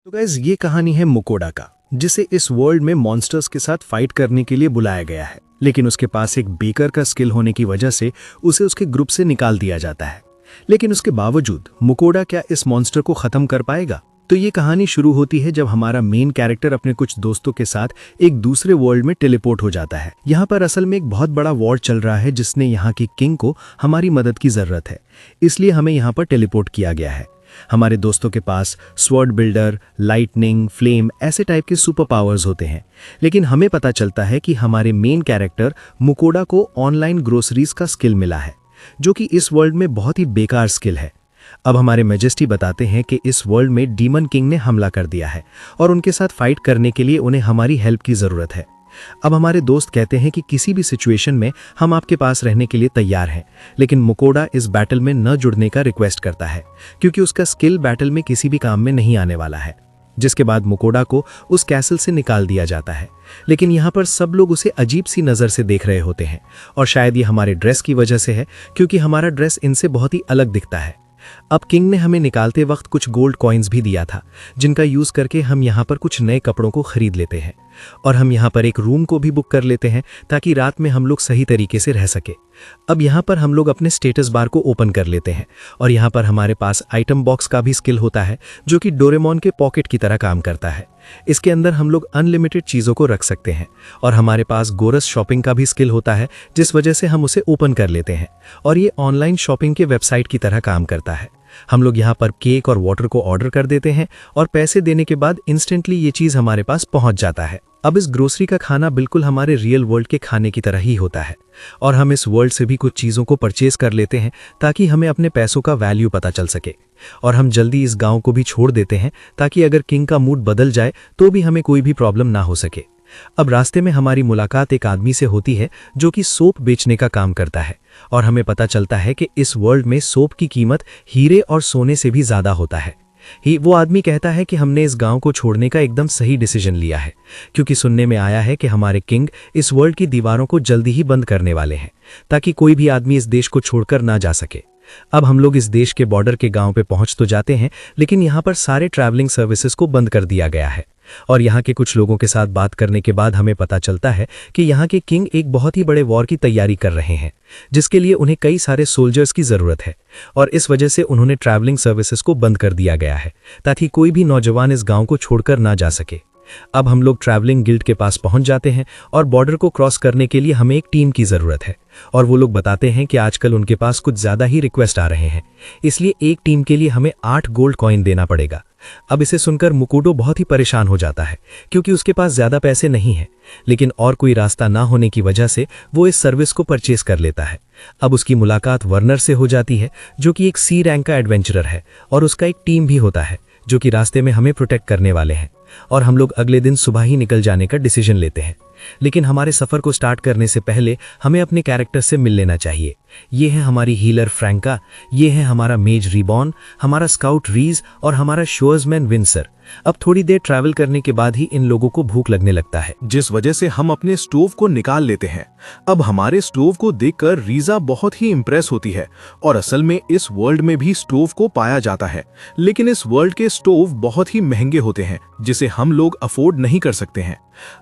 तो गाइज ये कहानी है मुकोडा का, जिसे इस वर्ल्ड में मॉन्स्टर्स के साथ फाइट करने के लिए बुलाया गया है। लेकिन उसके पास एक बेकर का स्किल होने की वजह से उसे उसके ग्रुप से निकाल दिया जाता है। लेकिन उसके बावजूद मुकोडा क्या इस मॉन्स्टर को खत्म कर पाएगा? तो ये कहानी शुरू होती है जब हमारा मेन कैरेक्टर अपने कुछ दोस्तों के साथ एक दूसरे वर्ल्ड में टेलीपोर्ट हो जाता है। यहाँ पर असल में एक बहुत बड़ा वॉर चल रहा है जिसने यहाँ की किंग को हमारी मदद की जरूरत है, इसलिए हमें यहाँ पर टेलीपोर्ट किया गया है। हमारे दोस्तों के पास स्वॉर्ड बिल्डर, लाइटनिंग, फ्लेम ऐसे टाइप के सुपर पावर्स होते हैं। लेकिन हमें पता चलता है कि हमारे मेन कैरेक्टर मुकोडा को ऑनलाइन ग्रोसरीज का स्किल मिला है, जो कि इस वर्ल्ड में बहुत ही बेकार स्किल है। अब हमारे मैजेस्टी बताते हैं कि इस वर्ल्ड में डीमन किंग ने हमला कर दिया है और उनके साथ फाइट करने के लिए उन्हें हमारी हेल्प की ज़रूरत है। अब हमारे दोस्त कहते हैं कि किसी भी सिचुएशन में हम आपके पास रहने के लिए तैयार हैं, लेकिन मुकोडा इस बैटल में न जुड़ने का रिक्वेस्ट करता है क्योंकि उसका स्किल बैटल में किसी भी काम में नहीं आने वाला है। जिसके बाद मुकोडा को उस कैसल से निकाल दिया जाता है। लेकिन यहाँ पर सब लोग उसे अजीब सी नज़र से देख रहे होते हैं और शायद ये हमारे ड्रेस की वजह से है, क्योंकि हमारा ड्रेस इनसे बहुत ही अलग दिखता है। अब किंग ने हमें निकालते वक्त कुछ गोल्ड कॉइन्स भी दिया था, जिनका यूज़ करके हम यहाँ पर कुछ नए कपड़ों को खरीद लेते हैं और हम यहाँ पर एक रूम को भी बुक कर लेते हैं ताकि रात में हम लोग सही तरीके से रह सके। अब यहाँ पर हम लोग अपने स्टेटस बार को ओपन कर लेते हैं और यहाँ पर हमारे पास आइटम बॉक्स का भी स्किल होता है, जो कि डोरेमोन के पॉकेट की तरह काम करता है। इसके अंदर हम लोग अनलिमिटेड चीज़ों को रख सकते हैं और हमारे पास गोरस शॉपिंग का भी स्किल होता है, जिस वजह से हम उसे ओपन कर लेते हैं और ये ऑनलाइन शॉपिंग के वेबसाइट की तरह काम करता है। हम लोग यहाँ पर केक और वाटर को ऑर्डर कर देते हैं और पैसे देने के बाद इंस्टेंटली ये चीज़ हमारे पास पहुँच जाता है। अब इस ग्रोसरी का खाना बिल्कुल हमारे रियल वर्ल्ड के खाने की तरह ही होता है और हम इस वर्ल्ड से भी कुछ चीज़ों को परचेज कर लेते हैं ताकि हमें अपने पैसों का वैल्यू पता चल सके। और हम जल्दी इस गांव को भी छोड़ देते हैं ताकि अगर किंग का मूड बदल जाए तो भी हमें कोई भी प्रॉब्लम ना हो सके। अब रास्ते में हमारी मुलाकात एक आदमी से होती है जो कि सोप बेचने का काम करता है और हमें पता चलता है कि इस वर्ल्ड में सोप की कीमत हीरे और सोने से भी ज़्यादा होता है। वो आदमी कहता है कि हमने इस गांव को छोड़ने का एकदम सही डिसीजन लिया है, क्योंकि सुनने में आया है कि हमारे किंग इस वर्ल्ड की दीवारों को जल्दी ही बंद करने वाले हैं ताकि कोई भी आदमी इस देश को छोड़कर ना जा सके। अब हम लोग इस देश के बॉर्डर के गांव पे पहुंच तो जाते हैं, लेकिन यहाँ पर सारे ट्रैवलिंग सर्विसेज को बंद कर दिया गया है और यहाँ के कुछ लोगों के साथ बात करने के बाद हमें पता चलता है कि यहाँ के किंग एक बहुत ही बड़े वॉर की तैयारी कर रहे हैं, जिसके लिए उन्हें कई सारे सोल्जर्स की ज़रूरत है और इस वजह से उन्होंने ट्रैवलिंग सर्विसेज को बंद कर दिया गया है ताकि कोई भी नौजवान इस गाँव को छोड़कर ना जा सके। अब हम लोग ट्रैवलिंग गिल्ड के पास पहुंच जाते हैं और बॉर्डर को क्रॉस करने के लिए हमें एक टीम की ज़रूरत है और वो लोग बताते हैं कि आजकल उनके पास कुछ ज़्यादा ही रिक्वेस्ट आ रहे हैं, इसलिए एक टीम के लिए हमें 8 गोल्ड कॉइन देना पड़ेगा। अब इसे सुनकर मुकुटो बहुत ही परेशान हो जाता है क्योंकि उसके पास ज़्यादा पैसे नहीं हैं, लेकिन और कोई रास्ता ना होने की वजह से वो इस सर्विस को परचेस कर लेता है। अब उसकी मुलाकात वर्नर से हो जाती है, जो कि एक सी रैंक का एडवेंचरर है और उसका एक टीम भी होता है जो कि रास्ते में हमें प्रोटेक्ट करने वाले हैं और हम लोग अगले दिन सुबह ही निकल जाने का डिसीजन लेते हैं। लेकिन हमारे सफ़र को स्टार्ट करने से पहले हमें अपने कैरेक्टर से मिल लेना चाहिए। ये है हमारी हीलर फ्रैंका, ये है हमारा मेज रिबॉन, हमारा स्काउट रीज और हमारा शोर्समैन विंसर। अब थोड़ी देर ट्रैवल करने के बाद ही इन लोगों को भूख लगने लगता है, जिस वजह से हम अपने स्टोव को निकाल लेते हैं। अब हमारे स्टोव को देखकर रीजा बहुत ही इम्प्रेस होती है और असल में इस वर्ल्ड में भी स्टोव को पाया जाता है, लेकिन इस वर्ल्ड के स्टोव बहुत ही महंगे होते हैं जिसे हम लोग अफोर्ड नहीं कर सकते हैं।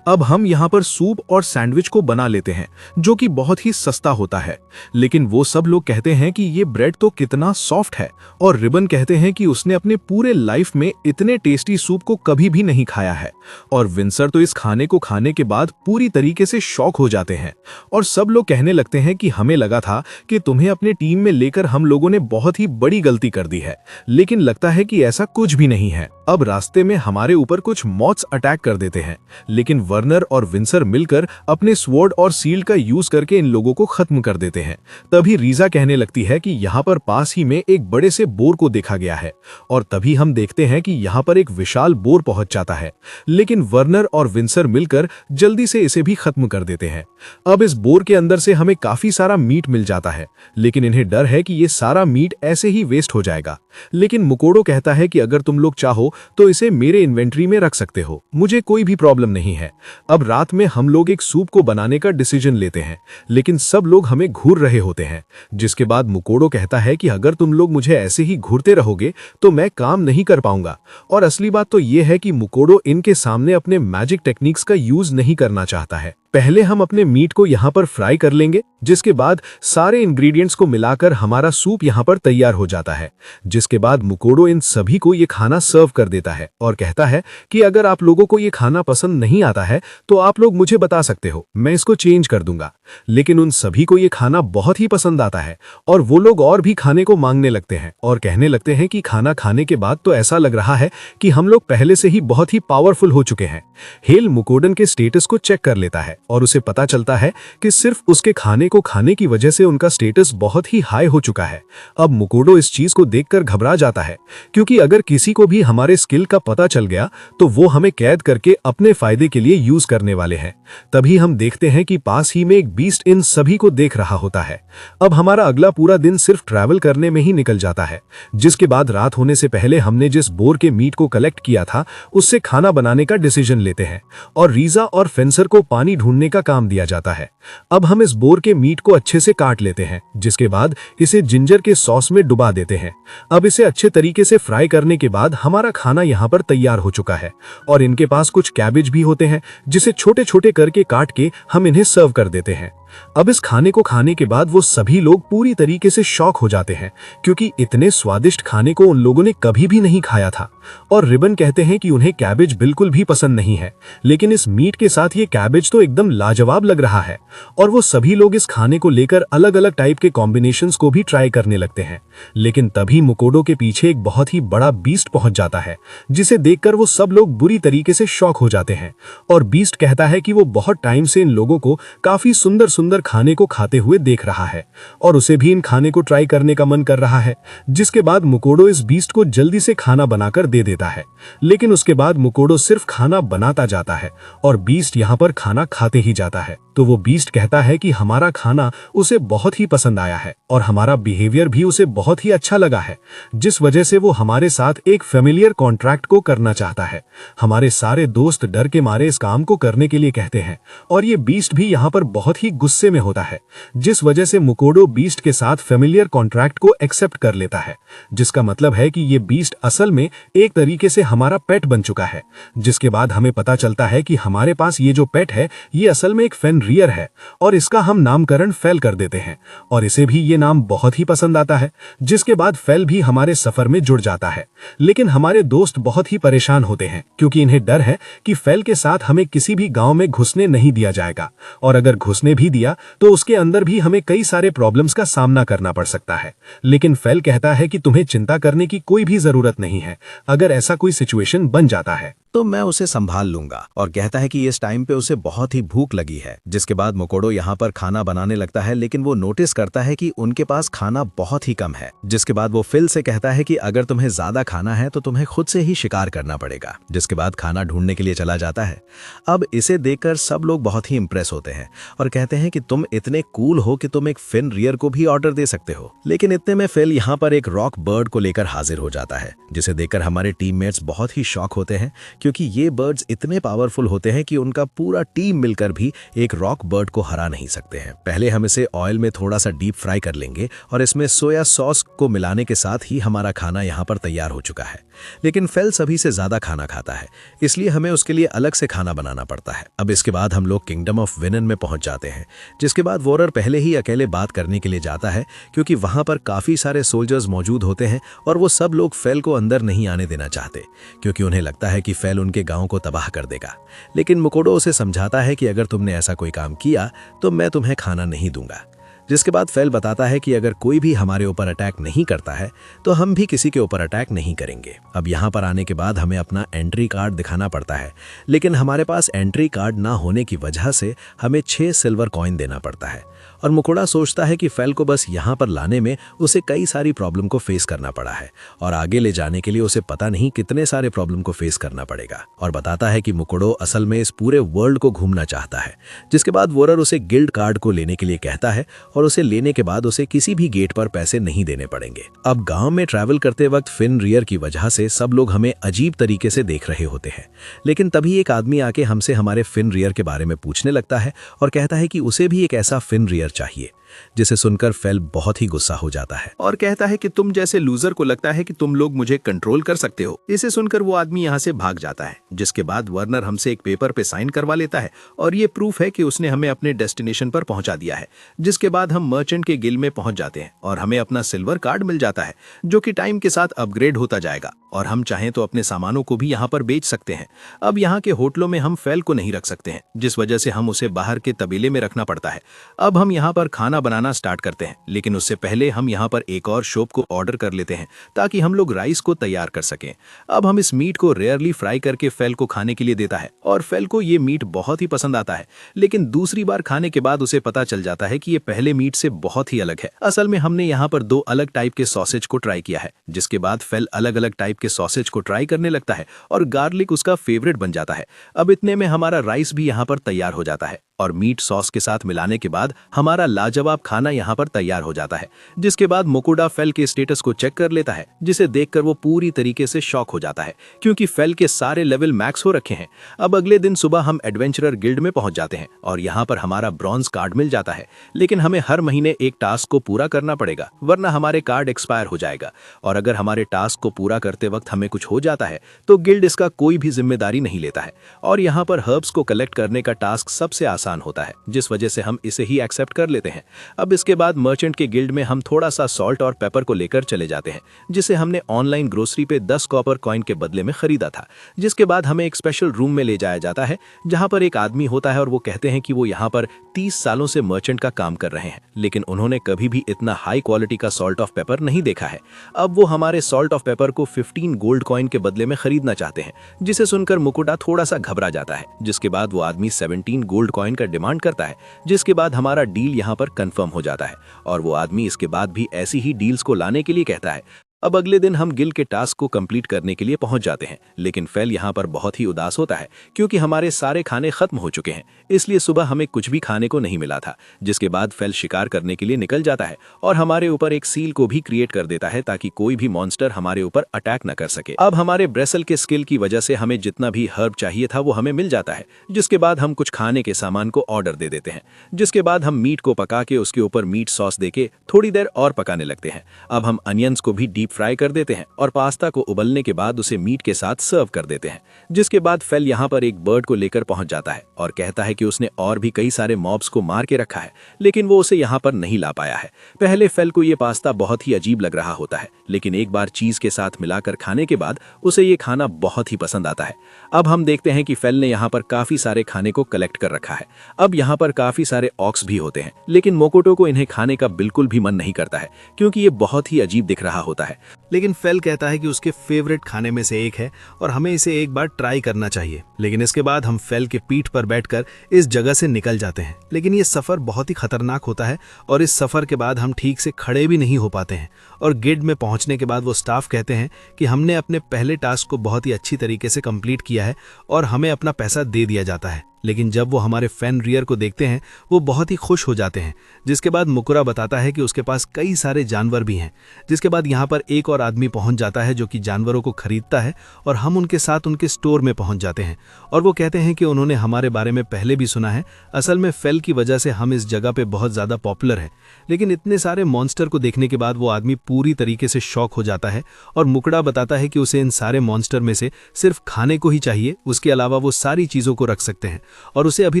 अब हम यहाँ पर सूप और सैंडविच को बना लेते हैं जो कि बहुत ही सस्ता होता है, लेकिन वो सब लोग कहते हैं कि ये ब्रेड तो कितना सॉफ्ट है और रिबन कहते हैं कि उसने अपने पूरे लाइफ में इतने टेस्टी सूप को कभी भी नहीं खाया है और विंसर तो इस खाने को खाने के बाद पूरी तरीके से शॉक हो जाते हैं और सब लोग कहने लगते हैं कि हमें लगा था कि तुम्हें अपने टीम में लेकर हम लोगों ने बहुत ही बड़ी गलती कर दी है, लेकिन लगता है कि ऐसा कुछ भी नहीं है। अब रास्ते में हमारे ऊपर कुछ मॉथ्स अटैक कर देते हैं, लेकिन वर्नर और विंसर मिलकर अपने स्वॉर्ड और सील्ड का यूज करके इन लोगों को खत्म कर देते हैं। तभी रीजा कहने लगती है कि यहाँ पर पास ही में एक बड़े से बोर को देखा गया है और तभी हम देखते हैं कि यहाँ पर एक विशाल बोर पहुंच जाता है, लेकिन वर्नर और विंसर मिलकर जल्दी से इसे भी खत्म कर देते हैं। अब इस बोर के अंदर से हमें काफी सारा मीट मिल जाता है, लेकिन इन्हें डर है कि ये सारा मीट ऐसे ही वेस्ट हो जाएगा। लेकिन मुकोडो कहता है कि अगर तुम लोग चाहो तो इसे मेरे इन्वेंट्री में रख सकते हो, मुझे कोई भी प्रॉब्लम नहीं है। अब रात में हम लोग एक सूप को बनाने का डिसीजन लेते हैं, लेकिन सब लोग हमें घूर रहे होते हैं। जिसके बाद मुकोडो कहता है कि अगर तुम लोग मुझे ऐसे ही घूरते रहोगे तो मैं काम नहीं कर पाऊंगा। और असली बात तो यह है कि मुकोडो इनके सामने अपने मैजिक टेक्निक्स का यूज नहीं करना चाहता है। पहले हम अपने मीट को यहाँ पर फ्राई कर लेंगे, जिसके बाद सारे इंग्रेडिएंट्स को मिलाकर हमारा सूप यहाँ पर तैयार हो जाता है। जिसके बाद मुकोडो इन सभी को ये खाना सर्व कर देता है और कहता है कि अगर आप लोगों को ये खाना पसंद नहीं आता है तो आप लोग मुझे बता सकते हो, मैं इसको चेंज कर दूंगा। लेकिन उन सभी को ये खाना बहुत ही पसंद आता है और वो लोग और भी खाने को मांगने लगते हैं और कहने लगते हैं कि खाना खाने के बाद तो ऐसा लग रहा है कि हम लोग पहले से ही बहुत ही पावरफुल हो चुके हैं। हेल मुकोडन के स्टेटस को चेक कर लेता है और उसे पता चलता है कि सिर्फ उसके खाने को खाने की वजह से उनका स्टेटस बहुत ही हाई हो चुका है। अब मुकोडो इस चीज को देखकर घबरा जाता है, क्योंकि अगर किसी को भी हमारे स्किल का पता चल गया तो वो हमें कैद करके अपने फायदे के लिए यूज करने वाले हैं। तभी हम देखते हैं कि पास ही में एक बीस्ट इन सभी को देख रहा होता है। अब हमारा अगला पूरा दिन सिर्फ ट्रैवल करने में ही निकल जाता है। जिसके बाद रात होने से पहले हमने जिस बोर के मीट को कलेक्ट किया था उससे खाना बनाने का डिसीजन लेते हैं और रीजा और फेंसर को पानी ढूंढने का काम दिया जाता है। अब हम इस बोर के मीट को अच्छे से काट लेते हैं, जिसके बाद इसे जिंजर के सॉस में डुबा देते हैं। अब इसे अच्छे तरीके से फ्राई करने के बाद हमारा खाना यहाँ पर तैयार हो चुका है और इनके पास कुछ कैबेज भी होते हैं, जिसे छोटे छोटे करके काट के हम इन्हें सर्व कर देते हैं। अब इस खाने को खाने के बाद वो सभी लोग पूरी तरीके से शॉक हो जाते हैं, क्योंकि इतने स्वादिष्ट खाने को उन लोगों ने कभी भी नहीं खाया था। और रिबन कहते हैं कि उन्हें कैबेज बिल्कुल भी पसंद नहीं है, लेकिन इस मीट के साथ ये कैबेज तो एकदम लाजवाब लग रहा है। और वो सभी लोग इस खाने को लेकर अलग अलग टाइप के कॉम्बिनेशंस को भी ट्राई करने लगते हैं। लेकिन तभी मुकोडो के पीछे एक बहुत ही बड़ा बीस्ट पहुंच जाता है, जिसे देखकर वो सब लोग बुरी तरीके से शॉक हो जाते हैं। और बीस्ट कहता है कि वो बहुत टाइम से इन लोगों को काफी सुंदर सुंदर खाने को खाते हुए देख रहा है और उसे भी इन खाने को ट्राई करने का मन कर रहा है। जिसके बाद मुकोडो इस बीस्ट को जल्दी से खाना बनाकर दे देता है। लेकिन उसके बाद मुकोडो सिर्फ खाना बनाता जाता है और बीस्ट यहाँ पर खाना खाते ही जाता है। तो वो बीस्ट कहता है कि हमारा खाना उसे बहुत ही पसंद आया है और हमारा बिहेवियर भी उसे बहुत ही अच्छा लगा है, जिस वजह से वो हमारे साथ एक फेमिलियर कॉन्ट्रैक्ट को करना चाहता है। हमारे सारे दोस्त डर के मारे इस काम को करने के लिए कहते हैं और ये बीस्ट भी यहाँ पर बहुत ही गुस्से में होता है, जिस वजह से मुकोडो बीस्ट के साथ फेमिलियर कॉन्ट्रैक्ट को एक्सेप्ट कर लेता है। जिसका मतलब है कि ये बीस्ट असल में एक तरीके से हमारा पेट बन चुका है। जिसके बाद हमें पता चलता है कि हमारे पास ये जो पेट है ये असल में एक फेनरियर है और इसका हम नामकरण फेल कर देते हैं और इसे भी ये नाम बहुत ही पसंद आता है। जिसके बाद फेल भी हमारे सफर में जुड़ जाता है। लेकिन हमारे दोस्त बहुत ही परेशान होते हैं, क्योंकि इन्हें डर है कि फेल के साथ हमें किसी भी गांव में घुसने नहीं दिया जाएगा और अगर घुसने भी दिया तो उसके अंदर भी हमें कई सारे प्रॉब्लम्स का सामना करना पड़ सकता है। लेकिन फेल कहता है कि तुम्हें चिंता करने की कोई भी जरूरत नहीं है, अगर ऐसा कोई सिचुएशन बन जाता है तो मैं उसे संभाल लूंगा। और कहता है कि इस टाइम पे उसे बहुत ही भूख लगी है। जिसके बाद मुकोडो यहाँ पर खाना बनाने लगता है, लेकिन वो नोटिस करता है कि उनके पास खाना बहुत ही कम है। जिसके बाद वो फिल से कहता है कि अगर तुम्हें ज्यादा खाना है तो तुम्हें खुद से ही शिकार करना पड़ेगा। जिसके बाद खाना ढूंढने के लिए चला जाता है। अब इसे देखकर सब लोग बहुत ही इंप्रेस होते हैं और कहते हैं कि तुम इतने कूल हो कि तुम एक फिन रियर को भी ऑर्डर दे सकते हो। लेकिन इतने में फिल यहाँ पर एक रॉक बर्ड को लेकर हाजिर हो जाता है, जिसे देखकर हमारे टीममेट्स बहुत ही शॉक होते हैं, क्योंकि ये बर्ड्स इतने पावरफुल होते हैं कि उनका पूरा टीम मिलकर भी एक रॉक बर्ड को हरा नहीं सकते हैं। पहले हम इसे ऑयल में थोड़ा सा डीप फ्राई कर लेंगे और इसमें सोया सॉस को मिलाने के साथ ही हमारा खाना यहाँ पर तैयार हो चुका है। लेकिन फेल सभी से ज्यादा खाना खाता है, इसलिए हमें उसके लिए अलग से खाना बनाना पड़ता है। अब इसके बाद हम लोग किंगडम ऑफ विनन में पहुंच जाते हैं। जिसके बाद वॉरर पहले ही अकेले बात करने के लिए जाता है, क्योंकि वहां पर काफी सारे सोल्जर्स मौजूद होते हैं और वो सब लोग फेल को अंदर नहीं आने देना चाहते, क्योंकि उन्हें लगता है कि फेल उनके गांव को तबाह कर देगा। लेकिन मुकोडो उसे समझाता है कि अगर तुमने ऐसा कोई काम किया तो मैं तुम्हें खाना नहीं दूंगा। जिसके बाद फेल बताता है कि अगर कोई भी हमारे ऊपर अटैक नहीं करता है तो हम भी किसी के ऊपर अटैक नहीं करेंगे। अब यहाँ पर आने के बाद हमें अपना एंट्री कार्ड दिखाना पड़ता है, लेकिन हमारे पास एंट्री कार्ड ना होने की वजह से हमें 6 सिल्वर कॉइन देना पड़ता है। और मुकुड़ा सोचता है कि फेल को बस यहाँ पर लाने में उसे कई सारी प्रॉब्लम को फेस करना पड़ा है और आगे ले जाने के लिए उसे पता नहीं कितने सारे प्रॉब्लम को फेस करना पड़ेगा, और बताता है कि मुकुड़ो असल में इस पूरे वर्ल्ड को घूमना चाहता है। जिसके बाद वोरर उसे गिल्ड कार्ड को लेने के लिए कहता है और उसे लेने के बाद उसे किसी भी गेट पर पैसे नहीं देने पड़ेंगे। अब गांव में ट्रैवल करते वक्त फेनरियर की वजह से सब लोग हमें अजीब तरीके से देख रहे होते हैं, लेकिन तभी एक आदमी आके हमसे हमारे फेनरियर के बारे में पूछने लगता है और कहता है कि उसे भी एक ऐसा फेनरियर चाहिए। जिसे सुनकर फेल बहुत ही गुस्सा हो जाता है और कहता है कि तुम जैसे लूजर को लगता है कि तुम लोग मुझे कंट्रोल कर सकते हो। इसे सुनकर वो आदमी यहाँ से भाग जाता है, जिसके बाद वर्नर हमसे एक पेपर पे साइन करवा लेता है और ये प्रूफ है कि उसने हमें अपने डेस्टिनेशन पर पहुंचा दिया है। जिसके बाद हम मर्चेंट के गिल्ड में पहुंच जाते हैं और हमें अपना सिल्वर कार्ड मिल जाता है, जो कि टाइम के साथ अपग्रेड होता जाएगा और हम चाहें तो अपने सामानों को भी यहाँ पर बेच सकते हैं। अब यहाँ के होटलों में हम फेल को नहीं रख सकते हैं, जिस वजह से हम उसे बाहर के तबेले में रखना पड़ता है। अब हम यहाँ पर खाना बनाना स्टार्ट करते हैं, लेकिन उससे पहले हम यहाँ पर एक और शॉप को ऑर्डर कर लेते हैं ताकि हम लोग राइस को तैयार कर सकें। अब हम इस मीट को रेयरली फ्राई करके फेल को खाने के लिए देता है और फेल को ये मीट बहुत ही पसंद आता है, लेकिन दूसरी बार खाने के बाद उसे पता चल जाता है कि ये पहले मीट से बहुत ही अलग है। असल में हमने यहाँ पर 2 अलग टाइप के सॉसेज को ट्राई किया है। जिसके बाद फेल अलग अलग टाइप के सॉसेज को ट्राई करने लगता है और गार्लिक उसका फेवरेट बन जाता है। अब इतने में हमारा राइस भी यहाँ पर तैयार हो जाता है और मीट सॉस के साथ मिलाने के बाद हमारा लाजवाब खाना यहाँ पर तैयार हो जाता है। जिसके बाद मुकुड़ा फेल के स्टेटस को चेक कर लेता है, जिसे देखकर वो पूरी तरीके से शॉक हो जाता है क्योंकि फेल के सारे लेवल मैक्स हो रखे हैं। अब अगले दिन सुबह हम एडवेंचरर गिल्ड में पहुंच जाते हैं और यहाँ पर हमारा ब्रॉन्ज कार्ड मिल जाता है, लेकिन हमें हर महीने एक टास्क को पूरा करना पड़ेगा वरना हमारे कार्ड एक्सपायर हो जाएगा। और अगर हमारे टास्क को पूरा करते वक्त हमें कुछ हो जाता है तो गिल्ड इसका कोई भी जिम्मेदारी नहीं लेता है और यहाँ पर हर्ब्स को कलेक्ट करने का टास्क सबसे आसान होता है, जिस वजह से हम इसे ही एक्सेप्ट कर लेते हैं। अब इसके बाद मर्चेंट के गिल्ड में हम थोड़ा सा सॉल्ट और पेपर को लेकर चले जाते हैं, जिसे हमने ऑनलाइन ग्रोसरी पे 10 कॉपर कॉइन के बदले में खरीदा था। जिसके बाद हमें एक स्पेशल रूम में ले जाया जाता है जहां पर एक आदमी होता है और वो कहते हैं कि वो यहाँ पर 30 सालों से मर्चेंट का काम कर रहे हैं, लेकिन उन्होंने कभी भी इतना हाई क्वालिटी का सॉल्ट ऑफ पेपर नहीं देखा है। अब वो हमारे सॉल्ट ऑफ पेपर को 15 गोल्ड कॉइन के बदले में खरीदना चाहते हैं, जिसे सुनकर मुकुटा थोड़ा सा घबरा जाता है। जिसके बाद वो आदमी 17 गोल्ड कॉइन का डिमांड करता है, जिसके बाद हमारा डील यहाँ पर कंफर्म हो जाता है और वो आदमी इसके बाद भी ऐसी ही डील्स को लाने के लिए कहता है। अब अगले दिन हम गिल्ड के टास्क को कंप्लीट करने के लिए पहुंच जाते हैं, लेकिन फेल यहाँ पर बहुत ही उदास होता है क्योंकि हमारे सारे खाने खत्म हो चुके हैं, इसलिए सुबह हमें कुछ भी खाने को नहीं मिला था। जिसके बाद फेल शिकार करने के लिए निकल जाता है और हमारे ऊपर एक सील को भी क्रिएट कर देता है ताकि कोई भी मॉन्स्टर हमारे ऊपर अटैक न कर सके। अब हमारे ब्रेसल के स्किल की वजह से हमें जितना भी हर्ब चाहिए था वो हमें मिल जाता है। जिसके बाद हम कुछ खाने के सामान को ऑर्डर दे देते हैं, जिसके बाद हम मीट को पका के उसके ऊपर मीट सॉस देके थोड़ी देर और पकाने लगते हैं। अब हम अनियंस को भी डीप फ्राई कर देते हैं और पास्ता को उबलने के बाद उसे मीट के साथ सर्व कर देते हैं। जिसके बाद फेल यहाँ पर एक बर्ड को लेकर पहुंच जाता है और कहता है कि उसने और भी कई सारे मॉब्स को मार के रखा है, लेकिन वो उसे यहाँ पर नहीं ला पाया है। पहले फेल को ये पास्ता बहुत ही अजीब लग रहा होता है, लेकिन एक बार चीज के साथ मिलाकर खाने के बाद उसे ये खाना बहुत ही पसंद आता है। अब हम देखते हैं कि फेल ने यहाँ पर काफी सारे खाने को कलेक्ट कर रखा है। अब यहाँ पर काफी सारे ऑक्स भी होते हैं, लेकिन मोकोटो को इन्हें खाने का बिल्कुल भी मन नहीं करता है क्योंकि ये बहुत ही अजीब दिख रहा होता है। लेकिन फेल कहता है कि उसके फेवरेट खाने में से एक है और हमें इसे एक बार ट्राई करना चाहिए। लेकिन इसके बाद हम फेल के पीठ पर बैठकर इस जगह से निकल जाते हैं, लेकिन ये सफ़र बहुत ही खतरनाक होता है और इस सफ़र के बाद हम ठीक से खड़े भी नहीं हो पाते हैं। और गिल्ड में पहुंचने के बाद वो स्टाफ कहते हैं कि हमने अपने पहले टास्क को बहुत ही अच्छी तरीके से कंप्लीट किया है और हमें अपना पैसा दे दिया जाता है। लेकिन जब वो हमारे फेनरियर को देखते हैं वो बहुत ही खुश हो जाते हैं। जिसके बाद मुकुरा बताता है कि उसके पास कई सारे जानवर भी हैं। जिसके बाद यहाँ पर एक और आदमी पहुँच जाता है जो कि जानवरों को खरीदता है और हम उनके साथ उनके स्टोर में पहुँच जाते हैं और वो कहते हैं कि उन्होंने हमारे बारे में पहले भी सुना है। असल में फेल की वजह से हम इस जगह पे बहुत ज़्यादा पॉपुलर है। लेकिन इतने सारे मॉन्स्टर को देखने के बाद वो आदमी पूरी तरीके से शॉक हो जाता है और मुकुड़ा बताता है कि उसे इन सारे मॉन्स्टर में से सिर्फ खाने को ही चाहिए, उसके अलावा वो सारी चीज़ों को रख सकते हैं और उसे अभी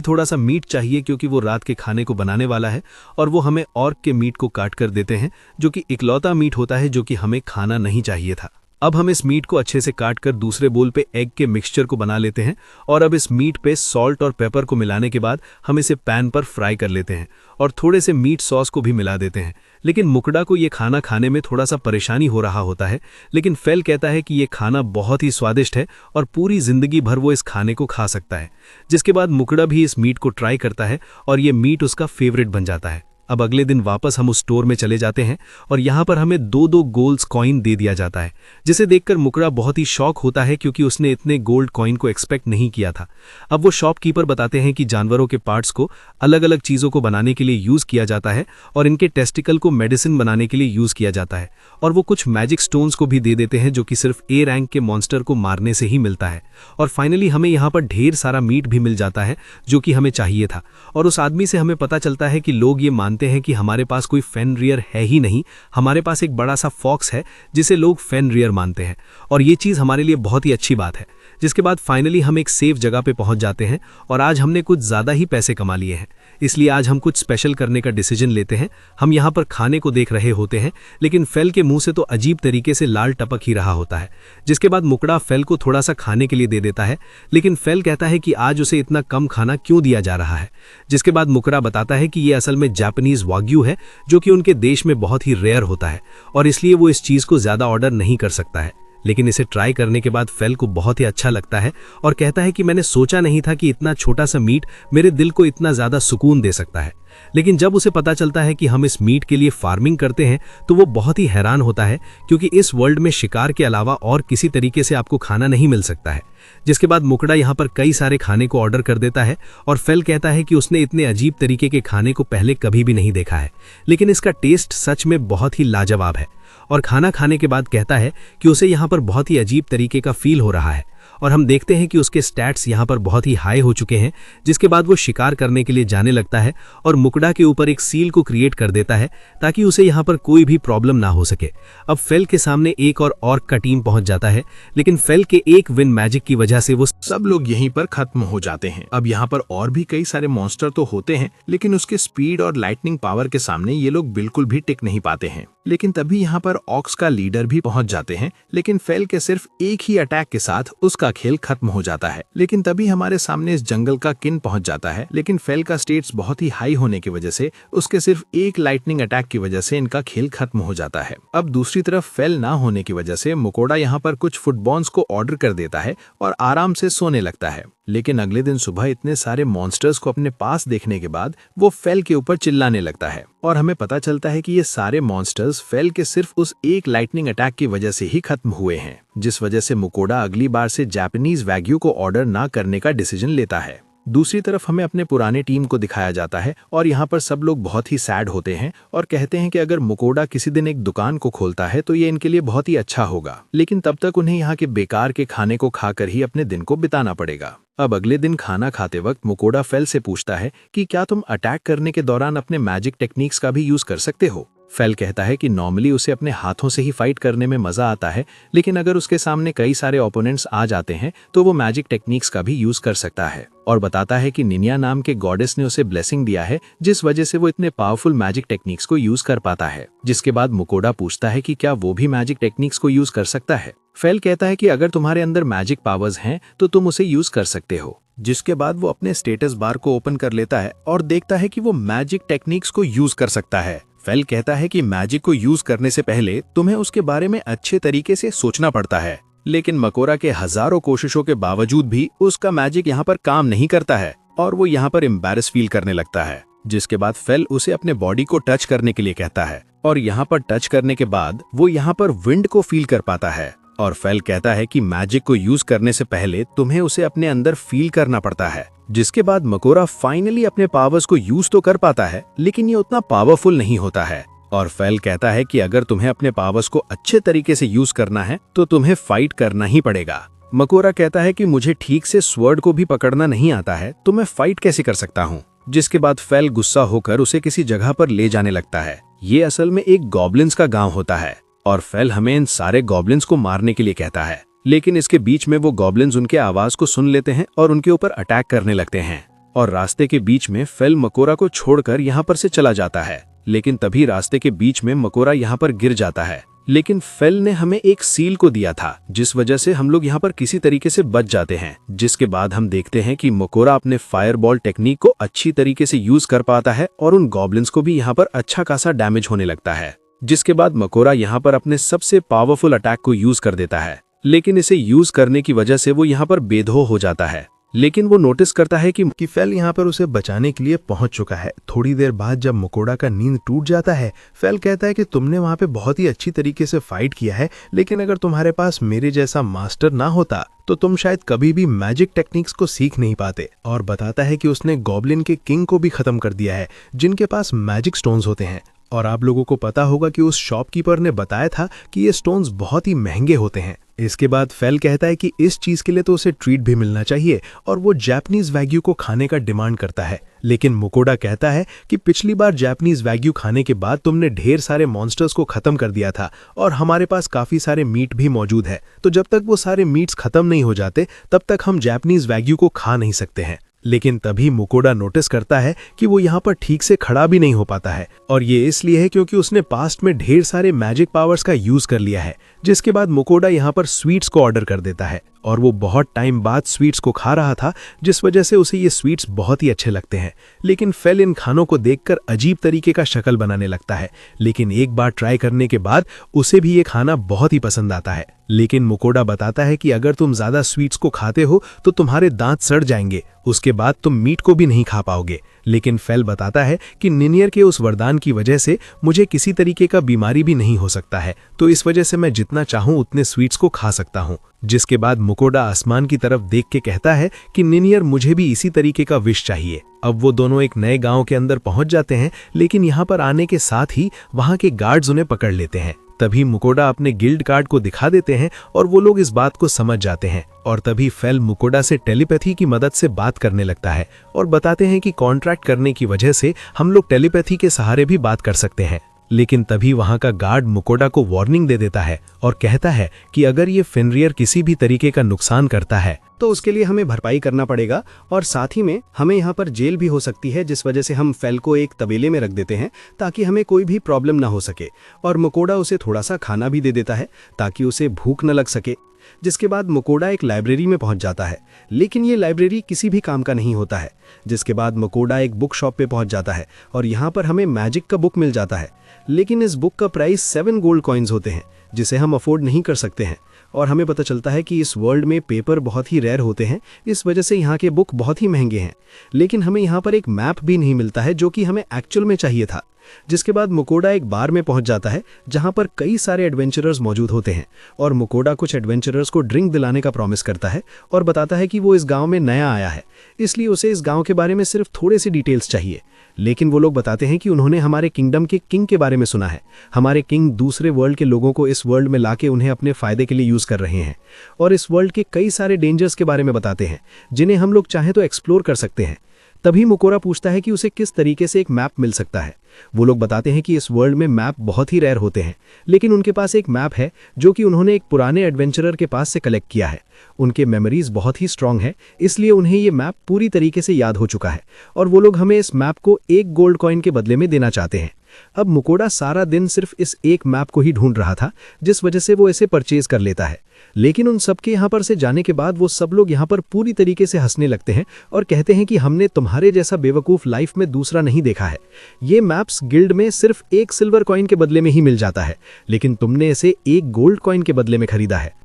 थोड़ा सा मीट चाहिए क्योंकि वो रात के खाने को बनाने वाला है। और वो हमें ऑर्क के मीट को काट कर देते हैं जो कि इकलौता मीट होता है जो कि हमें खाना नहीं चाहिए था। अब हम इस मीट को अच्छे से काट कर दूसरे बोल पे एग के मिक्सचर को बना लेते हैं और अब इस मीट पे सॉल्ट और पेपर को मिलाने के बाद हम इसे पैन पर फ्राई कर लेते हैं और थोड़े से मीट सॉस को भी मिला देते हैं। लेकिन मुकुड़ा को ये खाना खाने में थोड़ा सा परेशानी हो रहा होता है, लेकिन फेल कहता है कि ये खाना बहुत ही स्वादिष्ट है और पूरी जिंदगी भर वो इस खाने को खा सकता है। जिसके बाद मुकुड़ा भी इस मीट को ट्राई करता है और ये मीट उसका फेवरेट बन जाता है। अब अगले दिन वापस हम उस स्टोर में चले जाते हैं और यहाँ पर हमें 2-2 गोल्ड्स कॉइन दे दिया जाता है, जिसे देखकर मुकड़ा बहुत ही शॉक होता है क्योंकि उसने इतने गोल्ड कॉइन को एक्सपेक्ट नहीं किया था। अब वो शॉपकीपर बताते हैं कि जानवरों के पार्ट्स को अलग अलग चीज़ों को बनाने के लिए यूज़ किया जाता है और इनके टेस्टिकल को मेडिसिन बनाने के लिए यूज़ किया जाता है, और वो कुछ मैजिक स्टोन्स को भी दे देते हैं जो कि सिर्फ ए रैंक के मॉन्स्टर को मारने से ही मिलता है। और फाइनली हमें यहाँ पर ढेर सारा मीट भी मिल जाता है जो कि हमें चाहिए था, और उस आदमी से हमें पता चलता है कि लोग ये मानते हैं कि हमारे पास कोई फेनरियर है ही नहीं, हमारे पास एक बड़ा सा फॉक्स है जिसे लोग फेनरियर मानते हैं, और ये चीज़ हमारे लिए बहुत ही अच्छी बात है। जिसके बाद फाइनली हम एक सेफ जगह पे पहुंच जाते हैं और आज हमने कुछ ज़्यादा ही पैसे कमा लिए हैं, इसलिए आज हम कुछ स्पेशल करने का डिसीजन लेते हैं। हम यहाँ पर खाने को देख रहे होते हैं, लेकिन फेल के मुंह से तो अजीब तरीके से लाल टपक ही रहा होता है। जिसके बाद मुकड़ा फेल को थोड़ा सा खाने के लिए दे देता है, लेकिन फेल कहता है कि आज उसे इतना कम खाना क्यों दिया जा रहा है। जिसके बाद मुकड़ा बताता है कि ये असल में जापानीज वाग्यू है जो कि उनके देश में बहुत ही रेयर होता है, और इसलिए वो इस चीज़ को ज़्यादा ऑर्डर नहीं कर सकता है। लेकिन इसे ट्राई करने के बाद फेल को बहुत ही अच्छा लगता है और कहता है कि मैंने सोचा नहीं था कि इतना छोटा सा मीट मेरे दिल को इतना ज़्यादा सुकून दे सकता है। लेकिन जब उसे पता चलता है कि हम इस मीट के लिए फार्मिंग करते हैं तो वो बहुत ही हैरान होता है, क्योंकि इस वर्ल्ड में शिकार के अलावा और किसी तरीके से आपको खाना नहीं मिल सकता है। जिसके बाद मुकड़ा यहाँ पर कई सारे खाने को ऑर्डर कर देता है और फेल कहता है कि उसने इतने अजीब तरीके के खाने को पहले कभी भी नहीं देखा है, लेकिन इसका टेस्ट सच में बहुत ही लाजवाब है। और खाना खाने के बाद कहता है कि उसे यहाँ पर बहुत ही अजीब तरीके का फील हो रहा है, और हम देखते हैं कि उसके स्टैट्स यहाँ पर बहुत ही हाई हो चुके हैं। जिसके बाद वो शिकार करने के लिए जाने लगता है और मुकड़ा के ऊपर एक सील को क्रिएट कर देता है ताकि उसे यहाँ पर कोई भी प्रॉब्लम ना हो सके। अब फेल के सामने एक और ऑर्क का टीम पहुंच जाता है, लेकिन फेल के एक विन मैजिक की वजह से वो सब लोग यहीं पर खत्म हो जाते हैं। अब यहाँ पर और भी कई सारे मॉन्स्टर तो होते हैं, लेकिन उसके स्पीड और लाइटनिंग पावर के सामने ये लोग बिल्कुल भी टिक नहीं पाते हैं। लेकिन तभी यहाँ पर ऑक्स का लीडर भी पहुंच जाते हैं, लेकिन फेल के सिर्फ एक ही अटैक के साथ उसका खेल खत्म हो जाता है। लेकिन तभी हमारे सामने इस जंगल का किन पहुंच जाता है, लेकिन फेल का स्टेट्स बहुत ही हाई होने की वजह से उसके सिर्फ एक लाइटनिंग अटैक की वजह से इनका खेल खत्म हो जाता है। अब दूसरी तरफ फेल ना होने की वजह से मुकोड़ा यहाँ पर कुछ फुटबॉल्स को ऑर्डर कर देता है और आराम से सोने लगता है। लेकिन अगले दिन सुबह इतने सारे मॉन्स्टर्स को अपने पास देखने के बाद वो फेल के ऊपर चिल्लाने लगता है, और हमें पता चलता है कि ये सारे मॉन्स्टर्स फेल के सिर्फ उस एक लाइटनिंग अटैक की वजह से ही खत्म हुए हैं, जिस वजह से मुकोड़ा अगली बार से जापानीज वैग्यू को ऑर्डर ना करने का डिसीजन लेता है। दूसरी तरफ हमें अपने पुराने टीम को दिखाया जाता है और यहाँ पर सब लोग बहुत ही सैड होते हैं और कहते हैं कि अगर मुकोड़ा किसी दिन एक दुकान को खोलता है तो ये इनके लिए बहुत ही अच्छा होगा, लेकिन तब तक उन्हें यहाँ के बेकार के खाने को खाकर ही अपने दिन को बिताना पड़ेगा। अब अगले दिन खाना खाते वक्त मुकोड़ा फेल से पूछता है कि क्या तुम अटैक करने के दौरान अपने मैजिक टेक्निक्स का भी यूज कर सकते हो। फेल कहता है कि नॉर्मली उसे अपने हाथों से ही फाइट करने में मजा आता है, लेकिन अगर उसके सामने कई सारे ओपोनेंट्स आ जाते हैं तो वो मैजिक टेक्निक्स का भी यूज कर सकता है, और बताता है कि निनिया नाम के गॉडेस ने उसे ब्लेसिंग दिया है जिस वजह से वो इतने पावरफुल मैजिक टेक्निक्स को यूज कर पाता है। जिसके बाद मुकोड़ा पूछता है कि क्या वो भी मैजिक टेक्निक्स को यूज कर सकता है। फेल कहता है कि अगर तुम्हारे अंदर मैजिक पावर्स हैं तो तुम उसे यूज कर सकते हो। जिसके बाद वो अपने स्टेटस बार को ओपन कर लेता है और देखता है कि वो मैजिक टेक्निक्स को यूज कर सकता है। फेल कहता है कि मैजिक को यूज करने से पहले तुम्हें उसके बारे में अच्छे तरीके से सोचना पड़ता है, लेकिन मकोड़ा के हजारों कोशिशों के बावजूद भी उसका मैजिक यहाँ पर काम नहीं करता है और वो यहाँ पर एम्बैरेस फील करने लगता है। जिसके बाद फेल उसे अपने बॉडी को टच करने के लिए कहता है, और यहाँ पर टच करने के बाद वो यहाँ पर विंड को फील कर पाता है। और फेल कहता है कि मैजिक को यूज करने से पहले तुम्हें उसे अपने अंदर फील करना पड़ता है। जिसके बाद मकोड़ा फाइनली अपने पावर्स को यूज तो कर पाता है, लेकिन ये उतना पावरफुल नहीं होता है। और फेल कहता है कि अगर तुम्हें अपने पावर्स को अच्छे तरीके से यूज करना है तो तुम्हें फाइट करना ही पड़ेगा। मकोड़ा कहता है कि मुझे ठीक से स्वर्ड को भी पकड़ना नहीं आता है तो मैं फाइट कैसे कर सकता हूँ। जिसके बाद फेल गुस्सा होकर उसे किसी जगह पर ले जाने लगता है। ये असल में एक गॉब्लिन्स का गाँव होता है और फेल हमें इन सारे गॉब्लिन्स को मारने के लिए कहता है, लेकिन इसके बीच में वो गॉब्लिन्स उनके आवाज को सुन लेते हैं और उनके ऊपर अटैक करने लगते हैं। और रास्ते के बीच में फेल मकोड़ा को छोड़कर यहाँ पर से चला जाता है, लेकिन तभी रास्ते के बीच में मकोड़ा यहाँ पर गिर जाता है। लेकिन फेल ने हमें एक सील को दिया था जिस वजह से हम लोग यहाँ पर किसी तरीके से बच जाते हैं। जिसके बाद हम देखते हैं कि मकोड़ा अपने फायरबॉल टेक्निक को अच्छी तरीके से यूज कर पाता है और उन गॉब्लिन्स को भी यहाँ पर अच्छा खासा डैमेज होने लगता है। जिसके बाद मकोड़ा यहाँ पर अपने सबसे पावरफुल अटैक को यूज कर देता है, लेकिन इसे यूज करने की वजह से वो यहाँ पर बेधो हो जाता है लेकिन वो नोटिस करता है कि फेल यहाँ पर उसे बचाने के लिए पहुंच चुका है। थोड़ी देर बाद जब मकोड़ा का नींद टूट जाता है, फेल कहता है कि तुमने वहां पे बहुत ही अच्छी तरीके से फाइट किया है, लेकिन अगर तुम्हारे पास मेरे जैसा मास्टर ना होता तो तुम शायद कभी भी मैजिक टेक्निक्स को सीख नहीं पाते। और बताता है कि उसने गॉब्लिन के किंग को भी खत्म कर दिया है, जिनके पास मैजिक स्टोन्स होते हैं। और आप लोगों को पता होगा कि उस शॉपकीपर ने बताया था कि ये स्टोन्स बहुत ही महंगे होते हैं। इसके बाद फेल कहता है कि इस चीज के लिए तो उसे ट्रीट भी मिलना चाहिए और वो जापानीज वैग्यू को खाने का डिमांड करता है। लेकिन मकोड़ा कहता है कि पिछली बार जापानीज वैग्यू खाने के बाद तुमने ढेर सारे मॉन्स्टर्स को खत्म कर दिया था और हमारे पास काफी सारे मीट भी मौजूद है, तो जब तक वो सारे मीट्स खत्म नहीं हो जाते तब तक हम जापानीज वैग्यू को खा नहीं सकते हैं। लेकिन तभी मकोड़ा नोटिस करता है कि वो यहाँ पर ठीक से खड़ा भी नहीं हो पाता है, और ये इसलिए है क्योंकि उसने पास्ट में ढेर सारे मैजिक पावर्स का यूज कर लिया है। जिसके बाद मकोड़ा यहाँ पर स्वीट्स को ऑर्डर कर देता है और वो बहुत टाइम बाद स्वीट्स को खा रहा था, जिस वजह से उसे ये स्वीट्स बहुत ही अच्छे लगते हैं। लेकिन फेल इन खानों को देखकर अजीब तरीके का शक्ल बनाने लगता है, लेकिन एक बार ट्राई करने के बाद उसे भी ये खाना बहुत ही पसंद आता है। लेकिन मकोड़ा बताता है कि अगर तुम ज्यादा स्वीट्स को खाते हो तो तुम्हारे दांत सड़ जाएंगे, उसके बाद तुम मीट को भी नहीं खा पाओगे। लेकिन फेल बताता है कि निनियर के उस वरदान की वजह से मुझे किसी तरीके का बीमारी भी नहीं हो सकता है, तो इस वजह से मैं जितना चाहूं उतने स्वीट्स को खा सकता हूं। जिसके बाद मकोड़ा आसमान की तरफ देख के कहता है कि निनियर मुझे भी इसी तरीके का विश चाहिए। अब वो दोनों एक नए गांव के अंदर पहुंच जाते हैं, लेकिन यहाँ पर आने के साथ ही वहां के गार्ड्स उन्हें पकड़ लेते हैं। तभी मकोड़ा अपने गिल्ड कार्ड को दिखा देते हैं और वो लोग इस बात को समझ जाते हैं, और तभी फेल मकोड़ा से टेलीपैथी की मदद से बात करने लगता है और बताते हैं कि कॉन्ट्रैक्ट करने की वजह से हम लोग टेलीपैथी के सहारे भी बात कर सकते हैं। लेकिन तभी वहां का गार्ड मकोड़ा को वार्निंग दे देता है और कहता है कि अगर ये फेनरियर किसी भी तरीके का नुकसान करता है तो उसके लिए हमें भरपाई करना पड़ेगा, और साथ ही में हमें यहाँ पर जेल भी हो सकती है, जिस वजह से हम फेल को एक तबेले में रख देते हैं ताकि हमें कोई भी प्रॉब्लम ना हो सके। और मकोड़ा उसे थोड़ा सा खाना भी दे देता है ताकि उसे भूख न लग सके। जिसके बाद मकोड़ा एक लाइब्रेरी में पहुंच जाता है, लेकिन ये लाइब्रेरी किसी भी काम का नहीं होता है। जिसके बाद मकोड़ा एक बुक शॉप पे पहुंच जाता है और यहाँ पर हमें मैजिक का बुक मिल जाता है, लेकिन इस बुक का प्राइस 7 गोल्ड कॉइन्स होते हैं, जिसे हम अफोर्ड नहीं कर सकते हैं। और हमें पता चलता है कि इस वर्ल्ड में पेपर बहुत ही रेयर होते हैं, इस वजह से यहाँ के बुक बहुत ही महंगे हैं। लेकिन हमें यहाँ पर एक मैप भी नहीं मिलता है जो कि हमें एक्चुअल में चाहिए था। जिसके बाद मकोड़ा एक बार में पहुंच जाता है जहां पर कई सारे एडवेंचरर्स मौजूद होते हैं, और मकोड़ा कुछ एडवेंचरर्स को ड्रिंक दिलाने का प्रॉमिस करता है और बताता है कि वो इस गांव में नया आया है, इसलिए उसे इस गांव के बारे में सिर्फ थोड़े से डिटेल्स चाहिए। लेकिन वो लोग बताते हैं कि उन्होंने हमारे किंगडम के किंग के बारे में सुना है। हमारे किंग दूसरे वर्ल्ड के लोगों को इस वर्ल्ड में लाके उन्हें अपने फायदे के लिए यूज कर रहे हैं, और इस वर्ल्ड के कई सारे डेंजर्स के बारे में बताते हैं जिन्हें हम लोग चाहें तो एक्सप्लोर कर सकते हैं। तभी मकोड़ा पूछता है कि उसे किस तरीके से एक मैप मिल सकता है। वो लोग बताते हैं कि इस वर्ल्ड में मैप बहुत ही रेयर होते हैं, लेकिन उनके पास एक मैप है जो कि उन्होंने एक पुराने एडवेंचरर के पास से कलेक्ट किया है। उनके मेमोरीज बहुत ही स्ट्रांग है, इसलिए उन्हें ये मैप पूरी तरीके से याद हो चुका है, और वो लोग हमें इस मैप को 1 गोल्ड कॉइन के बदले में देना चाहते हैं। अब मकोड़ा सारा दिन सिर्फ इस एक मैप को ही ढूंढ रहा था, जिस वजह से वो इसे परचेज कर लेता है। लेकिन उन सबके यहाँ पर से जाने के बाद वो सब लोग यहाँ पर पूरी तरीके से हंसने लगते हैं और कहते हैं कि हमने तुम्हारे जैसा बेवकूफ लाइफ में दूसरा नहीं देखा है। ये मैप्स गिल्ड में सिर्फ 1 सिल्वर कॉइन के बदले में ही मिल जाता है, लेकिन तुमने इसे 1 गोल्ड कॉइन के बदले में खरीदा है।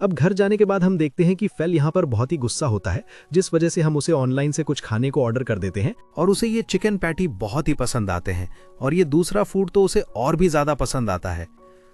अब घर जाने के बाद हम देखते हैं कि फेल यहाँ पर बहुत ही गुस्सा होता है, जिस वजह से हम उसे ऑनलाइन से कुछ खाने को ऑर्डर कर देते हैं, और उसे ये चिकन पैटी बहुत ही पसंद आते हैं, और ये दूसरा फूड तो उसे और भी ज्यादा पसंद आता है,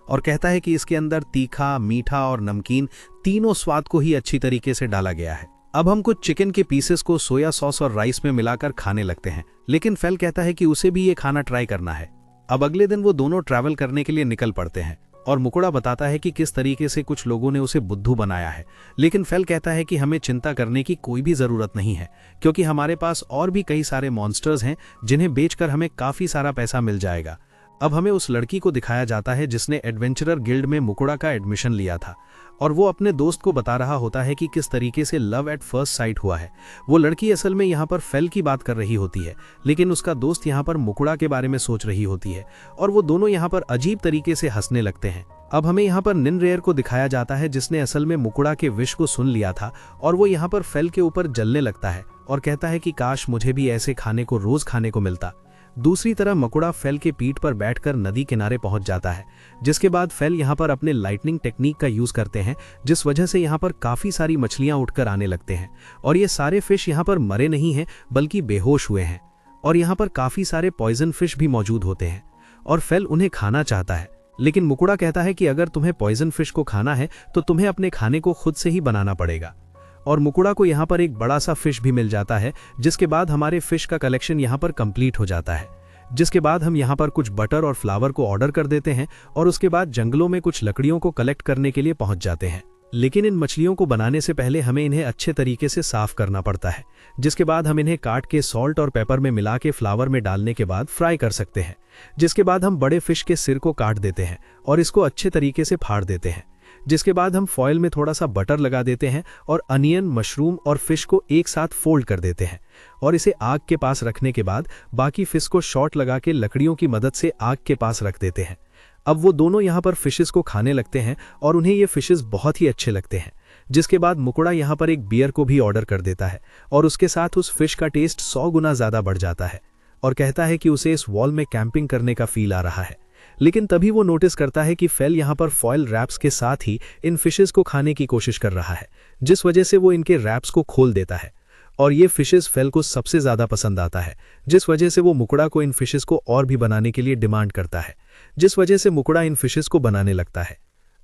और कहता है कि इसके अंदर तीखा, मीठा और नमकीन तीनों स्वाद को ही अच्छी तरीके से डाला गया है। अब हम कुछ चिकन के पीसेस को सोया सॉस और राइस में मिलाकर खाने लगते हैं, लेकिन फेल कहता है कि उसे भी ये खाना ट्राई करना है। अब अगले दिन वो दोनों ट्रैवल करने के लिए निकल पड़ते हैं, और मकोड़ा बताता है कि किस तरीके से कुछ लोगों ने उसे बुद्धू बनाया है। लेकिन फेल कहता है कि हमें चिंता करने की कोई भी जरूरत नहीं है, क्योंकि हमारे पास और भी कई सारे मॉन्स्टर्स हैं जिन्हें बेचकर हमें काफी सारा पैसा मिल जाएगा। अब हमें उस लड़की को दिखाया जाता है जिसने एडवेंचरर गिल्ड में मकोड़ा का एडमिशन लिया था, और वो अपने दोस्त को बता रहा होता है कि किस तरीके से लव एट फर्स्ट साइट हुआ है। वो लड़की असल में यहाँ पर फेल की बात कर रही होती है, लेकिन उसका दोस्त यहाँ पर मकोड़ा के बारे में सोच रही होती है, और वो दोनों यहाँ पर अजीब तरीके से हंसने लगते हैं। अब हमें यहाँ पर निनरेयर को दिखाया जाता है जिसने असल में मकोड़ा के विश को सुन लिया था, और वो यहाँ पर फेल के ऊपर जलने लगता है और कहता है कि काश मुझे भी ऐसे खाने को रोज खाने को मिलता। दूसरी तरफ मकुड़ा फेल के पीठ पर बैठकर नदी किनारे पहुंच जाता है, जिसके बाद फेल यहाँ पर अपने लाइटनिंग टेक्निक का यूज करते हैं, जिस वजह से यहाँ पर काफी सारी मछलियां उठकर आने लगते हैं। और ये सारे फिश यहाँ पर मरे नहीं हैं बल्कि बेहोश हुए हैं। और यहाँ पर काफी सारे पॉइजन फिश भी मौजूद होते हैं और फेल उन्हें खाना चाहता है, लेकिन मुकुड़ा कहता है कि अगर तुम्हें पॉइजन फिश को खाना है तो तुम्हें अपने खाने को खुद से ही बनाना पड़ेगा। और मुकुड़ा को यहाँ पर एक बड़ा सा फिश भी मिल जाता है, जिसके बाद हमारे फिश का कलेक्शन यहाँ पर कंप्लीट हो जाता है। जिसके बाद हम यहाँ पर कुछ बटर और फ्लावर को ऑर्डर कर देते हैं और उसके बाद जंगलों में कुछ लकड़ियों को कलेक्ट करने के लिए पहुंच जाते हैं। लेकिन इन मछलियों को बनाने से पहले हमें इन्हें अच्छे तरीके से साफ करना पड़ता है, जिसके बाद हम इन्हें काट के सॉल्ट और पेपर में मिला के फ्लावर में डालने के बाद फ्राई कर सकते हैं। जिसके बाद हम बड़े फिश के सिर को काट देते हैं और इसको अच्छे तरीके से फाड़ देते हैं। जिसके बाद हम फॉयल में थोड़ा सा बटर लगा देते हैं और अनियन, मशरूम और फिश को एक साथ फोल्ड कर देते हैं और इसे आग के पास रखने के बाद बाकी फिश को शॉर्ट लगा के लकड़ियों की मदद से आग के पास रख देते हैं। अब वो दोनों यहाँ पर फिशेस को खाने लगते हैं और उन्हें ये फिशेस बहुत ही अच्छे लगते हैं। जिसके बाद मुकुड़ा यहाँ पर एक बियर को भी ऑर्डर कर देता है और उसके साथ उस फिश का टेस्ट 100 गुना ज़्यादा बढ़ जाता है और कहता है कि उसे इस वॉल में कैंपिंग करने का फील आ रहा है। लेकिन तभी वो नोटिस करता है कि फेल यहाँ पर फॉयल रैप्स के साथ ही इन फिशेस को खाने की कोशिश कर रहा है, जिस वजह से वो इनके रैप्स को खोल देता है और ये फिशेस फेल को सबसे ज़्यादा पसंद आता है, जिस वजह से वो मुकुड़ा को इन फिशेस को और भी बनाने के लिए डिमांड करता है, जिस वजह से मुकुड़ा इन फिशेस को बनाने लगता है।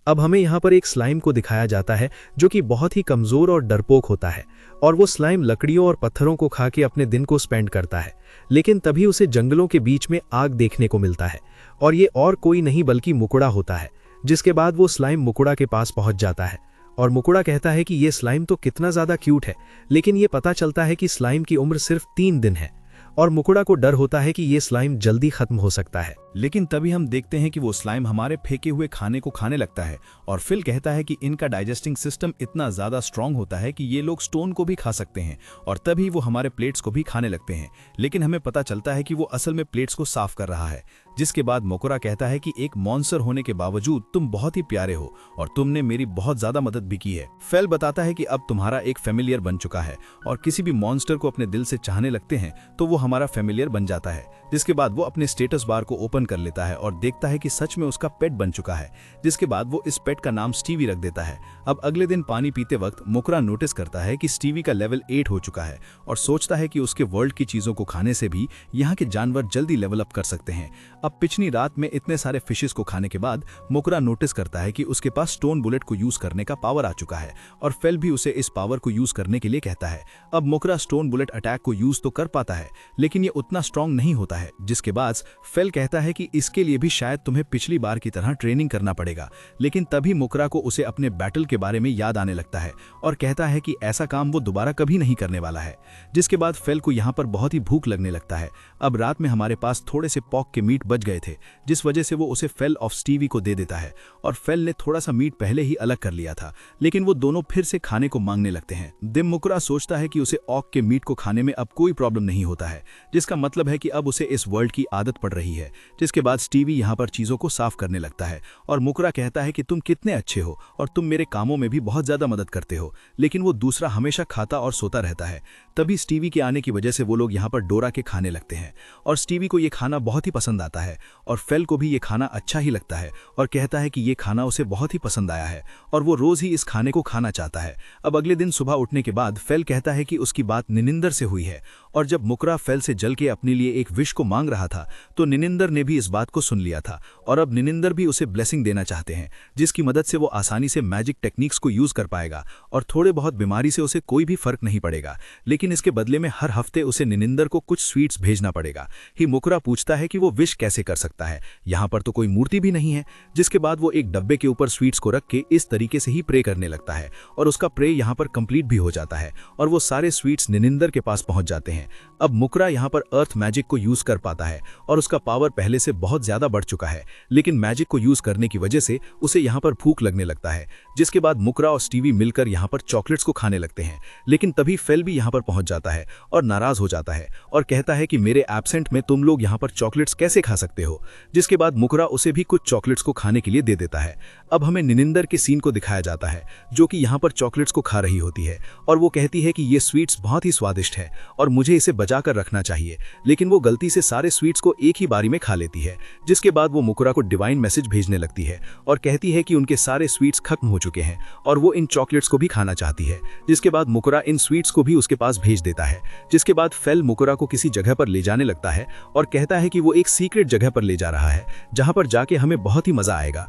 अब हमें यहाँ पर एक स्लाइम को दिखाया जाता है जो कि बहुत ही कमज़ोर और डरपोक होता है और वो स्लाइम लकड़ियों और पत्थरों को खा के अपने दिन को स्पेंड करता है। लेकिन तभी उसे जंगलों के बीच में आग देखने को मिलता है और ये और कोई नहीं बल्कि मुकुड़ा होता है। जिसके बाद वो स्लाइम मुकुड़ा के पास पहुंच जाता है और मुकुड़ा कहता है कि ये स्लाइम तो कितना ज़्यादा क्यूट है, लेकिन ये पता चलता है कि स्लाइम की उम्र सिर्फ 3 दिन है और मुकुड़ा को डर होता है कि ये स्लाइम जल्दी खत्म हो सकता है। लेकिन तभी हम देखते हैं कि वो स्लाइम हमारे फेंके हुए खाने को खाने लगता है और फिल कहता है कि इनका डाइजेस्टिंग सिस्टम इतना ज़्यादा स्ट्रांग होता है कि ये लोग स्टोन को भी खा सकते हैं और तभी वो हमारे प्लेट्स को भी खाने लगते हैं। लेकिन हमें पता चलता है कि वो असल में प्लेट्स को साफ कर रहा है। जिसके बाद मुकुड़ा कहता है कि एक मॉन्स्टर होने के बावजूद तुम बहुत ही प्यारे हो और तुमने मेरी बहुत ज़्यादा मदद भी की है। फेल बताता है कि अब तुम्हारा एक फेमिलियर बन चुका है और किसी भी मॉन्स्टर को अपने दिल से चाहने लगते हैं तो वो हमारा फेमिलियर बन जाता है। जिसके बाद वो अपने स्टेटस बार को ओपन कर लेता है और देखता है कि सच में उसका पेट बन चुका है। जिसके बाद वो इस पेट का नाम स्टीवी रख देता है। अब अगले दिन पानी पीते वक्त मुकुड़ा नोटिस करता है कि स्टीवी का लेवल 8 हो चुका है और सोचता है कि उसके वर्ल्ड की चीज़ों को खाने से भी यहाँ के जानवर जल्दी लेवल अप कर सकते हैं। अब पिछली रात में इतने सारे फिशेस को खाने के बाद मुकुड़ा नोटिस करता है कि उसके पास स्टोन बुलेट को यूज करने का पावर आ चुका है और फेल भी उसे इस पावर को यूज करने के लिए कहता है। अब मुकुड़ा स्टोन बुलेट अटैक को यूज तो कर पाता है, लेकिन ये उतना स्ट्रांग नहीं होता है। जिसके बाद फेल कहता है कि इसके लिए भी शायद तुम्हें पिछली बार की तरह ट्रेनिंग करना पड़ेगा। लेकिन तभी मुकुड़ा को उसे अपने बैटल के बारे में याद आने लगता है और कहता है कि ऐसा काम वो दोबारा कभी नहीं करने वाला है। जिसके बाद फेल को यहाँ पर बहुत ही भूख लगने लगता है। अब रात में हमारे पास थोड़े से पॉक के मीट बच गए थे, जिस वजह से वो उसे फेल ऑफ स्टीवी को दे देता है और फेल ने थोड़ा सा मीट पहले ही अलग कर लिया था, लेकिन वो दोनों फिर से खाने को मांगने लगते हैं। दिम मुकुड़ा सोचता है कि उसे ऑक के मीट को खाने में अब कोई प्रॉब्लम नहीं होता है, जिसका मतलब है कि अब उसे इस वर्ल्ड की आदत पड़ रही है। जिसके बाद स्टीवी यहाँ पर चीजों को साफ करने लगता है और मुकुड़ा कहता है कि तुम कितने अच्छे हो और तुम मेरे कामों में भी बहुत ज्यादा मदद करते हो। लेकिन वो दूसरा हमेशा खाता और सोता रहता है। तभी स्टीवी के आने की वजह से वो लोग यहाँ पर डोरा के खाने लगते हैं और स्टीवी को ये खाना बहुत ही पसंद आता है और फेल को भी ये खाना अच्छा ही लगता है और कहता है कि ये खाना उसे बहुत ही पसंद आया है और वो रोज ही इस खाने को खाना चाहता है। अब अगले दिन सुबह उठने के बाद फेल कहता है कि उसकी बात निनिंदर से हुई है और जब मुकुड़ा फेल से जल के अपने लिए एक विश को मांग रहा था तो निनिंदर ने भी इस बात को सुन लिया था और अब निनिंदर भी उसे ब्लेसिंग देना चाहते हैं, जिसकी मदद से वो आसानी से मैजिक टेक्निक्स को यूज कर पाएगा और थोड़े बहुत बीमारी से उसे कोई भी फर्क नहीं पड़ेगा। लेकिन इसके बदले में हर हफ्ते उसे निनिंदर को कुछ स्वीट्स भेजना पड़ेगा। ही मुकुड़ा पूछता है कि वो विश कैसे कर सकता है, यहाँ पर तो कोई मूर्ति भी नहीं है। जिसके बाद वो एक डब्बे के ऊपर स्वीट्स को रख के इस तरीके से ही प्रे करने लगता है और उसका प्रे यहाँ पर कंप्लीट भी हो जाता है और वो सारे स्वीट्स निनिंदर के पास पहुंच जाते हैं। अब मुकुड़ा यहाँ पर अर्थ मैजिक को यूज कर पाता है और उसका पावर पहले से बहुत ज्यादा बढ़ चुका है, लेकिन मैजिक को यूज करने की वजह से उसे यहाँ पर भूख लगने लगता है। जिसके बाद मुकरा और स्टीवी मिलकर यहाँ पर चॉकलेट्स को खाने लगते हैं। लेकिन तभी फेल भी यहाँ पर पहुंच जाता है और नाराज हो जाता है और कहता है कि मेरे एब्सेंट में तुम लोग यहाँ पर चॉकलेट्स कैसे खा सकते हो। जिसके बाद मुकरा उसे भी कुछ चॉकलेट्स को खाने के लिए दे देता है। अब हमें निनिंदर के सीन को दिखाया जाता है जो कि यहाँ पर चॉकलेट्स को खा रही होती है और वो कहती है कि ये स्वीट्स बहुत ही स्वादिष्ट है और मुझे इसे बचा कर रखना चाहिए, लेकिन वो गलती से सारे स्वीट्स को एक ही बारी में खा लेती है। जिसके बाद वो मुकरा को डिवाइन मैसेज भेजने लगती है और कहती है कि उनके सारे स्वीट्स खत्म हो चुके हैं और वो इन चॉकलेट्स को भी खाना चाहती है। जिसके बाद मुकरा इन स्वीट्स को भी उसके पास भेज देता है। जिसके बाद फेल मुकरा को किसी जगह पर ले जाने लगता है और कहता है कि वो एक सीक्रेट जगह पर ले जा रहा है जहां पर जाके हमें बहुत ही मजा आएगा।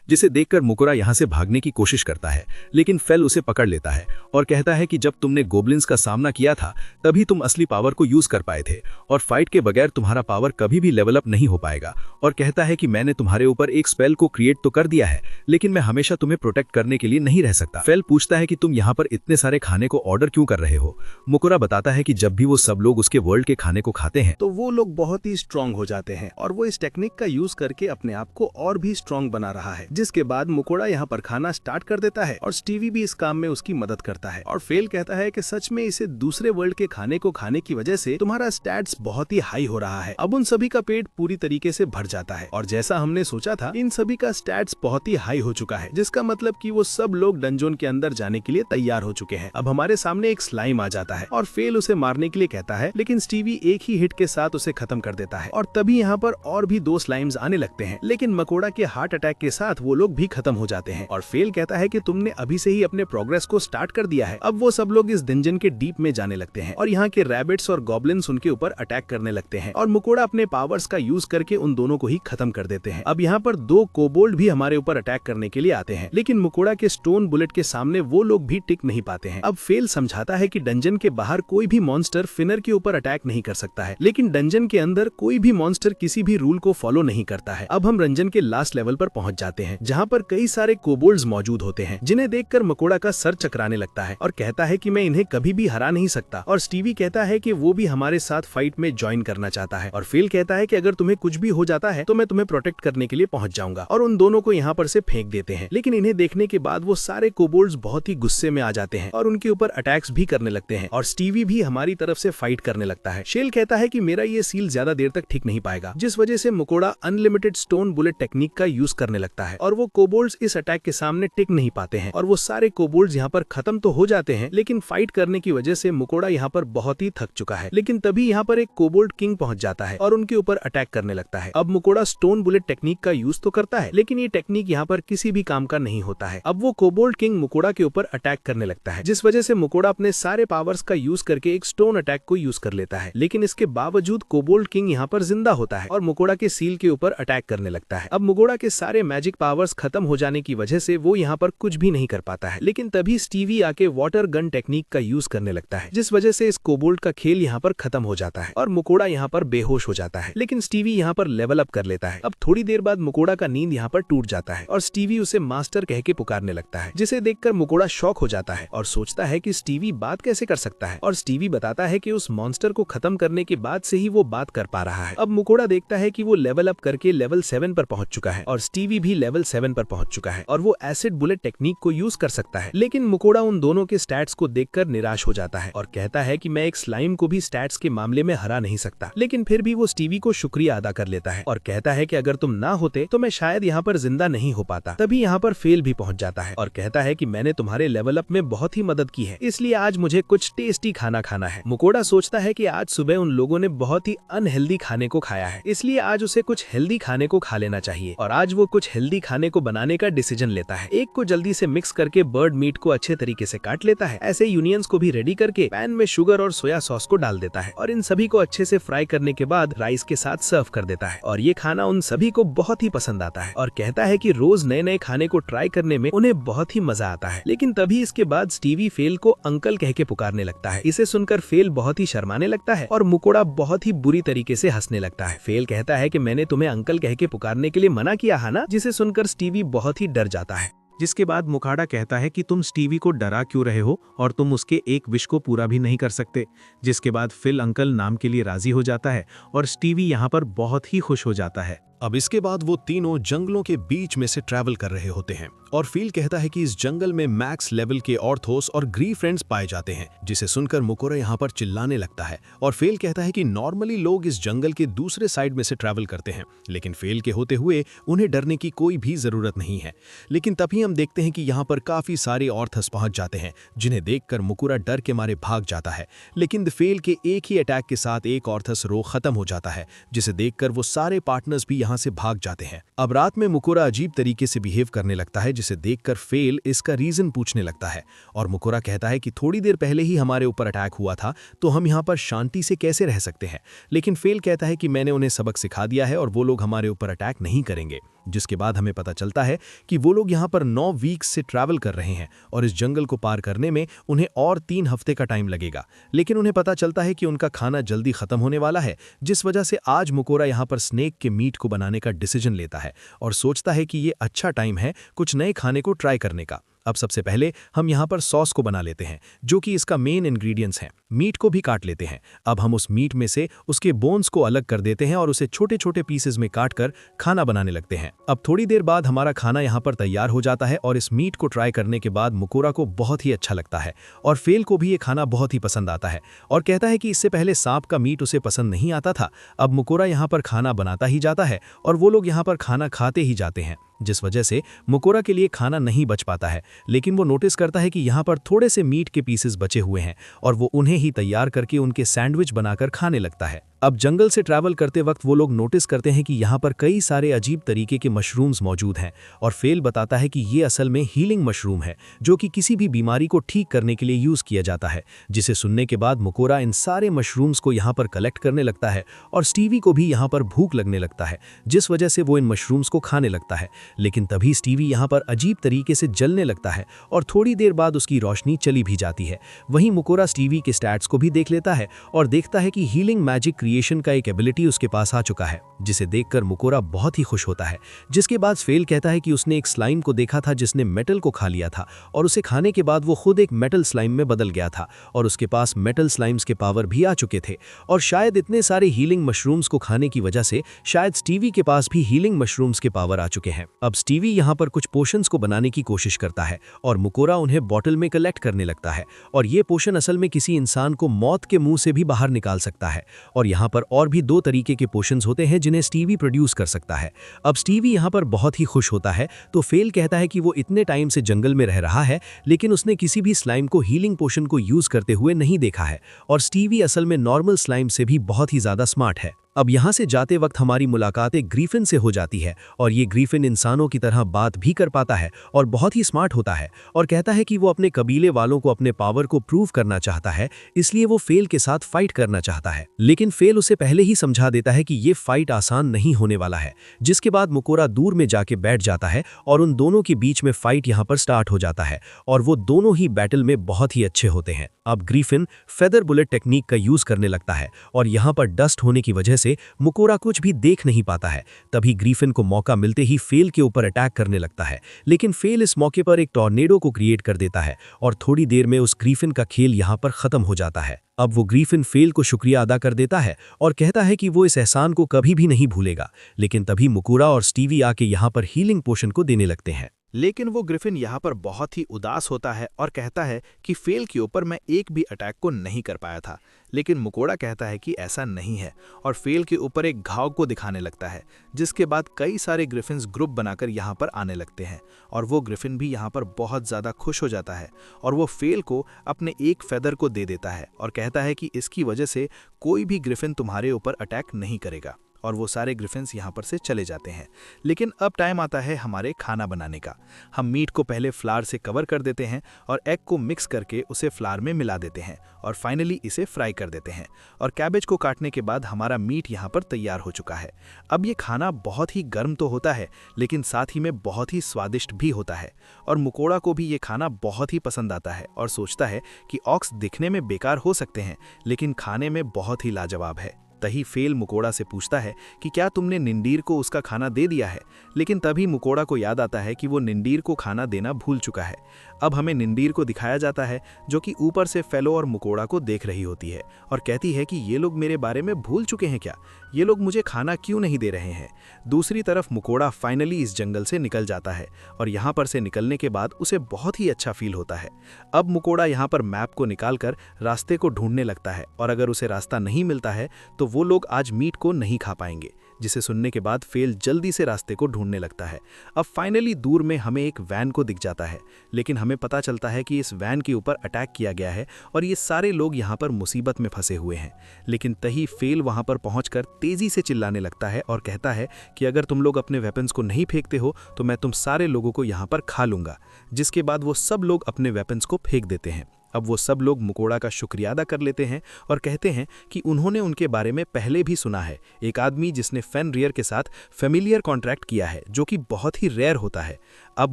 जिसे देखकर मुकरा यहां से भागने की कोशिश करता है, लेकिन फेल उसे पकड़ लेता है और कहता है कि जब तुमने गोब्लिन्स का सामना किया था तभी तुम असली पावर को यूज कर पाए थे और फाइट के बगैर तुम्हारा पावर कभी भी लेवल अप नहीं हो पाएगा। और कहता है कि मैंने तुम्हारे ऊपर एक स्पेल को क्रिएट तो कर दिया है, लेकिन मैं हमेशा तुम्हें प्रोटेक्ट करने के लिए नहीं रह सकता। फेल पूछता है कि तुम यहाँ पर इतने सारे खाने को ऑर्डर क्यों कर रहे हो। मुकरा बताता है कि जब भी वो सब लोग उसके वर्ल्ड के खाने को खाते हैं तो वो लोग बहुत ही स्ट्रांग हो जाते हैं और वो इस टेक्निक का यूज करके अपने आप को और भी स्ट्रांग बना रहा है। जिसके बाद मुकोड़ा यहाँ पर खाना स्टार्ट कर देता है और स्टीवी भी इस काम में उसकी मदद करता है। और फेल कहता है कि सच में इसे दूसरे वर्ल्ड के खाने को खाने की वजह से तुम्हारा स्टैट्स बहुत ही हाई हो रहा है। अब उन सभी का पेट पूरी तरीके से भर जाता है और जैसा हमने सोचा था इन सभी का स्टैट्स बहुत ही हाई हो चुका है, जिसका मतलब कि वो सब लोग डंजोन के अंदर जाने के लिए तैयार हो चुके हैं। अब हमारे सामने एक स्लाइम आ जाता है और फेल उसे मारने के लिए कहता है, लेकिन स्टीवी एक ही हिट के साथ उसे खत्म कर देता है। और तभी यहाँ पर और भी 2 स्लाइम्स आने लगते हैं, लेकिन मकोड़ा के हार्ट अटैक के साथ वो लोग भी खत्म हो जाते हैं। और फेल कहता है कि तुमने अभी से ही अपने प्रोग्रेस को स्टार्ट कर दिया है। अब वो सब लोग इस डंजन के डीप में जाने लगते हैं और यहाँ के रैबिट्स और गॉब्लिन्स उनके ऊपर अटैक करने लगते हैं और मकोड़ा अपने पावर्स का यूज करके उन दोनों को ही खत्म कर देते हैं। अब यहाँ पर 2 कोबोल्ड भी हमारे ऊपर अटैक करने के लिए आते हैं, लेकिन मकोड़ा के स्टोन बुलेट के सामने वो लोग भी टिक नहीं पाते हैं। अब फेल समझाता है कि डंजन के बाहर कोई भी मॉन्स्टर फिनर के ऊपर अटैक नहीं कर सकता है, लेकिन डंजन के अंदर कोई भी मॉन्स्टर किसी भी रूल को फॉलो नहीं करता है। अब हम रंजन के लास्ट लेवल पर पहुंच जाते हैं जहाँ पर कई सारे कोबोल्ड्स मौजूद होते हैं, जिन्हें देखकर मकोड़ा का सर चकराने लगता है और कहता है कि मैं इन्हें कभी भी हरा नहीं सकता। और स्टीवी कहता है कि वो भी हमारे साथ फाइट में ज्वाइन करना चाहता है। और फेल कहता है कि अगर तुम्हें कुछ भी हो जाता है तो मैं तुम्हें प्रोटेक्ट करने के लिए पहुंच जाऊंगा। और उन दोनों को यहाँ पर से फेंक देते हैं, लेकिन इन्हें देखने के बाद वो सारे कोबोल्ड्स बहुत ही गुस्से में आ जाते हैं और उनके ऊपर अटैक्स भी करने लगते हैं और स्टीवी भी हमारी तरफ से फाइट करने लगता है। शेल कहता है कि मेरा ये सील ज्यादा देर तक ठीक नहीं पाएगा, जिस वजह से मकोड़ा अनलिमिटेड स्टोन बुलेट टेक्निक का यूज करने लगता है और वो कोबोल्ड्स इस अटैक के सामने टिक नहीं पाते हैं और वो सारे कोबोल्ड्स यहाँ पर खत्म तो हो जाते हैं, लेकिन फाइट करने की वजह से मकोड़ा यहाँ पर बहुत ही थक चुका है। लेकिन तभी यहाँ पर एक कोबोल्ड किंग पहुंच जाता है और उनके ऊपर अटैक करने लगता है। अब मकोड़ा स्टोन बुलेट टेक्निक का यूज तो करता है, लेकिन ये टेक्निक यहाँ पर किसी भी काम का नहीं होता है। अब वो कोबोल्ड किंग मकोड़ा के ऊपर अटैक करने लगता है, जिस वजह से मकोड़ा अपने सारे पावर्स का यूज करके एक स्टोन अटैक को यूज कर लेता है। लेकिन इसके बावजूद कोबोल्ड किंग यहाँ पर जिंदा होता है और मकोड़ा के सील के ऊपर अटैक करने लगता है। अब मकोड़ा के सारे मैजिक पावर्स खत्म हो जाने की वजह से वो यहाँ पर कुछ भी नहीं कर पाता है, लेकिन तभी स्टीवी आके वाटर गन टेक्निक का यूज करने लगता है, जिस वजह से इस कोबोल्ड का खेल यहाँ पर खत्म हो जाता है और मकोड़ा यहाँ पर बेहोश हो जाता है। लेकिन स्टीवी यहाँ पर लेवल अप कर लेता है। अब थोड़ी देर बाद मकोड़ा का नींद यहाँ पर टूट जाता है और स्टीवी उसे मास्टर कह के पुकारने लगता है, जिसे देखकर मकोड़ा शॉक हो जाता है और सोचता है कि स्टीवी बात कैसे कर सकता है। और स्टीवी बताता है कि उस मॉन्स्टर को खत्म करने के बाद से ही वो बात कर पा रहा है। अब मकोड़ा देखता है कि वो लेवल अप करके लेवल 7 पर पहुंच चुका है और स्टीवी भी लेवल 7 पर पहुंच चुका है और वो एसिड बुलेट टेक्निक को यूज कर सकता है। लेकिन मकोड़ा उन दोनों के स्टैट्स को देखकर निराश हो जाता है और कहता है कि मैं एक स्लाइम को भी स्टैट्स के मामले में हरा नहीं सकता। लेकिन फिर भी वो स्टीवी को शुक्रिया अदा कर लेता है और कहता है कि अगर तुम ना होते तो मैं शायद यहाँ पर जिंदा नहीं हो पाता। तभी यहाँ पर फेल भी पहुंच जाता है और कहता है कि मैंने तुम्हारे लेवल अप में बहुत ही मदद की है, इसलिए आज मुझे कुछ टेस्टी खाना खाना है। मकोड़ा सोचता है कि आज सुबह उन लोगों ने बहुत ही अनहेल्दी खाने को खाया है, इसलिए आज उसे कुछ हेल्दी खाने को खा लेना चाहिए। और आज वो कुछ हेल्दी खाने को बनाने का डिसीजन लेता है। एक को जल्दी से मिक्स करके बर्ड मीट को अच्छे तरीके से काट लेता है। ऐसे यूनियंस को भी रेडी करके पैन में शुगर और सोया सॉस को डाल देता है और इन सभी को अच्छे से फ्राई करने के बाद राइस के साथ सर्व कर देता है। और ये खाना उन सभी को बहुत ही पसंद आता है और कहता है कि रोज नए नए खाने को ट्राई करने में उन्हें बहुत ही मजा आता है। लेकिन तभी इसके बाद स्टीवी फेल को अंकल कह के पुकारने लगता है। इसे सुनकर फेल बहुत ही शर्माने लगता है और मकोड़ा बहुत ही बुरी तरीके से हंसने लगता है। फेल कहता है कि मैंने तुम्हें अंकल कह के पुकारने के लिए मना किया है ना, जिसे सुनकर स्टीवी बहुत ही डर जाता है। जिसके बाद मुखाड़ा कहता है कि तुम स्टीवी को डरा क्यों रहे हो और तुम उसके एक विश को पूरा भी नहीं कर सकते। जिसके बाद फिल अंकल नाम के लिए राजी हो जाता है और स्टीवी यहाँ पर बहुत ही खुश हो जाता है। अब इसके बाद वो तीनों जंगलों के बीच में से ट्रैवल कर रहे होते हैं और फील कहता है कि इस जंगल में मैक्स लेवल के ऑर्थोस और ग्री फ्रेंड्स पाए जाते हैं, जिसे सुनकर मुकुरा यहाँ पर चिल्लाने लगता है। और फेल कहता है कि नॉर्मली लोग इस जंगल के दूसरे साइड में से ट्रैवल करते हैं, लेकिन फेल के होते हुए उन्हें डरने की कोई भी जरूरत नहीं है। लेकिन तभी हम देखते हैं कि यहाँ पर काफी सारे ऑर्थस पहुंच जाते हैं, जिन्हें देखकर मुकुरा डर के मारे भाग जाता है। लेकिन फेल के एक ही अटैक के साथ एक ऑर्थस रो खत्म हो जाता है, जिसे देखकर वो सारे पार्टनर्स भी यहाँ से भाग जाते हैं। अब रात में मुकुरा अजीब तरीके से बिहेव करने लगता है, जिसे देखकर फेल इसका रीजन पूछने लगता है। और मुकुरा कहता है कि थोड़ी देर पहले ही हमारे ऊपर अटैक हुआ था, तो हम यहाँ पर शांति से कैसे रह सकते हैं। लेकिन फेल कहता है कि मैंने उन्हें सबक सिखा दिया है और वो लोग हमारे ऊपर अटैक नहीं करेंगे। जिसके बाद हमें पता चलता है कि वो लोग यहाँ पर 9 वीक्स से ट्रैवल कर रहे हैं और इस जंगल को पार करने में उन्हें और 3 हफ्ते का टाइम लगेगा। लेकिन उन्हें पता चलता है कि उनका खाना जल्दी खत्म होने वाला है, जिस वजह से आज मुकुरा यहाँ पर स्नेक के मीट को बनाने का डिसीजन लेता है और सोचता है कि ये अच्छा टाइम है कुछ नए खाने को ट्राई करने का। अब सबसे पहले हम यहाँ पर सॉस को बना लेते हैं, जो कि इसका मेन इंग्रेडिएंट्स हैं। मीट को भी काट लेते हैं। अब हम उस मीट में से उसके बोन्स को अलग कर देते हैं और उसे छोटे छोटे पीसेस में काटकर खाना बनाने लगते हैं। अब थोड़ी देर बाद हमारा खाना यहाँ पर तैयार हो जाता है और इस मीट को ट्राई करने के बाद मुकुरा को बहुत ही अच्छा लगता है और फेल को भी ये खाना बहुत ही पसंद आता है और कहता है कि इससे पहले सांप का मीट उसे पसंद नहीं आता था। अब मुकुरा यहाँ पर खाना बनाता ही जाता है और वो लोग यहाँ पर खाना खाते ही जाते हैं, जिस वजह से मुकुरा के लिए खाना नहीं बच पाता है। लेकिन वो नोटिस करता है कि यहाँ पर थोड़े से मीट के पीसेस बचे हुए हैं और वो उन्हें ही तैयार करके उनके सैंडविच बनाकर खाने लगता है। अब जंगल से ट्रैवल करते वक्त वो लोग नोटिस करते हैं कि यहाँ पर कई सारे अजीब तरीके के मशरूम्स मौजूद हैं और फेल बताता है कि ये असल में हीलिंग मशरूम है, जो कि किसी भी बीमारी को ठीक करने के लिए यूज किया जाता है। जिसे सुनने के बाद मुकुरा इन सारे मशरूम्स को यहाँ पर कलेक्ट करने लगता है और स्टीवी को भी यहाँ पर भूख लगने लगता है, जिस वजह से वो इन मशरूम्स को खाने लगता है। लेकिन तभी स्टीवी यहाँ पर अजीब तरीके से जलने लगता है और थोड़ी देर बाद उसकी रोशनी चली भी जाती है। वहीं मुकुरा स्टीवी के स्टैट्स को भी देख लेता है और देखता है कि हीलिंग मैजिक क्रिएशन का एक एबिलिटी उसके पास आ चुका है, जिसे देखकर मुकुरा बहुत ही खुश होता है। जिसके बाद फेल कहता है कि उसने एक स्लाइम को देखा था जिसने मेटल को खा लिया था और उसे खाने के बाद वो खुद एक मेटल स्लाइम में बदल गया था और उसके पास मेटल स्लाइम्स के पावर भी आ चुके थे। और शायद इतने सारे हीलिंग मशरूम्स को खाने की वजह से शायद स्टीवी के पास भी हीलिंग मशरूम्स के पावर आ चुके हैं। अब स्टीवी यहाँ पर कुछ पोशंस को बनाने की कोशिश करता है और मुकुरा उन्हें बॉटल में कलेक्ट करने लगता है और ये पोशन असल में किसी इंसान को मौत के मुंह से भी बाहर निकाल सकता है। और यहाँ पर और भी 2 तरीके के पोशंस होते हैं जिन्हें स्टीवी प्रोड्यूस कर सकता है। अब स्टीवी यहाँ पर बहुत ही खुश होता है, तो फेल कहता है कि वो इतने टाइम से जंगल में रह रहा है लेकिन उसने किसी भी स्लाइम को हीलिंग पोशन को यूज करते हुए नहीं देखा है और स्टीवी असल में नॉर्मल स्लाइम से भी बहुत ही ज्यादा स्मार्ट है। अब यहाँ से जाते वक्त हमारी मुलाकात एक ग्रीफिन से हो जाती है और ये ग्रीफिन इंसानों की तरह बात भी कर पाता है और बहुत ही स्मार्ट होता है और कहता है कि वो अपने कबीले वालों को अपने पावर को प्रूव करना चाहता है, इसलिए वो फेल के साथ फाइट करना चाहता है। लेकिन फेल उसे पहले ही समझा देता है कि ये फाइट आसान नहीं होने वाला है। जिसके बाद मुकुरा दूर में जाके बैठ जाता है और उन दोनों के बीच में फाइट यहाँ पर स्टार्ट हो जाता है और वो दोनों ही बैटल में बहुत ही अच्छे होते हैं। अब ग्रीफिन फेदर बुलेट टेक्निक का यूज करने लगता है और यहाँ पर डस्ट होने की वजह से मुकुरा कुछ भी देख नहीं पाता है। तभी ग्रीफिन को मौका मिलते ही फेल के ऊपर अटैक करने लगता है, लेकिन फेल इस मौके पर एक टॉर्नेडो को क्रिएट कर देता है और थोड़ी देर में उस ग्रीफिन का खेल यहाँ पर खत्म हो जाता है। अब वो ग्रीफिन फेल को शुक्रिया अदा कर देता है और कहता है कि वो इस एहसान को कभी भी नहीं भूलेगा। लेकिन तभी मुकुरा और स्टीवी आके यहाँ पर हीलिंग पोशन को देने लगते हैं। लेकिन वो ग्रिफिन यहाँ पर बहुत ही उदास होता है और कहता है कि फेल के ऊपर मैं एक भी अटैक को नहीं कर पाया था। लेकिन मुकुरा कहता है कि ऐसा नहीं है और फेल के ऊपर एक घाव को दिखाने लगता है, जिसके बाद कई सारे ग्रिफिन्स ग्रुप बनाकर यहाँ पर आने लगते हैं और वो ग्रिफिन भी यहाँ पर बहुत ज़्यादा खुश हो जाता है और वो फेल को अपने एक फेदर को दे देता है और कहता है कि इसकी वजह से कोई भी ग्रिफिन तुम्हारे ऊपर अटैक नहीं करेगा। और वो सारे ग्रिफिन्स यहाँ पर से चले जाते हैं। लेकिन अब टाइम आता है हमारे खाना बनाने का। हम मीट को पहले फ्लावर से कवर कर देते हैं और एग को मिक्स करके उसे फ्लावर में मिला देते हैं और फाइनली इसे फ्राई कर देते हैं और कैबेज को काटने के बाद हमारा मीट यहाँ पर तैयार हो चुका है। अब ये खाना बहुत ही गर्म तो होता है लेकिन साथ ही में बहुत ही स्वादिष्ट भी होता है और मुकोड़ा को भी ये खाना बहुत ही पसंद आता है और सोचता है कि ऑक्स दिखने में बेकार हो सकते हैं लेकिन खाने में बहुत ही लाजवाब है। तही फेल मुकोड़ा से पूछता है कि क्या तुमने निंदीर को उसका खाना दे दिया है, लेकिन तभी मुकोड़ा को याद आता है कि वो निंदीर को खाना देना भूल चुका है। अब हमें निंदीर को दिखाया जाता है जो कि ऊपर से फेलो और मुकोड़ा को देख रही होती है और कहती है कि ये लोग मेरे बारे में भूल चुके हैं क्या, ये लोग मुझे खाना क्यों नहीं दे रहे हैं। दूसरी तरफ मुकोड़ा फाइनली इस जंगल से निकल जाता है और यहाँ पर से निकलने के बाद उसे बहुत ही अच्छा फील होता है। अब मुकोड़ा यहाँ पर मैप को निकालकर रास्ते को ढूंढने लगता है और अगर उसे रास्ता नहीं मिलता है तो वो लोग आज मीट को नहीं खा पाएंगे, जिसे सुनने के बाद फेल जल्दी से रास्ते को ढूंढने लगता है। अब फाइनली दूर में हमें एक वैन को दिख जाता है, लेकिन हमें पता चलता है कि इस वैन के ऊपर अटैक किया गया है और ये सारे लोग यहाँ पर मुसीबत में फंसे हुए हैं। लेकिन तही फेल वहाँ पर पहुँचकर तेजी से चिल्लाने लगता है और कहता है कि अगर तुम लोग अपने वेपन्स को नहीं फेंकते हो तो मैं तुम सारे लोगों को यहाँ पर खा लूँगा। जिसके बाद वो सब लोग अपने वेपन्स को फेंक देते हैं। अब वो सब लोग मुकोड़ा का शुक्रिया अदा कर लेते हैं और कहते हैं कि उन्होंने उनके बारे में पहले भी सुना है, एक आदमी जिसने फेनरियर के साथ फेमिलियर कॉन्ट्रैक्ट किया है, जो कि बहुत ही रेयर होता है। अब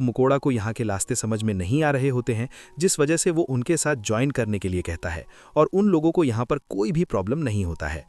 मुकोड़ा को यहाँ के रास्ते समझ में नहीं आ रहे होते हैं, जिस वजह से वो उनके साथ ज्वाइन करने के लिए कहता है और उन लोगों को यहाँ पर कोई भी प्रॉब्लम नहीं होता है।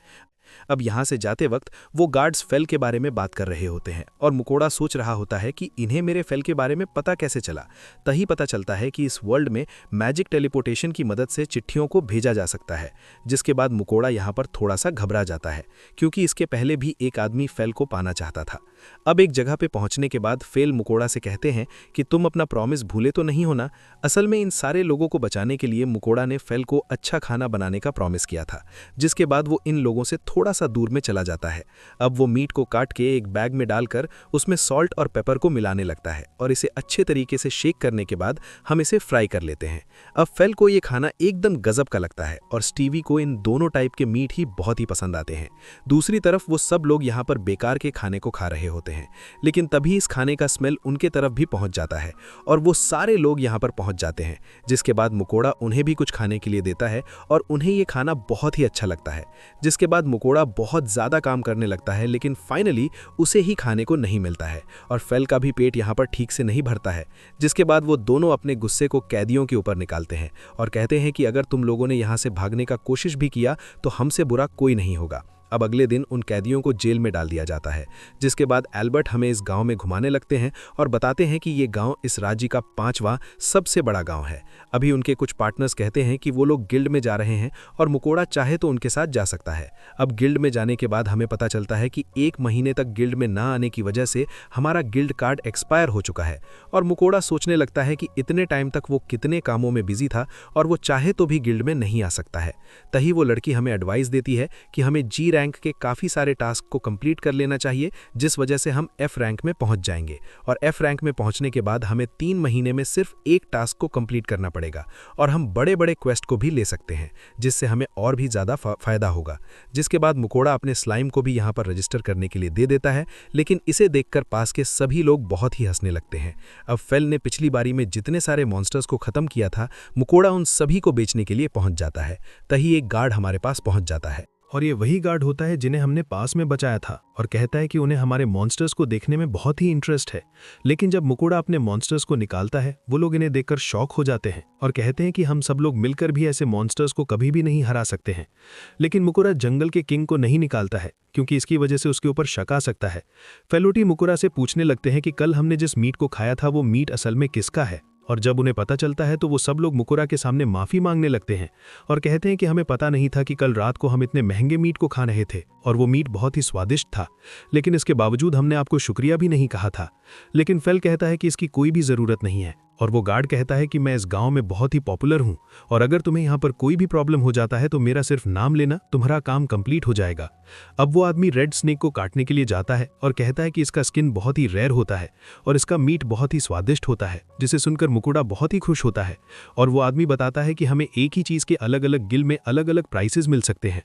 अब यहाँ से जाते वक्त वो गार्ड्स फेल के बारे में बात कर रहे होते हैं और मुकोड़ा सोच रहा होता है कि इन्हें मेरे फेल के बारे में पता कैसे चला। तभी पता चलता है कि इस वर्ल्ड में मैजिक टेलीपोर्टेशन की मदद से चिट्ठियों को भेजा जा सकता है। जिसके बाद मुकोड़ा यहाँ पर थोड़ा सा घबरा जाता है, क्योंकि इसके पहले भी एक आदमी फेल को पाना चाहता था। अब एक जगह पे पहुंचने के बाद फेल मुकोड़ा से कहते हैं कि तुम अपना प्रॉमिस भूले तो नहीं हो ना। असल में इन सारे लोगों को बचाने के लिए मुकोड़ा ने फेल को अच्छा खाना बनाने का प्रॉमिस किया था। जिसके बाद वो इन लोगों से थोड़ा सा दूर में चला जाता है। अब वो मीट को काट के एक बैग में डालकर उसमें सॉल्ट और पेपर को मिलाने लगता है और इसे अच्छे तरीके से शेक करने के बाद हम इसे फ्राई कर लेते हैं। अब फेल को ये खाना एकदम गजब का लगता है और स्टीवी को इन दोनों टाइप के मीट ही बहुत ही पसंद आते हैं। दूसरी तरफ वो सब लोग यहाँ पर बेकार के खाने को खा रहे होते हैं, लेकिन तभी इस खाने का स्मेल उनके तरफ भी पहुंच जाता है और वो सारे लोग यहाँ पर पहुंच जाते हैं। जिसके बाद मुकोड़ा उन्हें भी कुछ खाने के लिए देता है और उन्हें ये खाना बहुत ही अच्छा लगता है। जिसके बाद मुकोड़ा बहुत ज़्यादा काम करने लगता है, लेकिन फाइनली उसे ही खाने को नहीं मिलता है और फेल का भी पेट यहाँ पर ठीक से नहीं भरता है। जिसके बाद वो दोनों अपने गुस्से को कैदियों के ऊपर निकालते हैं और कहते हैं कि अगर तुम लोगों ने यहाँ से भागने का कोशिश भी किया तो हमसे बुरा कोई नहीं होगा। अब अगले दिन उन कैदियों को जेल में डाल दिया जाता है। जिसके बाद एल्बर्ट हमें इस गांव में घुमाने लगते हैं और बताते हैं कि ये गांव इस राज्य का 5वां सबसे बड़ा गांव है। अभी उनके कुछ पार्टनर्स कहते हैं कि वो लोग गिल्ड में जा रहे हैं और मुकोड़ा चाहे तो उनके साथ जा सकता है। अब गिल्ड में जाने के बाद हमें पता चलता है कि 1 महीने तक गिल्ड में ना आने की वजह से हमारा गिल्ड कार्ड एक्सपायर हो चुका है और मुकोड़ा सोचने लगता है कि इतने टाइम तक वो कितने कामों में बिजी था और वो चाहे तो भी गिल्ड में नहीं आ सकता है। तभी वो लड़की हमें एडवाइस देती है कि हमें जी रैंक के काफ़ी सारे टास्क को कंप्लीट कर लेना चाहिए, जिस वजह से हम एफ रैंक में पहुंच जाएंगे और एफ रैंक में पहुंचने के बाद हमें 3 महीने में सिर्फ एक टास्क को कंप्लीट करना पड़ेगा और हम बड़े बड़े क्वेस्ट को भी ले सकते हैं, जिससे हमें और भी ज़्यादा फायदा होगा। जिसके बाद मुकोड़ा अपने स्लाइम को भी यहाँ पर रजिस्टर करने के लिए दे देता है, लेकिन इसे देखकर पास के सभी लोग बहुत ही हंसने लगते हैं। अब फेल ने पिछली बारी में जितने सारे मॉन्स्टर्स को ख़त्म किया था, मुकोड़ा उन सभी को बेचने के लिए पहुँच जाता है। तभी एक गार्ड हमारे पास पहुँच जाता है और ये वही गार्ड होता है जिन्हें हमने पास में बचाया था और कहता है कि उन्हें हमारे मॉन्स्टर्स को देखने में बहुत ही इंटरेस्ट है। लेकिन जब मुकोड़ा अपने मॉन्स्टर्स को निकालता है, वो लोग इन्हें देखकर शॉक हो जाते हैं और कहते हैं कि हम सब लोग मिलकर भी ऐसे मॉन्स्टर्स को कभी भी नहीं हरा सकते हैं। लेकिन मुकोड़ा जंगल के किंग को नहीं निकालता है, क्योंकि इसकी वजह से उसके ऊपर शक आ सकता है। फेलोटी मुकोड़ा से पूछने लगते हैं कि कल हमने जिस मीट को खाया था वो मीट असल में किसका है, और जब उन्हें पता चलता है तो वो सब लोग मुकोड़ा के सामने माफ़ी मांगने लगते हैं और कहते हैं कि हमें पता नहीं था कि कल रात को हम इतने महंगे मीट को खा रहे थे और वो मीट बहुत ही स्वादिष्ट था, लेकिन इसके बावजूद हमने आपको शुक्रिया भी नहीं कहा था। लेकिन फेल कहता है कि इसकी कोई भी ज़रूरत नहीं है और वो गार्ड कहता है कि मैं इस गांव में बहुत ही पॉपुलर हूं और अगर तुम्हें यहाँ पर कोई भी प्रॉब्लम हो जाता है तो मेरा सिर्फ नाम लेना, तुम्हारा काम कंप्लीट हो जाएगा। अब वो आदमी रेड स्नेक को काटने के लिए जाता है और कहता है कि इसका स्किन बहुत ही रेयर होता है और इसका मीट बहुत ही स्वादिष्ट होता है, जिसे सुनकर मुकोड़ा बहुत ही खुश होता है। और वो आदमी बताता है कि हमें एक ही चीज़ के अलग अलग गिल्ड में अलग अलग प्राइसेस मिल सकते हैं।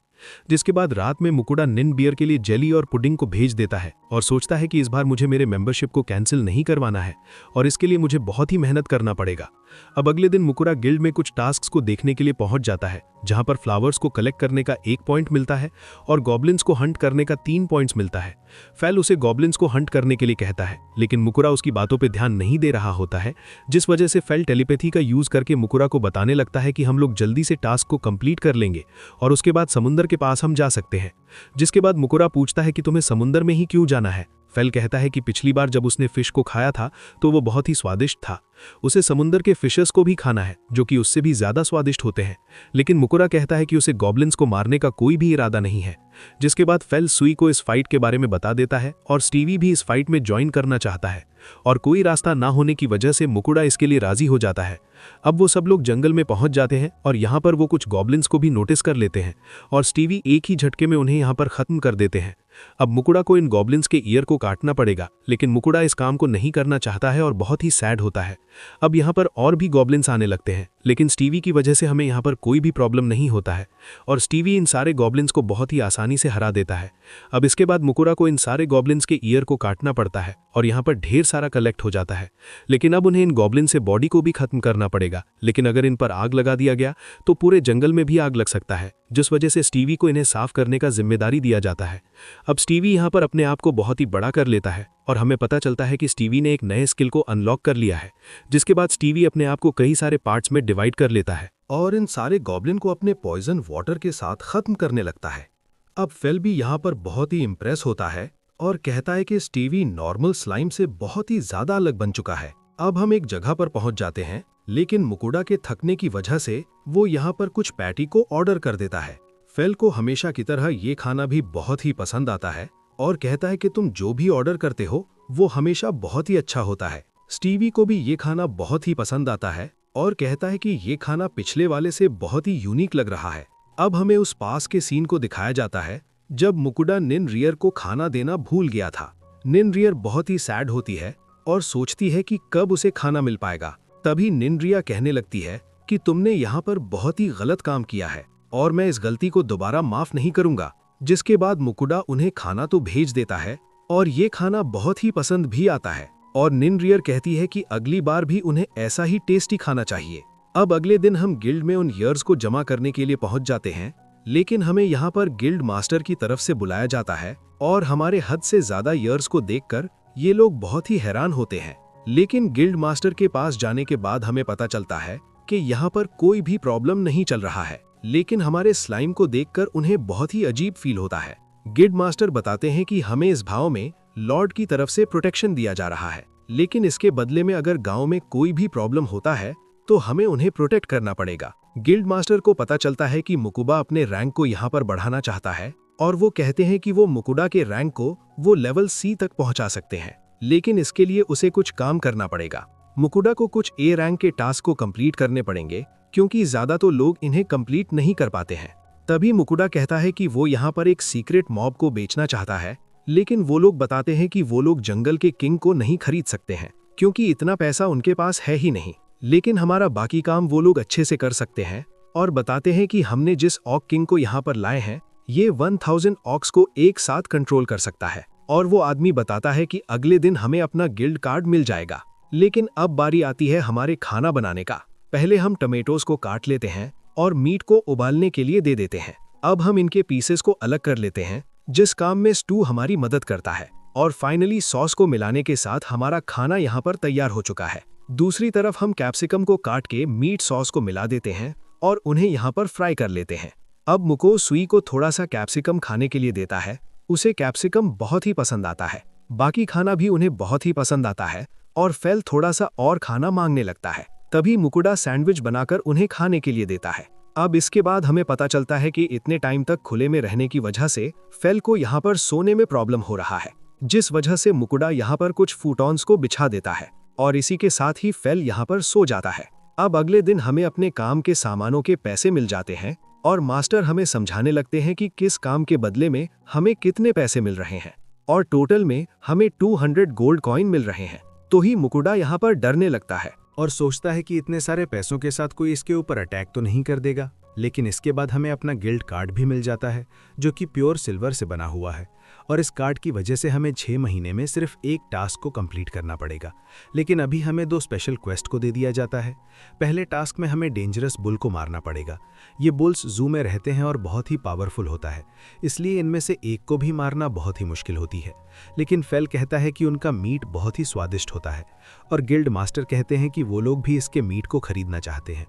जिसके बाद रात में मुकोड़ा निन बियर के लिए जेली और पुडिंग को भेज देता है और सोचता है कि इस बार मुझे मेरे मेंबरशिप को कैंसिल नहीं करवाना है और इसके लिए मुझे बहुत ही मेहनत मेहनत करना पड़ेगा। अब अगले दिन मुकुरा गिल्ड में कुछ टास्क्स को देखने के लिए पहुंच जाता है, जहां पर फ्लावर्स को कलेक्ट करने का 1 पॉइंट मिलता है और गॉब्लिन्स को हंट करने का 3 पॉइंट्स मिलता है। फेल उसे गॉब्लिन्स को हंट करने के लिए कहता है, लेकिन मुकुरा उसकी बातों पर ध्यान नहीं दे रहा होता है, जिस वजह से फेल टेलीपैथी का यूज करके मुकुरा को बताने लगता है कि हम लोग जल्दी से टास्क को कंप्लीट कर लेंगे और उसके बाद समुंदर के पास हम जा सकते हैं। जिसके बाद मुकुरा पूछता है कि तुम्हें समुंदर में ही क्यों जाना है। फेल कहता है कि पिछली बार जब उसने फिश को खाया था तो वो बहुत ही स्वादिष्ट था, उसे समुंदर के फिशेस को भी खाना है जो कि उससे भी ज्यादा स्वादिष्ट होते हैं। लेकिन मुकुरा कहता है कि उसे गॉब्लिन्स को मारने का कोई भी इरादा नहीं है। जिसके बाद फेल सुई को इस फाइट के बारे में बता देता है और स्टीवी भी इस फाइट में ज्वाइन करना चाहता है और कोई रास्ता ना होने की वजह से मुकुरा इसके लिए राजी हो जाता है। अब वो सब लोग जंगल में पहुंच जाते हैं और यहाँ पर वो कुछ गॉब्लिन्स को भी नोटिस कर लेते हैं और स्टीवी एक ही झटके में उन्हें यहाँ पर खत्म कर देते हैं। अब मुकुरा को इन गॉब्लिन्स के ईयर को काटना पड़ेगा, लेकिन मुकुरा इस काम को नहीं करना चाहता है और बहुत ही सैड होता है। अब यहाँ पर और भी गॉब्लिन्स आने लगते हैं, लेकिन स्टीवी की वजह से हमें यहाँ पर कोई भी प्रॉब्लम नहीं होता है और स्टीवी इन सारे गॉब्लिन्स को बहुत ही आसानी से हरा देता है। अब इसके बाद मुकुरा को इन सारे गॉब्लिन्स के ईयर को काटना पड़ता है और यहाँ पर ढेर सारा कलेक्ट हो जाता है, लेकिन अब उन्हें इन गॉब्लिन से बॉडी को भी खत्म करना पड़ेगा। लेकिन अगर इन पर आग लगा दिया गया तो पूरे जंगल में भी आग लग सकता है, जिस वजह से स्टीवी को इन्हें साफ करने का जिम्मेदारी दिया जाता है। अब स्टीवी यहाँ पर अपने आप को बहुत ही बड़ा कर लेता है और हमें पता चलता है कि स्टीवी ने एक नए स्किल को अनलॉक कर लिया है, जिसके बाद स्टीवी अपने आप को कई सारे पार्ट्स में डिवाइड कर लेता है और इन सारे गॉब्लिन को अपने पॉइजन वाटर के साथ खत्म करने लगता है। अब फेल भी यहाँ पर बहुत ही इंप्रेस होता है और कहता है कि स्टीवी नॉर्मल स्लाइम से बहुत ही ज्यादा अलग बन चुका है। अब हम एक जगह पर पहुंच जाते हैं, लेकिन मुकुड़ा के थकने की वजह से वो यहाँ पर कुछ पैटी को ऑर्डर कर देता है। फेल को हमेशा की तरह ये खाना भी बहुत ही पसंद आता है और कहता है कि तुम जो भी ऑर्डर करते हो वो हमेशा बहुत ही अच्छा होता है। स्टीवी को भी ये खाना बहुत ही पसंद आता है और कहता है कि ये खाना पिछले वाले से बहुत ही यूनिक लग रहा है। अब हमें उस पास के सीन को दिखाया जाता है जब मुकुड़ा निनरियर को खाना देना भूल गया था। निनरियर बहुत ही सैड होती है और सोचती है कि कब उसे खाना मिल पाएगा। तभी निनरिया कहने लगती है कि तुमने यहाँ पर बहुत ही गलत काम किया है और मैं इस गलती को दोबारा माफ नहीं करूंगा। जिसके बाद मुकुड़ा उन्हें खाना तो भेज देता है और ये खाना बहुत ही पसंद भी आता है और निनरियर कहती है कि अगली बार भी उन्हें ऐसा ही टेस्टी खाना चाहिए। अब अगले दिन हम गिल्ड में उन ईयर्स को जमा करने के लिए पहुंच जाते हैं, लेकिन हमें यहाँ पर गिल्ड मास्टर की तरफ से बुलाया जाता है और हमारे हद से ज्यादा ईयर्स को देखकर ये लोग बहुत ही हैरान होते हैं। लेकिन गिल्ड मास्टर के पास जाने के बाद हमें पता चलता है कि यहाँ पर कोई भी प्रॉब्लम नहीं चल रहा है, लेकिन हमारे स्लाइम को देखकर उन्हें बहुत ही अजीब फील होता है। गिल्ड मास्टर बताते हैं कि हमें इस भाव में लॉर्ड की तरफ से प्रोटेक्शन दिया जा रहा है, लेकिन इसके बदले में अगर गांव में कोई भी प्रॉब्लम होता है तो हमें उन्हें प्रोटेक्ट करना पड़ेगा। गिल्ड मास्टर को पता चलता है कि मुकुबा अपने रैंक को यहाँ पर बढ़ाना चाहता है और वो कहते हैं कि वो मुकुड़ा के रैंक को वो लेवल C तक पहुंचा सकते हैं, लेकिन इसके लिए उसे कुछ काम करना पड़ेगा। मुकुड़ा को कुछ A रैंक के टास्क को कंप्लीट करने पड़ेंगे, क्योंकि ज्यादा तो लोग इन्हें कंप्लीट नहीं कर पाते हैं। तभी मुकुड़ा कहता है कि वो यहाँ पर एक सीक्रेट मॉब को बेचना चाहता है, लेकिन वो लोग बताते हैं कि वो लोग जंगल के किंग को नहीं खरीद सकते हैं, क्योंकि इतना पैसा उनके पास है ही नहीं। लेकिन हमारा बाकी काम वो लोग अच्छे से कर सकते हैं और बताते हैं कि हमने जिस ऑक किंग को यहाँ पर लाए हैं ये 1000 ऑक्स को एक साथ कंट्रोल कर सकता है। और वो आदमी बताता है कि अगले दिन हमें अपना गिल्ड कार्ड मिल जाएगा। लेकिन अब बारी आती है हमारे खाना बनाने का। पहले हम टमेटोज को काट लेते हैं और मीट को उबालने के लिए दे देते हैं। अब हम इनके पीसेस को अलग कर लेते हैं, जिस काम में स्टू हमारी मदद करता है। और फाइनली सॉस को मिलाने के साथ हमारा खाना यहाँ पर तैयार हो चुका है। दूसरी तरफ हम कैप्सिकम को काट के मीट सॉस को मिला देते हैं और उन्हें यहाँ पर फ्राई कर लेते हैं। अब मुको सुई को थोड़ा सा कैप्सिकम खाने के लिए देता है। उसे कैप्सिकम बहुत ही पसंद आता है। बाकी खाना भी उन्हें बहुत ही पसंद आता है और फेल थोड़ा सा और खाना मांगने लगता है। तभी मुकुड़ा सैंडविच बनाकर उन्हें खाने के लिए देता है। अब इसके बाद हमें पता चलता है कि इतने टाइम तक खुले में रहने की वजह से फेल को यहाँ पर सोने में प्रॉब्लम हो रहा है, जिस वजह से मुकुड़ा यहाँ पर कुछ फूटॉन्स को बिछा देता है और इसी के साथ ही फेल यहाँ पर सो जाता है। अब अगले दिन हमें अपने काम के सामानों के पैसे मिल जाते हैं और मास्टर हमें समझाने लगते हैं कि किस काम के बदले में हमें कितने पैसे मिल रहे हैं और टोटल में हमें 200 गोल्ड कॉइन मिल रहे हैं। तो ही मुकुड़ा यहाँ पर डरने लगता है और सोचता है कि इतने सारे पैसों के साथ कोई इसके ऊपर अटैक तो नहीं कर देगा। लेकिन इसके बाद हमें अपना गिल्ड कार्ड भी मिल जाता है, जो कि प्योर सिल्वर से बना हुआ है और इस कार्ड की वजह से हमें 6 महीने में सिर्फ एक टास्क को कंप्लीट करना पड़ेगा। लेकिन अभी हमें 2 स्पेशल क्वेस्ट को दे दिया जाता है। पहले टास्क में हमें डेंजरस बुल को मारना पड़ेगा। ये बुल्स जू में रहते हैं और बहुत ही पावरफुल होता है, इसलिए इनमें से एक को भी मारना बहुत ही मुश्किल होती है। लेकिन फेल कहता है कि उनका मीट बहुत ही स्वादिष्ट होता है और गिल्ड मास्टर कहते हैं कि वो लोग भी इसके मीट को खरीदना चाहते हैं।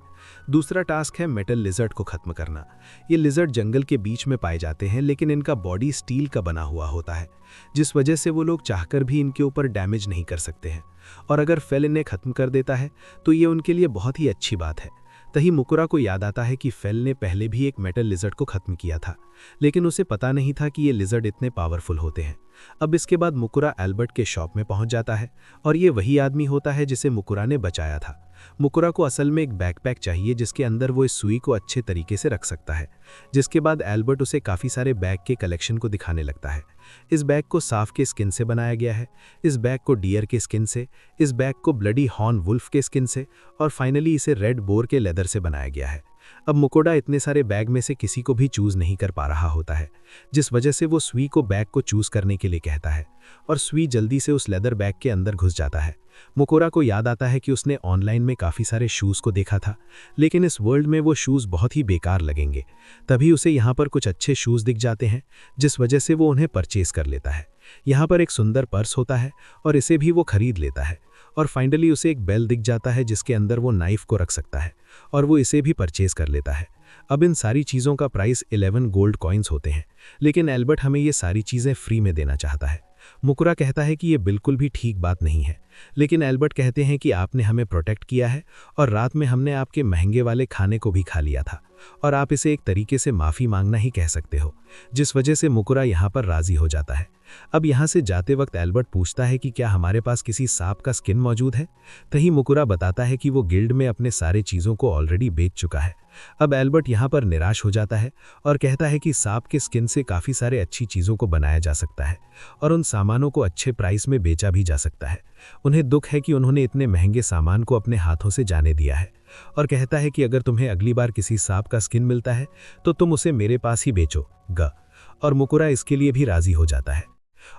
दूसरा टास्क है मेटल लिजर्ड को खत्म करना। ये लिजर्ड जंगल के बीच में पाए जाते हैं, लेकिन इनका बॉडी स्टील का बना हुआ होता है, जिस वजह से वो लोग चाहकर भी इनके ऊपर डैमेज नहीं कर सकते हैं। और अगर फेल इन्हें खत्म कर देता है तो ये उनके लिए बहुत ही अच्छी बात है। तभी मुकुरा को याद आता है कि फेल ने पहले भी एक मेटल लिजर्ड को खत्म किया था, लेकिन उसे पता नहीं था कि ये लिजर्ड इतने पावरफुल होते हैं। अब इसके बाद मुकुरा एल्बर्ट के शॉप में पहुंच जाता है और ये वही आदमी होता है जिसे मुकुरा ने बचाया था। मुकुरा को असल में एक बैकपैक चाहिए जिसके अंदर वो इस सुई को अच्छे तरीके से रख सकता है। जिसके बाद एल्बर्ट उसे काफ़ी सारे बैग के कलेक्शन को दिखाने लगता है। इस बैग को सांप के स्किन से बनाया गया है, इस बैग को डियर के स्किन से, इस बैग को ब्लडी हॉर्न वुल्फ के स्किन से और फाइनली इसे रेड बोर के लेदर से बनाया गया है। अब मुकोडा इतने सारे बैग में से किसी को भी चूज नहीं कर पा रहा होता है, जिस वजह से वो सुई को बैग को चूज करने के लिए कहता है और सुई जल्दी से उस लेदर बैग के अंदर घुस जाता है। मुकोरा को याद आता है कि उसने ऑनलाइन में काफ़ी सारे शूज़ को देखा था, लेकिन इस वर्ल्ड में वो शूज़ बहुत ही बेकार लगेंगे। तभी उसे यहाँ पर कुछ अच्छे शूज़ दिख जाते हैं, जिस वजह से वो उन्हें परचेज कर लेता है। यहाँ पर एक सुंदर पर्स होता है और इसे भी वो खरीद लेता है और फाइनली उसे एक बेल दिख जाता है जिसके अंदर वो नाइफ को रख सकता है और वो इसे भी परचेज कर लेता है। अब इन सारी चीज़ों का प्राइस 11 गोल्ड कॉइन्स होते हैं, लेकिन एल्बर्ट हमें ये सारी चीज़ें फ्री में देना चाहता है। मुकुरा कहता है कि ये बिल्कुल भी ठीक बात नहीं है, लेकिन एल्बर्ट कहते हैं कि आपने हमें प्रोटेक्ट किया है और रात में हमने आपके महंगे वाले खाने को भी खा लिया था और आप इसे एक तरीके से माफ़ी मांगना ही कह सकते हो, जिस वजह से मुकुरा यहाँ पर राज़ी हो जाता है। अब यहाँ से जाते वक्त एल्बर्ट पूछता है कि क्या हमारे पास किसी सांप का स्किन मौजूद है। तभी मुकुरा बताता है कि वो गिल्ड में अपने सारे चीज़ों को ऑलरेडी बेच चुका है। अब एल्बर्ट यहाँ पर निराश हो जाता है और कहता है कि सांप के स्किन से काफ़ी सारे अच्छी चीज़ों को बनाया जा सकता है और उन सामानों को अच्छे प्राइस में बेचा भी जा सकता है। उन्हें दुख है कि उन्होंने इतने महंगे सामान को अपने हाथों से जाने दिया है और कहता है कि अगर तुम्हें अगली बार किसी सांप का स्किन मिलता है तो तुम उसे मेरे पास ही बेचोगा। और मुकुरा इसके लिए भी राज़ी हो जाता है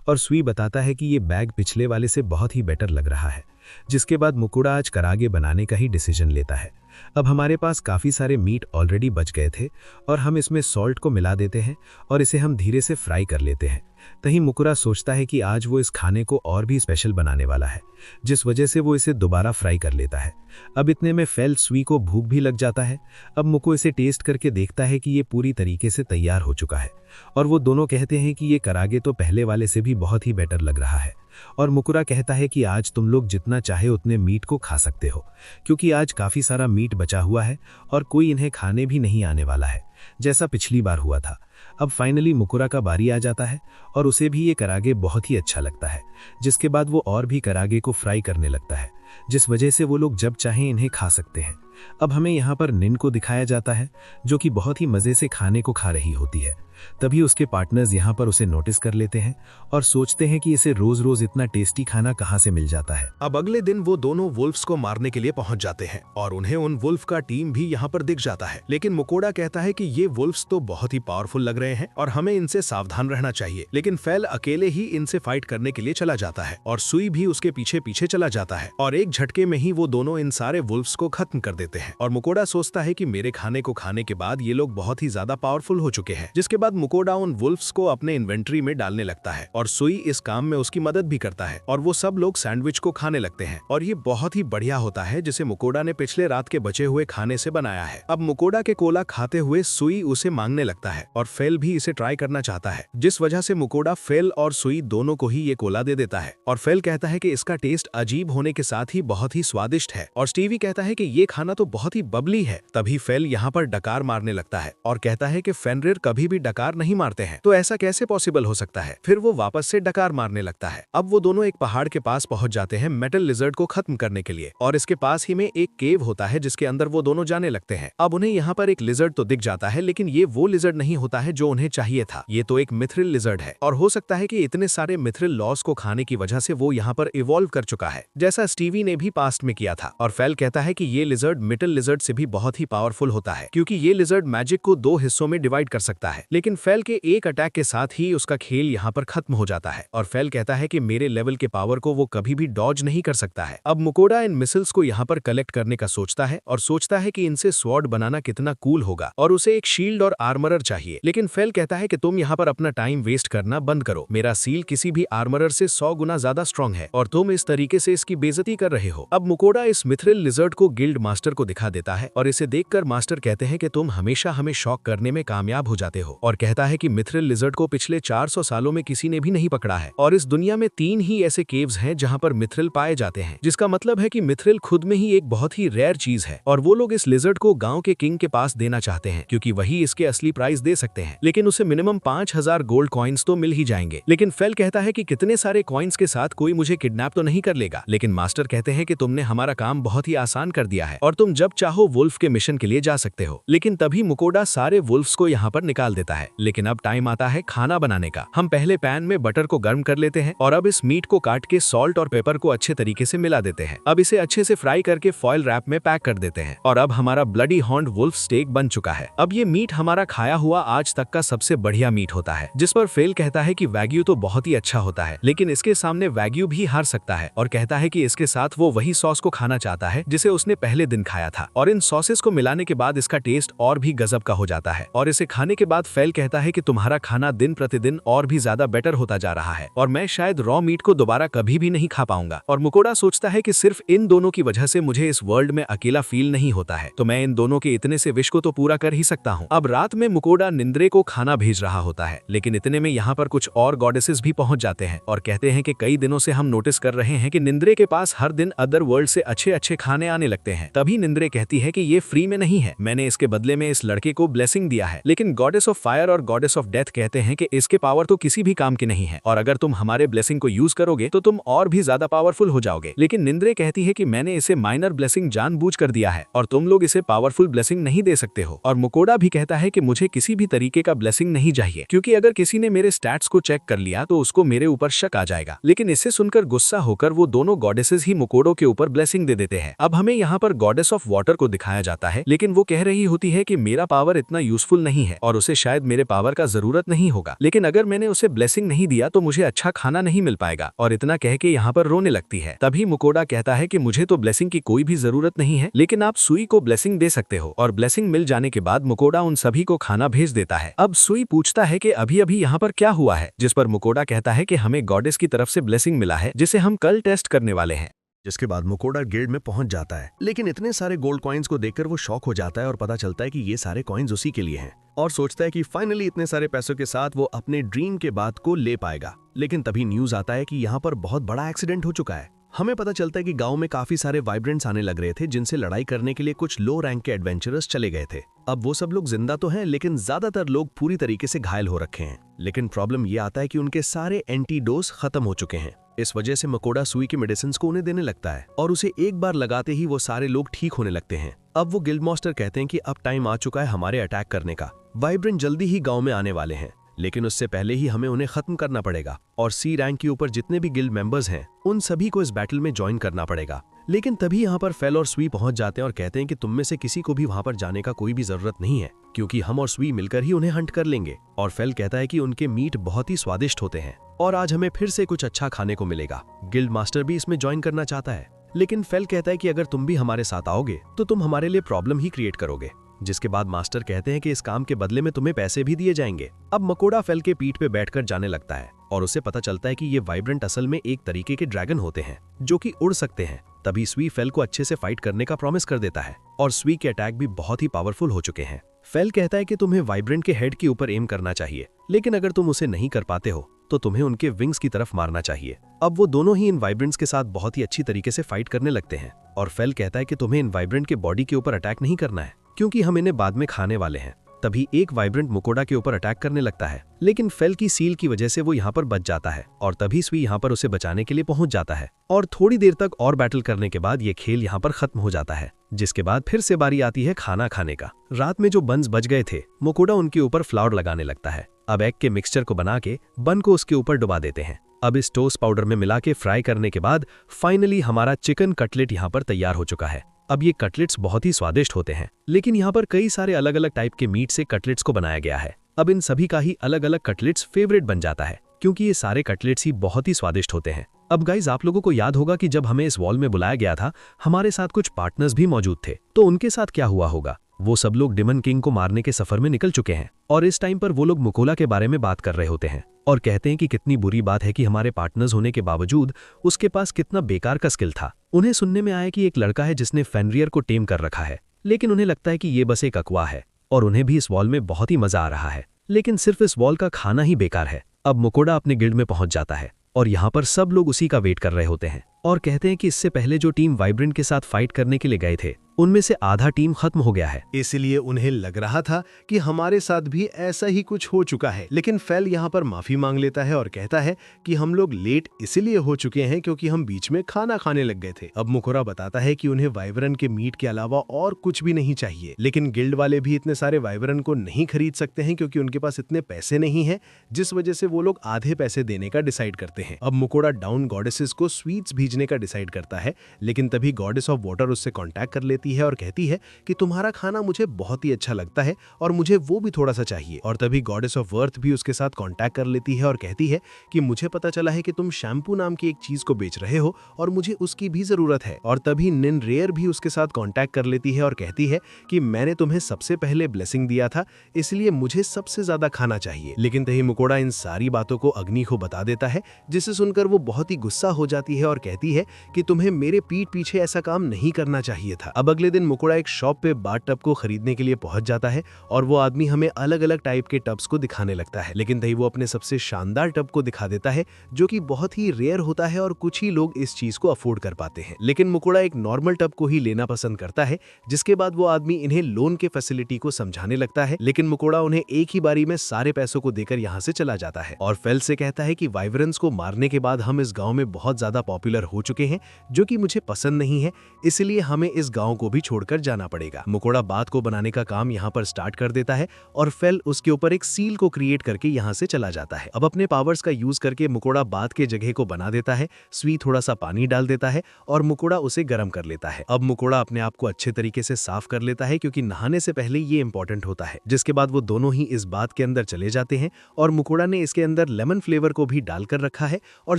और सुई बताता है कि ये बैग पिछले वाले से बहुत ही बेटर लग रहा है, जिसके बाद मुकुरा आज करागे बनाने का ही डिसीजन लेता है। अब हमारे पास काफ़ी सारे मीट ऑलरेडी बच गए थे और हम इसमें सॉल्ट को मिला देते हैं और इसे हम धीरे से फ्राई कर लेते हैं। तभी मुकुरा सोचता है कि आज वो इस खाने को और भी स्पेशल बनाने वाला है, जिस वजह से वो इसे दोबारा फ्राई कर लेता है। अब इतने में फेल सुई को भूख भी लग जाता है। अब मुको इसे टेस्ट करके देखता है कि ये पूरी तरीके से तैयार हो चुका है और वो दोनों कहते हैं कि ये करागे तो पहले वाले से भी बहुत ही बेटर लग रहा है। और मुकुरा कहता है कि आज तुम लोग जितना चाहे उतने मीट को खा सकते हो, क्योंकि आज काफ़ी सारा मीट बचा हुआ है और कोई इन्हें खाने भी नहीं आने वाला है, जैसा पिछली बार हुआ था। अब फाइनली मुकुरा का बारी आ जाता है और उसे भी ये करागे बहुत ही अच्छा लगता है, जिसके बाद वो और भी करागे को फ्राई करने लगता है, जिस वजह से वो लोग जब चाहें इन्हें खा सकते हैं। अब हमें यहाँ पर निन को दिखाया जाता है, जो कि बहुत ही मज़े से खाने को खा रही होती है। तभी उसके पार्टनर्स यहाँ पर उसे नोटिस कर लेते हैं और सोचते हैं कि इसे रोज रोज इतना टेस्टी खाना कहाँ से मिल जाता है। अब अगले दिन वो दोनों वुल्फ्स को मारने के लिए पहुंच जाते हैं और उन्हें उन वुल्फ का टीम भी यहाँ पर दिख जाता है, लेकिन मुकोडा कहता है कि ये वुल्फ्स तो बहुत ही पावरफुल लग रहे हैं और हमें इनसे सावधान रहना चाहिए। लेकिन फेल अकेले ही इनसे फाइट करने के लिए चला जाता है और सुई भी उसके पीछे पीछे चला जाता है और एक झटके में ही वो दोनों इन सारे वुल्फ्स को खत्म कर देते हैं। और मुकोडा सोचता है कि मेरे खाने को खाने के बाद ये लोग बहुत ही ज्यादा पावरफुल हो चुके हैं। जिसके बाद मुकोडा उन वुल्फ्स को अपने इन्वेंट्री में डालने लगता है और सुई इस काम में उसकी मदद भी करता है और वो सब लोग सैंडविच को खाने लगते हैं और ये बहुत ही बढ़िया होता है, जिसे मुकोडा ने पिछले रात के बचे हुए खाने से बनाया है। अब मुकोडा के कोला खाते हुए सुई उसे मांगने लगता है और फेल भी इसे ट्राई करना चाहता है, जिस वजह से मुकोडा फेल और सुई दोनों को ही ये कोला दे देता है। और फेल कहता है कि इसका टेस्ट अजीब होने के साथ ही बहुत ही स्वादिष्ट है और स्टीवी कहता है कि ये खाना तो बहुत ही बबली है। तभी फेल यहाँ पर डकार मारने लगता है और कहता है कि फेनरिर कभी भी डकार नहीं मारते हैं, तो ऐसा कैसे पॉसिबल हो सकता है। फिर वो वापस से डकार मारने लगता है। अब वो दोनों एक पहाड़ के पास पहुंच जाते हैं मेटल लिजर्ड को खत्म करने के लिए और इसके पास ही में एक केव होता है जिसके अंदर वो दोनों जाने लगते हैं। अब उन्हें यहाँ पर एक लिजर्ड तो दिख जाता है, लेकिन ये वो लिजर्ड नहीं होता है जो उन्हें चाहिए था। ये तो एक मिथ्रिल लिजर्ड है और हो सकता है कि इतने सारे मिथ्रिल लॉस को खाने की वजह से वो यहाँ पर इवॉल्व कर चुका है, जैसा स्टीवी ने भी पास्ट में किया था। और फेल कहता है कि ये लिजर्ड मेटल लिजर्ड से भी बहुत ही पावरफुल होता है, क्योंकि ये लिजर्ड मैजिक को 2 हिस्सों में डिवाइड कर सकता है। लेकिन लेकिन फेल के एक अटैक के साथ ही उसका खेल यहाँ पर खत्म हो जाता है और फेल कहता है कि मेरे लेवल के पावर को वो कभी भी डॉज नहीं कर सकता है। अब मुकोडा इन मिसिल्स को यहाँ पर कलेक्ट करने का सोचता है और सोचता है कि इनसे स्वॉर्ड बनाना कितना कूल होगा और उसे एक शील्ड और आर्मरर चाहिए। लेकिन फेल कहता है कि तुम यहाँ पर अपना टाइम वेस्ट करना बंद करो, मेरा सील किसी भी आर्मरर से 100 गुना ज्यादा स्ट्रॉन्ग है और तुम इस तरीके से इसकी बेइज्जती कर रहे हो। अब मुकोडा इस मिथ्रिल लिजर्ड को गिल्ड मास्टर को दिखा देता है और इसे देखकर मास्टर कहते हैं कि तुम हमेशा हमें शॉक करने में कामयाब हो जाते हो और कहता है कि मिथ्रिल लिजर्ड को पिछले 400 सालों में किसी ने भी नहीं पकड़ा है और इस दुनिया में 3 ही ऐसे केव्स हैं जहां पर मिथ्रिल पाए जाते हैं, जिसका मतलब है कि मिथ्रिल खुद में ही एक बहुत ही रेयर चीज है और वो लोग इस लिजर्ड को गांव के किंग के पास देना चाहते हैं क्योंकि वही इसके असली प्राइस दे सकते हैं। लेकिन उसे मिनिमम 5000 गोल्ड कॉइन्स तो मिल ही जाएंगे। लेकिन फेल कहता है कि कितने सारे कॉइन्स के साथ कोई मुझे किडनैप तो नहीं कर लेगा। लेकिन मास्टर कहते हैं कि तुमने हमारा काम बहुत ही आसान कर दिया है और तुम जब चाहो वुल्फ के मिशन के लिए जा सकते हो। लेकिन तभी मुकोडा सारे वुल्फ्स को यहाँ पर निकाल देता है। लेकिन अब टाइम आता है खाना बनाने का। हम पहले पैन में बटर को गर्म कर लेते हैं और अब इस मीट को काट के सॉल्ट और पेपर को अच्छे तरीके से मिला देते हैं। अब इसे अच्छे से फ्राई करके फॉइल रैप में पैक कर देते हैं और अब हमारा ब्लडी हॉर्न्ड वुल्फ स्टेक बन चुका है। अब ये मीट हमारा खाया हुआ आज तक का सबसे बढ़िया मीट होता है, जिस पर फेल कहता है कि वैग्यू तो बहुत ही अच्छा होता है लेकिन इसके सामने वैग्यू भी हार सकता है और कहता है कि इसके साथ वो वही सॉस को खाना चाहता है जिसे उसने पहले दिन खाया था और इन सॉसेस को मिलाने के बाद इसका टेस्ट और भी गजब का हो जाता है। और इसे खाने के बाद फेल कहता है कि तुम्हारा खाना दिन प्रतिदिन और भी ज्यादा बेटर होता जा रहा है और मैं शायद रॉ मीट को दोबारा कभी भी नहीं खा पाऊंगा। और मुकोडा सोचता है कि सिर्फ इन दोनों की वजह से मुझे इस वर्ल्ड में अकेला फील नहीं होता है, तो मैं इन दोनों के इतने से विश को तो पूरा कर ही सकता हूँ। अब रात में मुकोडा निंद्रे को खाना भेज रहा होता है लेकिन इतने में यहाँ पर कुछ और गॉडेसेस भी पहुंच जाते हैं और कहते हैं कि कई दिनों से हम नोटिस कर रहे हैं कि निंद्रे के पास हर दिन अदर वर्ल्ड से अच्छे अच्छे खाने आने लगते हैं। तभी निंद्रे कहती है कि ये फ्री में नहीं है, मैंने इसके बदले में इस लड़के को ब्लेसिंग दिया है। लेकिन गॉडेस ऑफ फायर और गॉडेस ऑफ डेथ कहते हैं कि इसके पावर तो किसी भी काम के नहीं है और अगर तुम हमारे ब्लेसिंग को यूज करोगे तो तुम और भी ज्यादा पावरफुल हो जाओगे। लेकिन निंद्रे कहती है कि मैंने इसे माइनर ब्लेसिंग जानबूझ कर दिया है और तुम लोग इसे पावरफुल ब्लेसिंग नहीं दे सकते हो। और मुकोडा भी कहता है कि मुझे किसी भी तरीके का ब्लेसिंग नहीं चाहिए क्योंकि अगर किसी ने मेरे स्टैट्स को चेक कर लिया तो उसको मेरे ऊपर शक आ जाएगा। लेकिन इसे सुनकर गुस्सा होकर वो दोनों गॉडेसेस ही मुकोडो के ऊपर ब्लेसिंग दे देते हैं। अब हमें यहाँ पर गॉडेस ऑफ वाटर को दिखाया जाता है लेकिन वो कह रही होती है कि मेरा पावर इतना यूजफुल नहीं है और उसे शायद मेरे पावर का जरूरत नहीं होगा, लेकिन अगर मैंने उसे ब्लेसिंग नहीं दिया तो मुझे अच्छा खाना नहीं मिल पाएगा और इतना कह के यहाँ पर रोने लगती है। तभी मुकोडा कहता है कि मुझे तो ब्लेसिंग की कोई भी जरूरत नहीं है लेकिन आप सुई को ब्लेसिंग दे सकते हो और ब्लेसिंग मिल जाने के बाद मुकोडा उन सभी को खाना भेज देता है। अब सुई पूछता है कि अभी अभी यहाँ पर क्या हुआ है, जिस पर मुकोडा कहता है कि हमें गॉडेस की तरफ से ब्लेसिंग मिला है जिसे हम कल टेस्ट करने वाले हैं। जिसके बाद मुकोडा गिल्ड में पहुंच जाता है लेकिन इतने सारे गोल्ड कॉइन्स को देखकर वो शॉक हो जाता है और पता चलता है कि ये सारे कॉइन्स उसी के लिए हैं और सोचता है कि फाइनली इतने सारे पैसों के साथ वो अपने ड्रीम के बात को ले पाएगा। लेकिन तभी न्यूज आता है कि यहाँ पर बहुत बड़ा एक्सीडेंट हो चुका है। हमें पता चलता है कि गांव में काफी सारे वाइब्रेंट्स आने लग रहे थे जिनसे लड़ाई करने के लिए कुछ लो रैंक के एडवेंचरर्स चले गए थे। अब वो सब लोग जिंदा तो हैं लेकिन ज्यादातर लोग पूरी तरीके से घायल हो रखे हैं। लेकिन प्रॉब्लम ये आता है कि उनके सारे एंटीडोज खत्म हो चुके हैं। इस वजह से मुकोडा सुई के मेडिसिन को उन्हें देने लगता है और उसे एक बार लगाते ही वो सारे लोग ठीक होने लगते हैं। अब वो गिल्ड मास्टर कहते हैं कि अब टाइम आ चुका है हमारे अटैक करने का। वाइब्रेंट जल्दी ही गांव में आने वाले हैं लेकिन उससे पहले ही हमें उन्हें खत्म करना पड़ेगा और सी रैंक के ऊपर जितने भी गिल्ड मेंबर्स हैं उन सभी को इस बैटल में ज्वाइन करना पड़ेगा। लेकिन तभी यहाँ पर फेल और सुई पहुंच जाते हैं और कहते हैं कि तुम में से किसी को भी वहां पर जाने का कोई भी जरूरत नहीं है क्योंकि हम और सुई मिलकर ही उन्हें हंट कर लेंगे। और फेल कहता है कि उनके मीट बहुत ही स्वादिष्ट होते हैं और आज हमें फिर से कुछ अच्छा खाने को मिलेगा। गिल्ड मास्टर भी इसमें ज्वाइन करना चाहता है लेकिन फेल कहता है कि अगर तुम भी हमारे साथ आओगे तो तुम हमारे लिए प्रॉब्लम ही क्रिएट करोगे। जिसके बाद मास्टर कहते हैं कि इस काम के बदले में तुम्हें पैसे भी दिए जाएंगे। अब मुकोडा फेल के पीठ पे बैठकर जाने लगता है और उसे पता चलता है कि ये वाइब्रेंट असल में एक तरीके के ड्रैगन होते हैं जो कि उड़ सकते हैं। तभी स्वी फेल को अच्छे से फाइट करने का प्रॉमिस कर देता है और स्वी के अटैक भी बहुत ही पावरफुल हो चुके हैं। फेल कहता है कि तुम्हें वाइब्रेंट के हेड के ऊपर एम करना चाहिए लेकिन अगर तुम उसे नहीं कर पाते हो तो तुम्हें उनके विंग्स की तरफ मारना चाहिए। अब वो दोनों ही इन वाइब्रेंट्स के साथ बहुत ही अच्छी तरीके से फाइट करने लगते हैं और फेल कहता है कि तुम्हें इन वाइब्रेंट के बॉडी के ऊपर अटैक नहीं करना है क्योंकि हम इन्हें बाद में खाने वाले हैं। तभी एक वाइब्रेंट मुकोडा के ऊपर अटैक करने लगता है लेकिन फेल की सील की वजह से वो यहाँ पर बच जाता है और तभी स्वी यहाँ पर उसे बचाने के लिए पहुंच जाता है और थोड़ी देर तक और बैटल करने के बाद ये खेल यहाँ पर खत्म हो जाता है। जिसके बाद फिर से बारी आती है खाना खाने का। रात में जो बन्स बच गए थे मुकोडा उनके ऊपर फ्लावर लगाने लगता है। अब एग के मिक्सचर को बना के बन को उसके ऊपर डुबा देते हैं। अब इस टोस्ट पाउडर में मिला के फ्राई करने के बाद फाइनली हमारा चिकन कटलेट यहाँ पर तैयार हो चुका है। अब ये कटलेट्स बहुत ही स्वादिष्ट होते हैं लेकिन यहाँ पर कई सारे अलग अलग टाइप के मीट से कटलेट्स को बनाया गया है अब इन सभी का ही अलग अलग कटलेट्स फेवरेट बन जाता है, क्योंकि ये सारे कटलेट्स ही बहुत ही स्वादिष्ट होते हैं। अब गाइज, आप लोगों को याद होगा कि जब हमें इस वॉल में बुलाया गया था, हमारे साथ कुछ पार्टनर्स भी मौजूद थे। तो उनके साथ क्या हुआ होगा? वो सब लोग डिमन किंग को मारने के सफर में निकल चुके हैं और इस टाइम पर वो लोग मुकोला के बारे में बात कर रहे होते हैं और कहते हैं कि कितनी बुरी बात है कि हमारे पार्टनर्स होने के बावजूद उसके पास कितना बेकार का स्किल था। उन्हें सुनने में आया कि एक लड़का है जिसने फेनरियर को टेम कर रखा है, लेकिन उन्हें लगता है कि ये बस एक अफवाह है और उन्हें भी इस वॉल में बहुत ही मजा आ रहा है, लेकिन सिर्फ इस वॉल का खाना ही बेकार है। अब मुकोड़ा अपने गिल्ड में पहुंच जाता है और यहाँ पर सब लोग उसी का वेट कर रहे होते हैं और कहते हैं कि इससे पहले जो टीम वाइब्रेंट के साथ फाइट करने के लिए गए थे, उनमें से आधा टीम खत्म हो गया है। इसलिए उन्हें लग रहा था कि हमारे साथ भी ऐसा ही कुछ हो चुका है, लेकिन फेल यहाँ पर माफी मांग लेता है और कहता है कि हम लोग लेट इसलिए हो चुके हैं क्योंकि हम बीच में खाना खाने लग गए थे। अब मुकोरा बताता है कि उन्हें वाइब्रन के मीट के अलावा और कुछ भी नहीं चाहिए, लेकिन गिल्ड वाले भी इतने सारे वाइब्रन को नहीं खरीद सकते हैं क्योंकि उनके पास इतने पैसे नहीं है, जिस वजह से वो लोग आधे पैसे देने का डिसाइड करते हैं। अब मुकोड़ा डाउन गॉडेसेस को स्वीट्स भेजने का डिसाइड करता है, लेकिन तभी गॉडेस ऑफ वाटर उससे कॉन्टैक्ट कर लेती है और कहती है कि तुम्हारा खाना मुझे बहुत ही अच्छा लगता है और मुझे वो भी थोड़ा सा चाहिए। और तभी गॉडेस ऑफ वर्थ भी उसके साथ कांटेक्ट कर लेती है और कहती है कि मुझे पता चला है कि तुम शैम्पू नाम की एक चीज को बेच रहे हो और मुझे उसकी भी जरूरत है। और तभी निन रेयर भी उसके साथ कांटेक्ट कर लेती है और कहती है कि मैंने तुम्हें सबसे पहले ब्लेसिंग दिया था, इसलिए मुझे सबसे ज्यादा खाना चाहिए। लेकिन तभी मुकोड़ा इन सारी बातों को अग्नि को बता देता है, जिसे सुनकर वो बहुत ही गुस्सा हो जाती है और कहती है कि तुम्हें मेरे पीठ पीछे ऐसा काम नहीं करना चाहिए था। अब अगले दिन मुकोड़ा एक शॉप पे बाथ टब को खरीदने के लिए पहुंच जाता है और वो आदमी हमें अलग अलग टाइप के टब्स को दिखाने लगता है, लेकिन तभी वो अपने सबसे शानदार टब को दिखा देता है जो कि बहुत ही रेयर होता है और कुछ ही लोग इस चीज को अफोर्ड कर पाते हैं। लेकिन मुकोड़ा एक नॉर्मल टब को ही लेना पसंद करता है, जिसके बाद वो आदमी इन्हें लोन के फैसिलिटी को समझाने लगता है, लेकिन मुकोड़ा उन्हें एक ही बारी में सारे पैसों को देकर यहाँ से चला जाता है और फेल से कहता है कि वाइब्रेंस को मारने के बाद हम इस गाँव में बहुत ज्यादा पॉपुलर हो चुके हैं, जो कि मुझे पसंद नहीं है, इसलिए हमें इस गाँव को भी छोड़कर जाना पड़ेगा। मुकोड़ा बात को बनाने का काम यहाँ पर स्टार्ट कर देता है और फेल उसके ऊपर एक सील को क्रिएट करके यहाँ से चला जाता है। अब अपने पावर्स का यूज करके मुकोड़ा बात के जगह को बना देता है, स्वी थोड़ा सा पानी डाल देता है और मुकोड़ा उसे गर्म कर लेता है। अब मुकोड़ा अपने आप को अच्छे तरीके से साफ कर लेता है क्योंकि नहाने से पहले ये इंपॉर्टेंट होता है। जिसके बाद वो दोनों ही इस बात के अंदर चले जाते हैं और मुकोड़ा ने इसके अंदर लेमन फ्लेवर को भी डालकर रखा है और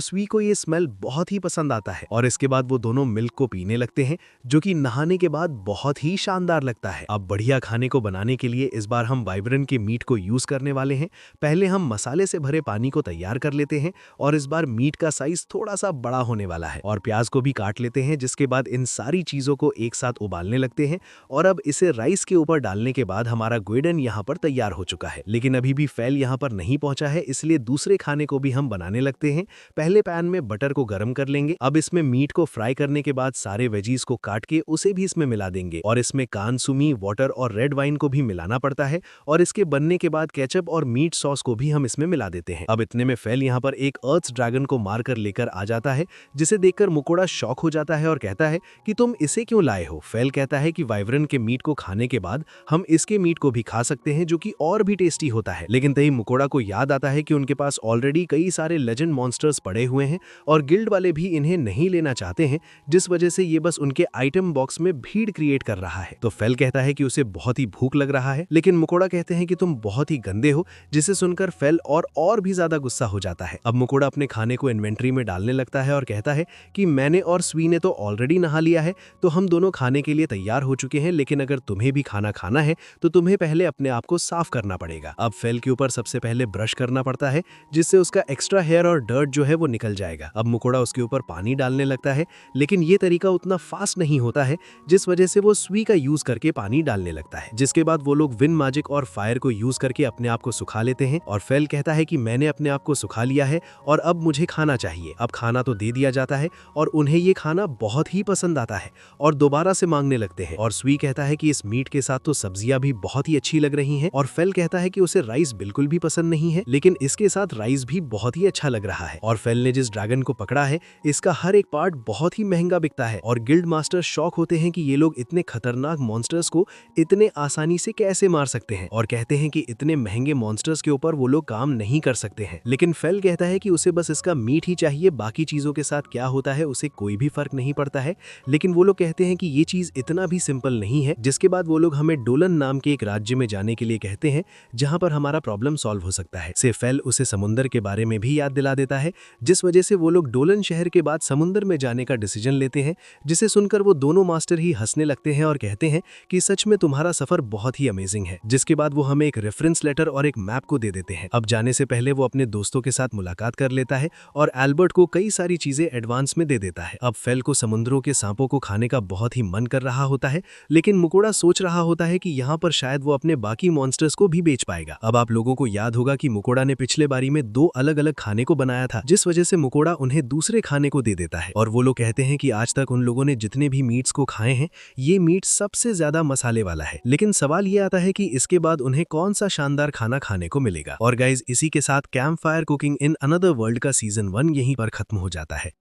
स्वी को ये स्मेल बहुत ही पसंद आता है और इसके बाद वो दोनों मिल्क को पीने लगते हैं, जो कि नहाने के बाद बहुत ही शानदार लगता है। अब बढ़िया खाने को बनाने के लिए इस बार हम वाइब्रेंट के मीट को यूज करने वाले हैं। पहले हम मसाले से भरे पानी को तैयार कर लेते हैं और इस बार मीट का साइज थोड़ा सा बड़ा होने वाला है और प्याज को भी काट लेते हैं। जिसके बाद इन सारी चीजों को एक साथ उबालने लगते हैं और अब इसे राइस के ऊपर डालने के बाद हमारा गुइडन यहाँ पर तैयार हो चुका है। लेकिन अभी भी फेल यहाँ पर नहीं पहुंचा है, इसलिए दूसरे खाने को भी हम बनाने लगते हैं। पहले पैन में बटर को गर्म कर लेंगे। अब इसमें मीट को फ्राई करने के बाद सारे वेजीज को काट के उसे भी इसमें मिला देंगे और इसमें कानसुमी, वाटर और रेड वाइन को भी मिलाना पड़ता है और इसके बनने के बाद केचप और मीट सॉस को भी हम इसमें मिला देते हैं। अब इतने में फेल यहाँ पर एक अर्थ ड्रैगन को मारकर लेकर आ जाता है, जिसे देखकर मुकोड़ा शॉक हो जाता है और कहता है कि तुम इसे क्यों लाए हो। फेल कहता है कि वाइब्रेंट के मीट को खाने के बाद हम इसके मीट को भी खा सकते हैं, जो कि और भी टेस्टी होता है। लेकिन तभी मुकोड़ा को याद आता है कि उनके पास ऑलरेडी कई सारे लेजेंड मॉन्स्टर्स पड़े हुए हैं और गिल्ड वाले भी इन्हें नहीं लेना चाहते हैं, जिस वजह से ये बस उनके आइटम बॉक्स में भीड़ क्रिएट कर रहा है। तो फेल कहता है कि उसे बहुत ही भूख लग रहा है, लेकिन मुकोड़ा कहते हैं कि तुम बहुत ही गंदे हो, जिसे सुनकर फेल और भी ज्यादा गुस्सा हो जाता है। अब मुकोड़ा अपने खाने को इन्वेंट्री में डालने लगता है और कहता है कि मैंने और स्वी ने तो ऑलरेडी नहा लिया है, तो हम दोनों खाने के लिए तैयार हो चुके हैं, लेकिन अगर तुम्हें भी खाना खाना है तो तुम्हें पहले अपने आप को साफ करना पड़ेगा। अब फेल के ऊपर सबसे पहले ब्रश करना पड़ता है, जिससे उसका एक्स्ट्रा हेयर और डर्ट जो है वो निकल जाएगा। अब मुकोड़ा उसके ऊपर पानी डालने लगता है, लेकिन ये तरीका उतना फास्ट नहीं होता है, जिस वजह से वो स्वी का यूज करके पानी डालने लगता है। जिसके बाद वो लोग विंड मैजिक और फायर को यूज करके अपने आप को सुखा लेते हैं और फेल कहता है कि मैंने अपने आप को सुखा लिया है और अब मुझे खाना चाहिए। अब खाना तो दे दिया जाता है और उन्हें ये खाना बहुत ही पसंद आता है और दोबारा से मांगने लगते हैं और स्वी कहता है कि इस मीट के साथ तो सब्जियां भी बहुत ही अच्छी लग रही हैं और फेल कहता है कि उसे राइस बिल्कुल भी पसंद नहीं है, लेकिन इसके साथ राइस भी बहुत ही अच्छा लग रहा है। और फेल ने जिस ड्रैगन को पकड़ा है, इसका हर एक पार्ट बहुत ही महंगा बिकता है और गिल्ड मास्टर शॉक होते हैं कि ये लोग इतने खतरनाक मॉन्स्टर्स को इतने आसानी से कैसे मार सकते हैं और कहते हैं कि इतने महंगे मॉन्स्टर्स के ऊपर वो लोग काम नहीं कर सकते हैं। लेकिन फेल कहता है कि उसे बस इसका मीट ही चाहिए, बाकी चीजों के साथ क्या होता है उसे कोई भी फर्क नहीं पड़ता है। लेकिन वो लोग कहते हैं कि ये चीज इतना भी सिंपल नहीं है। जिसके बाद वो लोग हमें डोलन नाम के एक राज्य में जाने के लिए कहते हैं जहां पर हमारा प्रॉब्लम सॉल्व हो सकता है। से फेल उसे समुंदर के बारे में भी याद दिला देता है, जिस वजह से वो लोग डोलन शहर के बाद समुंदर में जाने का डिसीजन लेते हैं, जिसे सुनकर वो दोनों मास्टर ही हंसने लगते हैं और कहते हैं कि सच में तुम्हारा सफर बहुत ही अमेजिंग है। जिसके बाद वो हमें एक रेफरेंस लेटर और एक मैप को दे देते हैं। अब जाने से पहले वो अपने दोस्तों के साथ मुलाकात कर लेता है और एल्बर्ट को कई सारी चीजें एडवांस में दे देता है। अब फेल को समुद्रों के सांपों को खाने का बहुत ही मन कर रहा होता है, लेकिन मुकोड़ा सोच रहा होता है कि यहाँ पर शायद वो अपने बाकी मॉन्स्टर्स को भी बेच पाएगा। अब आप लोगों को याद होगा कि मुकोड़ा ने पिछले बारी में 2 अलग-अलग खाने को बनाया था, जिस वजह से मुकोड़ा उन्हें दूसरे खाने को दे देता है और वो लोग कहते हैं कि आज तक उन लोगों ने जितने भी मीट्स को खाए हैं, ये मीट सबसे ज्यादा मसाले वाला है। लेकिन सवाल ये आता है कि इसके बाद उन्हें कौन सा शानदार खाना खाने को मिलेगा। और गाइज, इसी के साथ camp fire cooking in another world का सीजन 1 यहीं पर खत्म हो जाता है।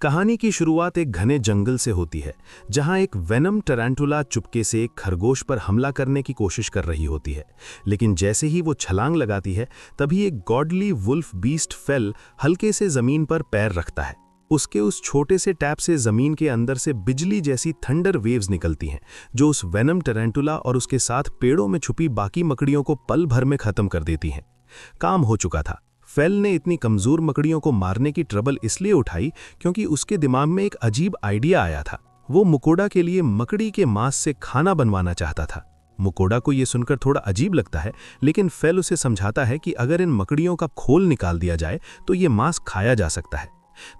कहानी की शुरुआत एक घने जंगल से होती है, जहां एक वेनम टैरेंटुला चुपके से एक खरगोश पर हमला करने की कोशिश कर रही होती है। लेकिन जैसे ही वो छलांग लगाती है, तभी एक गॉडली वुल्फ बीस्ट फेल हल्के से जमीन पर पैर रखता है। उसके उस छोटे से टैप से जमीन के अंदर से बिजली जैसी थंडर वेव्स निकलती हैं, जो उस वेनम टैरेंटुला और उसके साथ पेड़ों में छुपी बाकी मकड़ियों को पल भर में खत्म कर देती हैं। काम हो चुका था। फेल ने इतनी कमजोर मकड़ियों को मारने की ट्रबल इसलिए उठाई क्योंकि उसके दिमाग में एक अजीब आइडिया आया था। वो मुकोड़ा के लिए मकड़ी के मांस से खाना बनवाना चाहता था। मुकोड़ा को यह सुनकर थोड़ा अजीब लगता है, लेकिन फेल उसे समझाता है कि अगर इन मकड़ियों का खोल निकाल दिया जाए तो ये मांस खाया जा सकता है।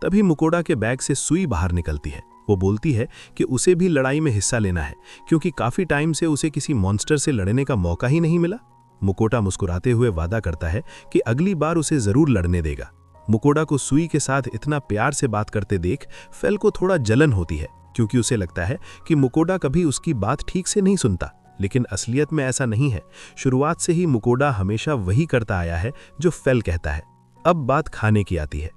तभी मुकोड़ा के बैग से सुई बाहर निकलती है। वो बोलती है कि उसे भी लड़ाई में हिस्सा लेना है, क्योंकि काफी टाइम से उसे किसी मॉन्स्टर से लड़ने का मौका ही नहीं मिला। मुकोड़ा मुस्कुराते हुए वादा करता है कि अगली बार उसे जरूर लड़ने देगा। मुकोड़ा को सुई के साथ इतना प्यार से बात करते देख फेल को थोड़ा जलन होती है, क्योंकि उसे लगता है कि मुकोड़ा कभी उसकी बात ठीक से नहीं सुनता। लेकिन असलियत में ऐसा नहीं है। शुरुआत से ही मुकोड़ा हमेशा वही करता आया है जो फेल कहता है। अब बात खाने की आती है।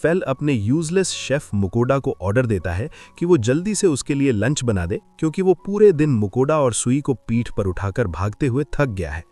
फेल अपने यूजलेस शेफ मुकोड़ा को ऑर्डर देता है कि वो जल्दी से उसके लिए लंच बना दे, क्योंकि वो पूरे दिन मुकोड़ा और सुई को पीठ पर उठाकर भागते हुए थक गया है।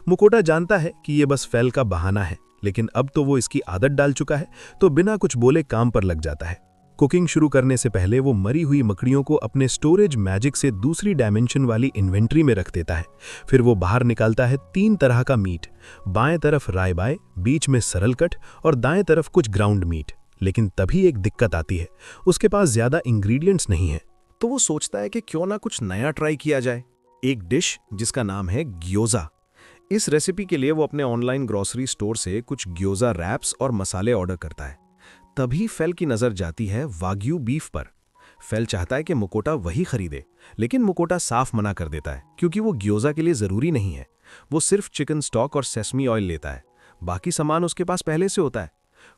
मुकोड़ा जानता है कि ये बस फेल का बहाना है, लेकिन अब तो वो इसकी आदत डाल चुका है, तो बिना कुछ बोले काम पर लग जाता है। कुकिंग शुरू करने से पहले वो मरी हुई मकड़ियों को अपने स्टोरेज मैजिक से दूसरी डायमेंशन वाली इन्वेंट्री में रख देता है। फिर वो बाहर निकालता है 3 तरह का मीट, बाएं तरफ रायबाय, बीच में सरल कट और दाएं तरफ कुछ ग्राउंड मीट। लेकिन तभी एक दिक्कत आती है, उसके पास ज्यादा इंग्रेडिएंट्स नहीं है। तो वो सोचता है कि क्यों ना कुछ नया ट्राई किया जाए, एक डिश जिसका नाम है ग्योजा। इस रेसिपी के लिए वो अपने ऑनलाइन ग्रोसरी स्टोर से कुछ ग्योजा रैप्स और मसाले ऑर्डर करता है। तभी फेल की नजर जाती है वाग्यू बीफ पर। फेल चाहता है कि मुकोटा वही खरीदे, लेकिन मुकोटा साफ मना कर देता है, क्योंकि वो ग्योजा के लिए जरूरी नहीं है। वो सिर्फ चिकन स्टॉक और सेसमी ऑयल लेता है, बाकी सामान उसके पास पहले से होता है।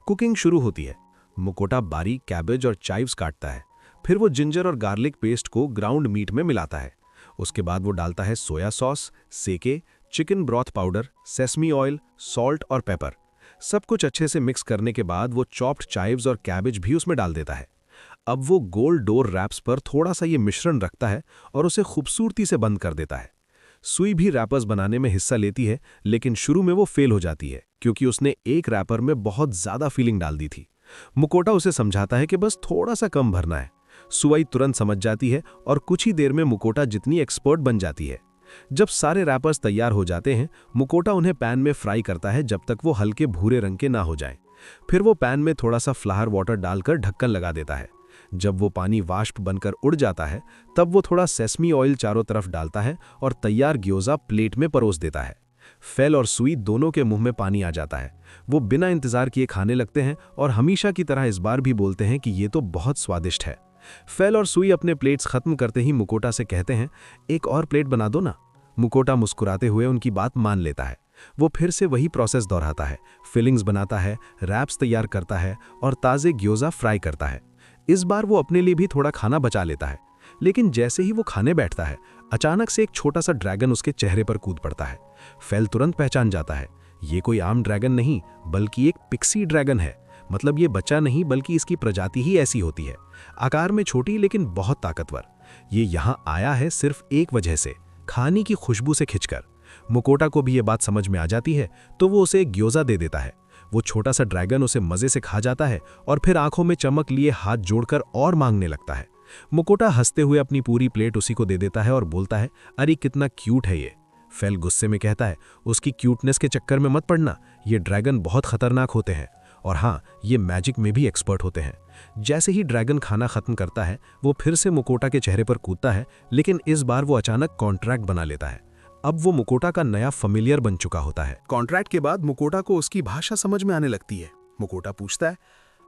कुकिंग शुरू होती है। मुकोटा बारीक कैबेज और चाइव्स काटता है। फिर वो जिंजर और गार्लिक पेस्ट को ग्राउंड मीट में मिलाता है। उसके बाद वो डालता है सोया सॉस, सेके, chicken broth powder, sesame oil, salt और पेपर। सब कुछ अच्छे से मिक्स करने के बाद वो चॉप्ड चाइव्स और कैबेज भी उसमें डाल देता है। अब वो गोल डोर रैप्स पर थोड़ा सा ये मिश्रण रखता है और उसे खूबसूरती से बंद कर देता है। सुई भी रैपर्स बनाने में हिस्सा लेती है, लेकिन शुरू में वो फेल हो जाती है, क्योंकि उसने एक रैपर में बहुत ज्यादा फीलिंग डाल दी थी। मुकोटा उसे समझाता है कि बस थोड़ा सा कम भरना है। सुई तुरंत समझ जाती है और कुछ ही देर में मुकोटा जितनी एक्सपर्ट बन जाती है। जब सारे रैपर्स तैयार हो जाते हैं, मुकोटा उन्हें पैन में फ्राई करता है जब तक वो हल्के भूरे रंग के ना हो जाएं। फिर वो पैन में थोड़ा सा फ्लावर वाटर डालकर ढक्कन लगा देता है। जब वो पानी वाष्प बनकर उड़ जाता है, तब वो थोड़ा सेसमी ऑयल चारों तरफ डालता है और तैयार ग्योजा प्लेट में परोस देता है। फेल और सुई दोनों के मुंह में पानी आ जाता है। वो बिना इंतजार किए खाने लगते हैं और हमेशा की तरह इस बार भी बोलते हैं कि ये तो बहुत स्वादिष्ट है। फेल और सुई अपने प्लेट्स खत्म करते ही मुकोटा से कहते हैं, एक और प्लेट बना दो ना। मुकोटा मुस्कुराते हुए उनकी बात मान लेता है। वो फिर से वही प्रोसेस दोहराता है, फिलिंग्स बनाता है, रैप्स तैयार करता है और ताज़े ग्योजा फ्राई करता है। इस बार वो अपने लिए भी थोड़ा खाना बचा लेता है। लेकिन जैसे ही वो खाने बैठता है, अचानक से एक छोटा सा ड्रैगन उसके चेहरे पर कूद पड़ता है। फेल तुरंत पहचान जाता है, ये कोई आम ड्रैगन नहीं, बल्कि एक पिक्सी ड्रैगन है। मतलब ये बच्चा नहीं बल्कि इसकी प्रजाति ही ऐसी होती है, आकार में छोटी लेकिन बहुत ताकतवर। ये यहाँ आया है सिर्फ एक वजह से, खाने की खुशबू से खिंचकर। मुकोटा को भी ये बात समझ में आ जाती है तो वो उसे एक ग्योजा दे देता है। वो छोटा सा ड्रैगन उसे मजे से खा जाता है और फिर आंखों में चमक लिए हाथ जोड़कर और मांगने लगता है। मुकोटा हंसते हुए अपनी पूरी प्लेट उसी को दे देता है और बोलता है, अरे कितना क्यूट है ये। फेल गुस्से में कहता है, उसकी क्यूटनेस के चक्कर में मत पड़ना, ये ड्रैगन बहुत खतरनाक होते हैं और हाँ, ये मैजिक में भी एक्सपर्ट होते हैं। जैसे ही ड्रैगन खाना खत्म करता है वो फिर से मुकोटा के चेहरे पर कूदता है, लेकिन इस बार वो अचानक कॉन्ट्रैक्ट बना लेता है। अब वो मुकोटा का नया फैमिलियर बन चुका होता है। कॉन्ट्रैक्ट के बाद मुकोटा को उसकी भाषा समझ में आने लगती है। मुकोटा पूछता है,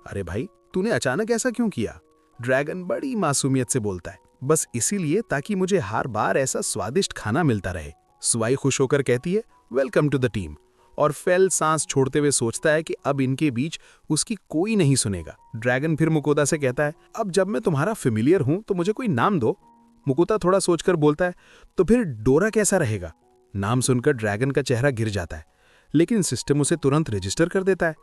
अरे भाई तूने अचानक ऐसा क्यों किया? ड्रैगन बड़ी मासूमियत से बोलता है, बस इसीलिए ताकि मुझे हर बार ऐसा स्वादिष्ट खाना मिलता रहे। सुई खुश होकर कहती है, वेलकम टू द टीम। और फेल सांस छोड़ते हुए सोचता है कि अब इनके बीच उसकी कोई नहीं सुनेगा। ड्रैगन फिर मुकोटा से कहता है, अब जब मैं तुम्हारा फेमिलियर हूं तो मुझे कोई नाम दो। मुकोटा थोड़ा सोचकर बोलता है, तो फिर डोरा कैसा रहेगा? नाम सुनकर ड्रैगन का चेहरा गिर जाता है, लेकिन सिस्टम उसे तुरंत रजिस्टर कर देता है।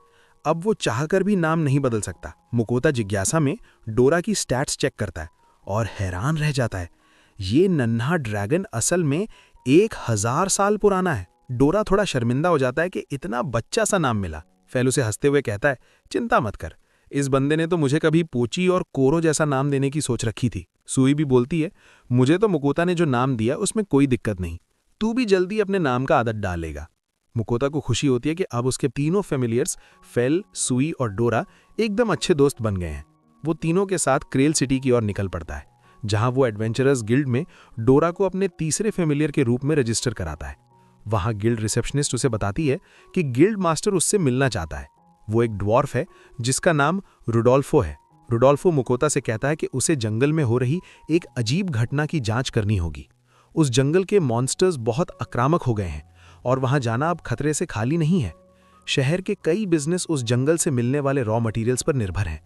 अब वो चाहकर भी नाम नहीं बदल सकता। मुकोटा जिज्ञासा में डोरा की स्टैट्स चेक करता है और हैरान रह जाता है। ये नन्हा ड्रैगन असल में 1000 साल पुराना है। डोरा थोड़ा शर्मिंदा हो जाता है कि इतना बच्चा सा नाम मिला। फेल उसे हंसते हुए कहता है, चिंता मत कर, इस बंदे ने तो मुझे कभी पोची और कोरो जैसा नाम देने की सोच रखी थी। सुई भी बोलती है, मुझे तो मुकोटा ने जो नाम दिया उसमें कोई दिक्कत नहीं, तू भी जल्दी अपने नाम का आदत डालेगा। मुकोटा को खुशी होती है कि अब उसके तीनों फैमिलियर्स फेल, सुई और डोरा एकदम अच्छे दोस्त बन गए हैं। वो तीनों के साथ क्रेल सिटी की ओर निकल पड़ता है, जहां वो एडवेंचरर्स गिल्ड में डोरा को अपने तीसरे फैमिलियर के रूप में रजिस्टर कराता है। वहां गिल्ड रिसेप्शनिस्ट उसे बताती है कि गिल्ड मास्टर उससे मिलना चाहता है। वो एक ड्वार्फ है जिसका नाम रुडोल्फो है। रुडोल्फो मुकोटा से कहता है कि उसे जंगल में हो रही एक अजीब घटना की जांच करनी होगी। उस जंगल के मॉन्स्टर्स बहुत आक्रामक हो गए हैं और वहां जाना अब खतरे से खाली नहीं है। शहर के कई बिजनेस उस जंगल से मिलने वाले रॉ मटेरियल्स पर निर्भर हैं।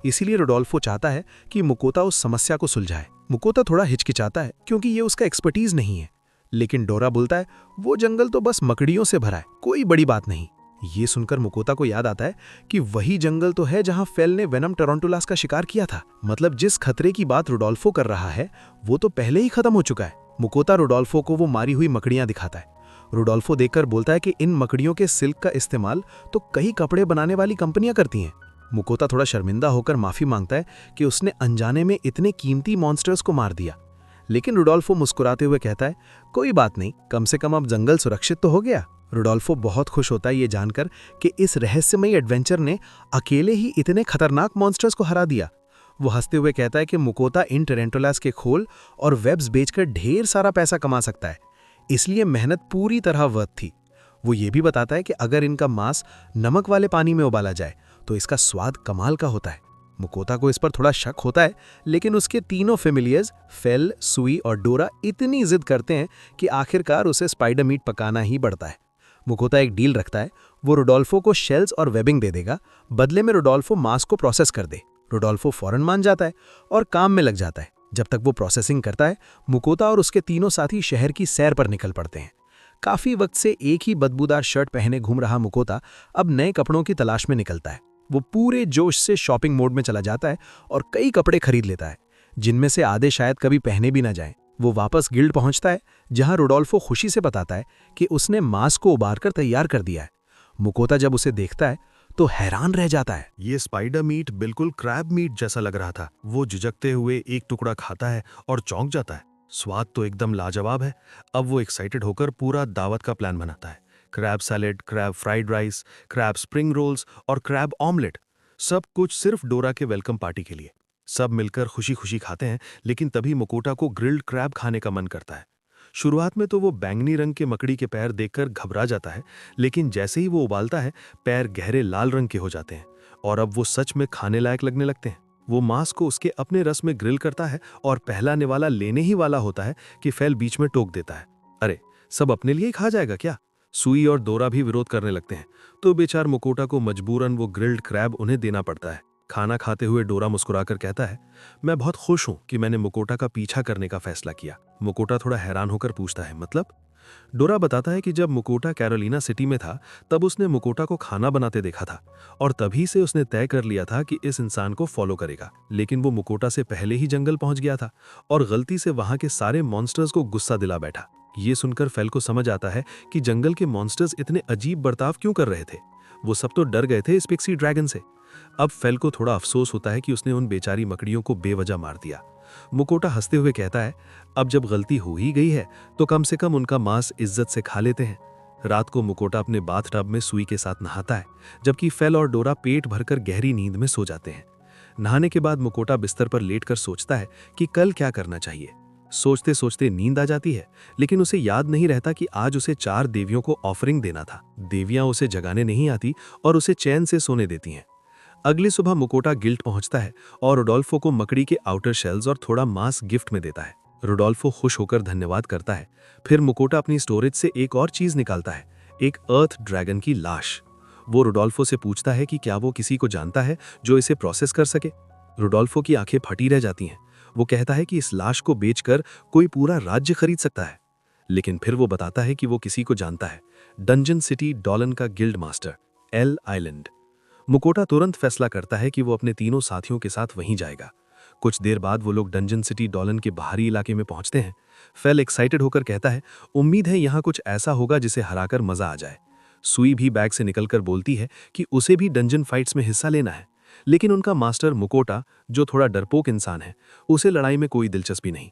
इसीलिए रुडोल्फो चाहता है कि मुकोटा उस समस्या को सुलझाए। मुकोटा थोड़ा हिचकिचाता है क्योंकि ये उसका एक्सपर्टीज नहीं है, लेकिन डोरा बोलता है, वो जंगल तो बस मकड़ियों से भरा है, कोई बड़ी बात नहीं। ये सुनकर मुकोटा को याद आता है कि वही जंगल तो है जहां फेल ने वेनम टोरंटुलास का शिकार किया था। मतलब जिस खतरे की बात रुडोल्फो कर रहा है वो तो पहले ही खत्म हो चुका है। मुकोटा रुडोल्फो को वो मारी हुई मकड़ियां दिखाता है। रुडोल्फो देखकर बोलता है कि इन मकड़ियों के सिल्क का इस्तेमाल तो कई कपड़े बनाने वाली कंपनियां करती हैं। मुकोटा थोड़ा शर्मिंदा होकर माफी मांगता है कि उसने अनजाने में इतने कीमती मॉन्स्टर्स को मार दिया, लेकिन रुडोल्फो मुस्कुराते हुए कहता है, कोई बात नहीं, कम से कम अब जंगल सुरक्षित तो हो गया। रुडोल्फो बहुत खुश होता है ये जानकर कि इस रहस्यमयी एडवेंचर ने अकेले ही इतने खतरनाक मॉन्स्टर्स को हरा दिया। वो हंसते हुए कहता है कि मुकोटा इन टेरेंटुलास के खोल और वेब्स बेचकर ढेर सारा पैसा कमा सकता है, इसलिए मेहनत पूरी तरह वर्थ थी। वो ये भी बताता है कि अगर इनका मांस नमक वाले पानी में उबाला जाए तो इसका स्वाद कमाल का होता है। मुकोटा को इस पर थोड़ा शक होता है, लेकिन उसके तीनों फेमिलियर्स फेल, सुई और डोरा इतनी जिद करते हैं कि आखिरकार उसे स्पाइडर मीट पकाना ही पड़ता है। मुकोटा एक डील रखता है, वो रुडोल्फो को शेल्स और वेबिंग दे देगा, बदले में रुडोल्फो मांस को प्रोसेस कर दे। रुडोल्फो फौरन मान जाता है और काम में लग जाता है। जब तक वो प्रोसेसिंग करता है, मुकोटा और उसके तीनों साथी शहर की सैर पर निकल पड़ते हैं। काफी वक्त से एक ही बदबूदार शर्ट पहने घूम रहा मुकोटा अब नए कपड़ों की तलाश में निकलता है। वो पूरे जोश से शॉपिंग मोड में चला जाता है और कई कपड़े खरीद लेता है, जिनमें से आधे शायद कभी पहने भी ना जाएं। वो वापस गिल्ड पहुंचता है, जहां रुडोल्फो खुशी से बताता है कि उसने मांस को उबालकर तैयार कर दिया है। मुकोटा जब उसे देखता है तो हैरान रह जाता है। ये स्पाइडर मीट बिल्कुल क्रैब मीट जैसा लग रहा था। वो झिझकते हुए एक टुकड़ा खाता है और चौंक जाता है। स्वाद तो एकदम लाजवाब है। अब वो एक्साइटेड होकर पूरा दावत का प्लान बनाता है। Crab salad, crab fried rice, crab spring rolls और क्रैब ऑमलेट, सब कुछ सिर्फ डोरा के वेलकम पार्टी के लिए। सब मिलकर खुशी खुशी खाते हैं, लेकिन तभी मुकोटा को ग्रिल्ड क्रैब खाने का मन करता है। शुरुआत में तो वो बैंगनी रंग के मकड़ी के पैर देखकर घबरा जाता है, लेकिन जैसे ही वो उबालता है पैर गहरे लाल रंग के हो जाते हैं और अब वो सच में खाने लायक लगने लगते हैं। वो मांस को उसके अपने रस में ग्रिल करता है और पहला निवाला लेने ही वाला होता है कि फेल बीच में टोक देता है, अरे सब अपने लिए ही खा जाएगा क्या? सुई और डोरा भी विरोध करने लगते हैं, तो बेचार मुकोटा को मजबूरन वो ग्रिल्ड क्रैब उन्हें देना पड़ता है। खाना खाते हुए डोरा मुस्कुराकर कहता है, मैं बहुत खुश हूं कि मैंने मुकोटा का पीछा करने का फैसला किया। मुकोटा थोड़ा हैरान होकर पूछता है, मतलब? डोरा बताता है कि जब मुकोटा कैरोलिना सिटी में था तब उसने मुकोटा को खाना बनाते देखा था और तभी से उसने तय कर लिया था कि इस इंसान को फॉलो करेगा। लेकिन वो मुकोटा से पहले ही जंगल पहुंच गया था और गलती से वहां के सारे मॉन्स्टर्स को गुस्सा दिला बैठा। ये सुनकर फेल को समझ आता है कि जंगल के मॉन्स्टर्स इतने अजीब बर्ताव क्यों कर रहे थे। वो सब तो डर गए थे इस पिक्सी ड्रैगन से। अब फेल को थोड़ा अफसोस होता है कि उसने उन बेचारी मकड़ियों को बेवजह मार दिया। मुकोटा हंसते हुए कहता है, अब जब गलती हो ही गई है तो कम से कम उनका मांस इज्जत से खा लेते हैं। रात को मुकोटा अपने बाथटब में सुई के साथ नहाता है, जबकि फेल और डोरा पेट भरकर गहरी नींद में सो जाते हैं। नहाने के बाद मुकोटा बिस्तर पर लेटकर सोचता है कि कल क्या करना चाहिए। सोचते सोचते नींद आ जाती है, लेकिन उसे याद नहीं रहता कि आज उसे 4 देवियों को ऑफरिंग देना था। देवियां उसे जगाने नहीं आती और उसे चैन से सोने देती हैं। अगली सुबह मुकोटा गिल्ड पहुंचता है और रोडोल्फो को मकड़ी के आउटर शेल्स और थोड़ा मांस गिफ्ट में देता है। रोडोल्फो खुश होकर धन्यवाद करता है। फिर मुकोटा अपनी स्टोरेज से एक और चीज निकालता है, एक अर्थ ड्रैगन की लाश। वो रोडोल्फो से पूछता है कि क्या वो किसी को जानता है जो इसे प्रोसेस कर सके। रोडोल्फो की आंखें फटी रह जाती हैं। वो कहता है कि इस लाश को बेचकर कोई पूरा राज्य खरीद सकता है। लेकिन फिर वो बताता है कि वो किसी को जानता है, डंजन सिटी डॉलन का गिल्ड मास्टर एल आइलैंड। मुकोटा तुरंत फैसला करता है कि वो अपने तीनों साथियों के साथ वहीं जाएगा। कुछ देर बाद वो लोग डंजन सिटी डॉलन के बाहरी इलाके में पहुंचते हैं। फेल एक्साइटेड होकर कहता है, उम्मीद है यहाँ कुछ ऐसा होगा जिसे हराकर मजा आ जाए। सुई भी बैग से निकलकर बोलती है कि उसे भी डंजन फाइट्स में हिस्सा लेना है, लेकिन उनका मास्टर मुकोटा, जो थोड़ा डरपोक इंसान है, उसे लड़ाई में कोई दिलचस्पी नहीं।